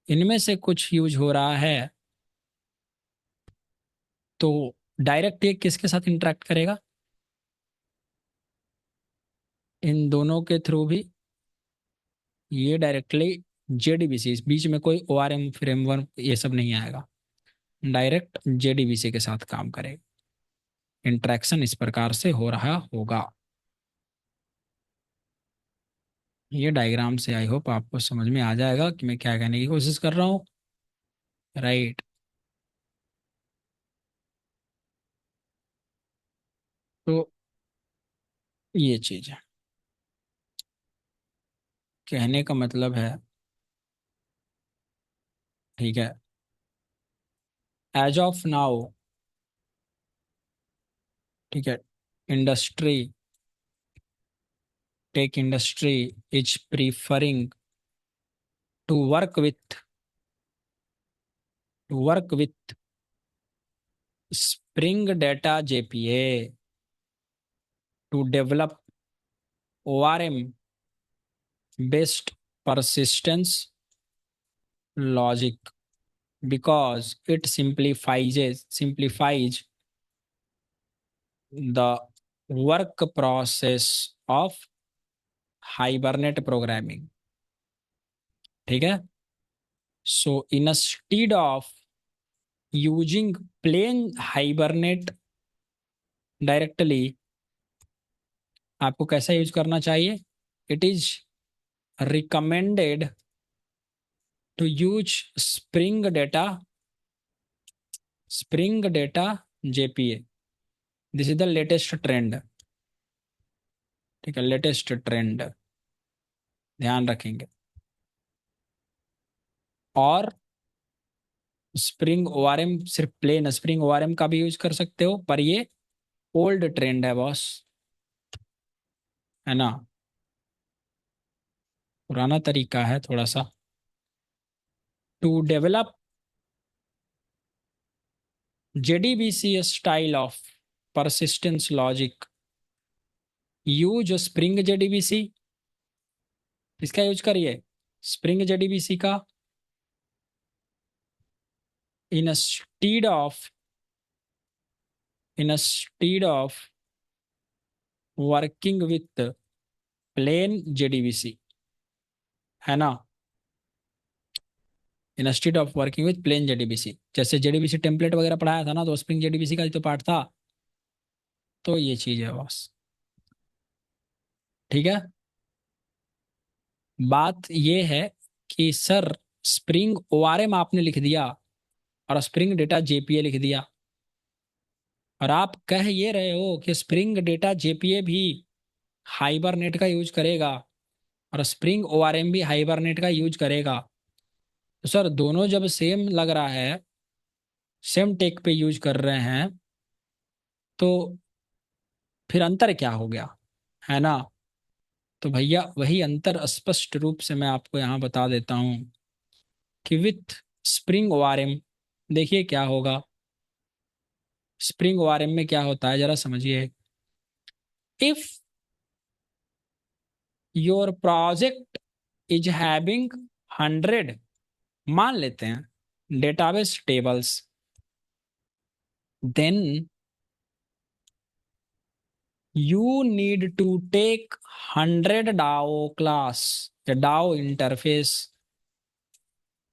इनमें से कुछ यूज हो रहा है, तो डायरेक्ट ये किसके साथ इंटरेक्ट करेगा? इन दोनों के थ्रू भी ये डायरेक्टली जेडीबीसी, इस बीच में कोई ओआरएम फ्रेमवर्क ये सब नहीं आएगा, डायरेक्ट जेडीबीसी के साथ काम करेगा। इंटरेक्शन इस प्रकार से हो रहा होगा। ये डायग्राम से आई होप आपको समझ में आ जाएगा कि मैं क्या कहने की कोशिश कर रहा हूँ। राइट। तो ये चीज है, कहने का मतलब है, ठीक है, एज ऑफ नाउ, ठीक है, industry, tech industry is preferring to work with Spring data JPA to develop ORM based persistence logic because it simplifies the work process of hibernate programming। ठीक है, so instead of using plain hibernate directly, आपको कैसा use करना चाहिए? It is recommended to use Spring data JPA. This is the latest trend, ठीक है, latest trend, ध्यान रखेंगे। और स्प्रिंग ओआरएम, सिर्फ प्लेन स्प्रिंग ओआरएम का भी यूज कर सकते हो, पर ये ओल्ड ट्रेंड है बॉस, है ना, पुराना तरीका है थोड़ा सा। To develop JDBC style of persistence logic, use Spring JDBC, इसका यूज करिए, स्प्रिंग जेडीबीसी का, instead of instead of working with plain JDBC, है ना, instead of working with plain JDBC. जैसे जेडीबीसी टेम्पलेट वगैरह पढ़ाया था ना, तो स्प्रिंग जेडीबीसी का ही तो पार्ट था। तो ये चीज है बस, ठीक है। बात ये है कि सर स्प्रिंग ओआरएम आपने लिख दिया और स्प्रिंग डेटा जेपीए लिख दिया, और आप कह ये रहे हो कि स्प्रिंग डेटा जेपीए भी हाइबरनेट का यूज करेगा और स्प्रिंग ओआरएम भी हाइबरनेट का यूज करेगा। तो सर दोनों जब सेम लग रहा है, सेम टेक पे यूज कर रहे हैं, तो फिर अंतर क्या हो गया, है ना? तो भैया वही अंतर स्पष्ट रूप से मैं आपको यहाँ बता देता हूँ कि विथ स्प्रिंग ओआरएम देखिए क्या होगा। स्प्रिंग ओआरएम में क्या होता है जरा समझिए। If your project is having 100, मान लेते हैं, database tables, then you need to take 100 DAO class, the DAO interface,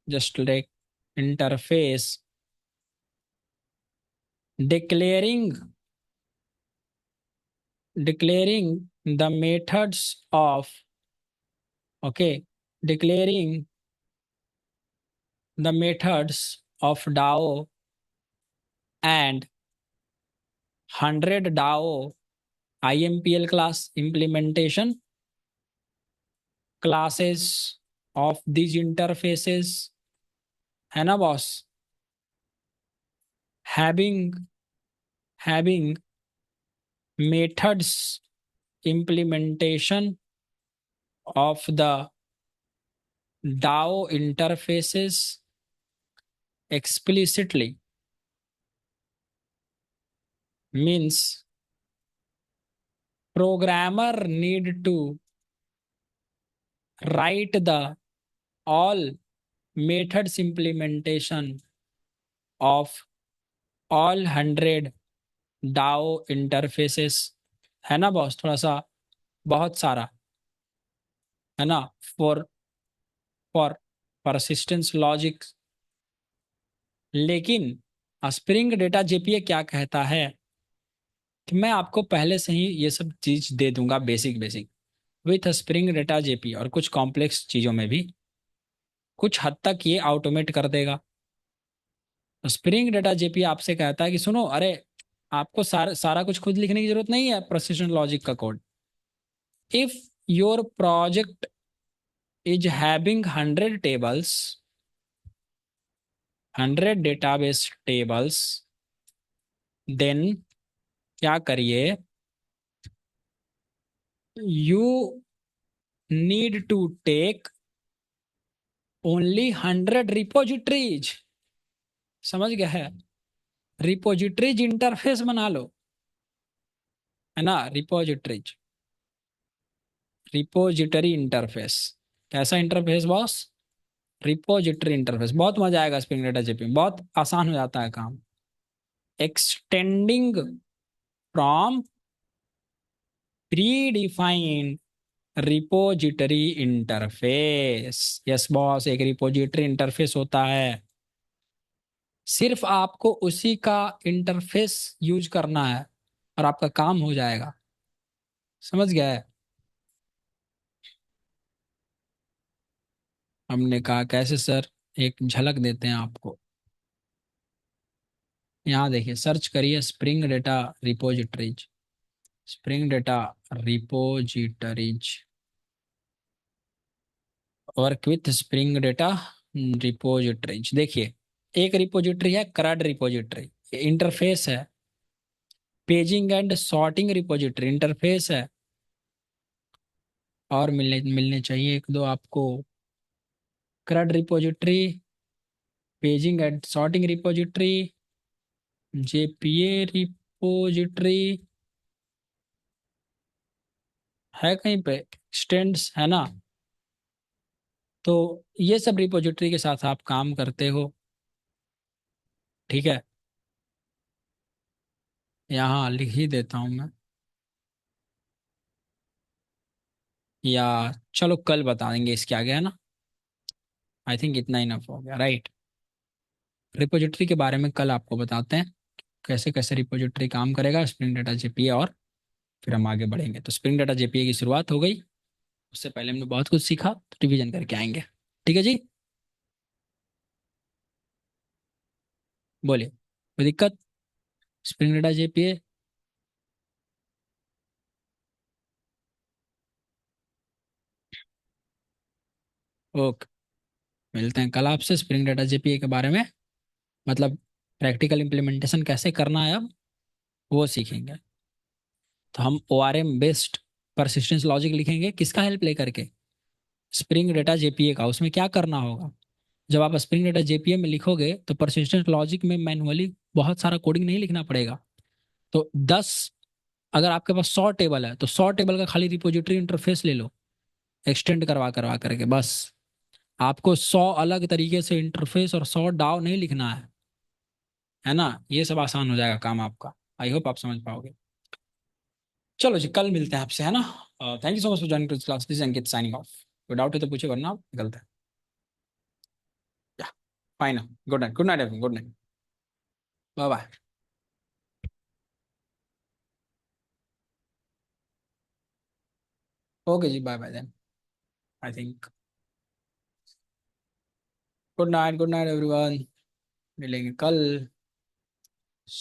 just like interface, declaring the methods of, okay, declaring the methods of DAO and 100 DAO IMPL class implementation classes of these interfaces, है ना boss, having having methods implementation of the DAO interfaces explicitly means programmer need to write the all methods implementation of all 100 DAO interfaces, है ना boss, थोड़ा सा बहुत सारा है ना, फॉर फॉर परसिस्टेंस लॉजिक। लेकिन स्प्रिंग डेटा जेपीए क्या कहता है कि मैं आपको पहले से ही ये सब चीज दे दूंगा, basic basic with Spring Data JP, और कुछ कॉम्प्लेक्स चीजों में भी कुछ हद तक ये ऑटोमेट कर देगा। तो स्प्रिंग डेटा जेपी आपसे कहता है कि सुनो, अरे आपको सारा सारा कुछ खुद लिखने की जरूरत नहीं है प्रोसिजन लॉजिक का code. If your project is having 100 tables, 100 database tables, then क्या करिए, you need to take only 100 repositories. समझ गया है? रिपोजिटरीज इंटरफेस बना लो, है ना, रिपोजिटरीज, रिपोजिटरी इंटरफेस। कैसा इंटरफेस बॉस? Repository interface. बहुत मजा आएगा स्प्रिंग डेटा जेपी में, बहुत आसान हो जाता है काम। Extending from predefined repository interface. Yes boss, एक रिपोजिटरी इंटरफेस होता है, सिर्फ आपको उसी का इंटरफेस यूज करना है और आपका काम हो जाएगा। समझ गया है? हमने कहा कैसे सर, एक झलक देते हैं आपको। यहाँ देखिए, सर्च करिए Spring Data repositories, Spring Data repositories, work with Spring Data repositories. देखिए, एक रिपोजिटरी है करड रिपोजिटरी, इंटरफेस है। Paging and sorting repository interface है। और मिलने मिलने चाहिए एक दो आपको, CRUD repository, paging and sorting repository, JPA repository है कहीं पे, एक्सटेंड्स है ना। तो ये सब रिपोजिटरी के साथ आप काम करते हो, ठीक है। यहाँ लिख ही देता हूँ मैं, या चलो कल बता देंगे इसके आगे, है ना। आई थिंक इतना इनफ हो गया, राइट। रिपोजिटरी के बारे में कल आपको बताते हैं कैसे कैसे रिपोजिटरी काम करेगा स्प्रिंग डेटा जेपीए, और फिर हम आगे बढ़ेंगे। तो स्प्रिंग डेटा जेपीए की शुरुआत हो गई, उससे पहले हमने बहुत कुछ सीखा, तो रिवीजन करके आएंगे। ठीक है जी, बोलिए, कोई दिक्कत? Spring data JPA, okay. मिलते हैं कल आपसे स्प्रिंग डेटा जेपीए के बारे में, मतलब प्रैक्टिकल इम्प्लीमेंटेशन कैसे करना है अब वो सीखेंगे। तो हम O R M based persistence logic लिखेंगे, किसका हेल्प लेकर के? स्प्रिंग डेटा जेपीए का। उसमें क्या करना होगा, जब आप स्प्रिंग डेटा जेपीए में लिखोगे तो परसिस्टेंस लॉजिक में मैनुअली बहुत सारा कोडिंग नहीं लिखना पड़ेगा। तो 10, अगर आपके पास 100 टेबल है तो 100 टेबल का खाली रिपोजिटरी इंटरफेस ले लो, एक्सटेंड करवा करवा करके बस। आपको 100 अलग तरीके से इंटरफेस और 100 डाव नहीं लिखना है ना। ये सब आसान हो जाएगा काम आपका। आई होप आप समझ पाओगे। चलो जी, कल मिलते हैं आपसे, है ना। Thank you so much for joining to class, this Ankit signing off. कोई डाउट है तो पूछे, वरना आप निकलते हैं। Yeah fine, good night, good night everyone, good night, bye bye. Okay ji, bye bye then, I think. Good night, good night everyone, मिलेंगे कल।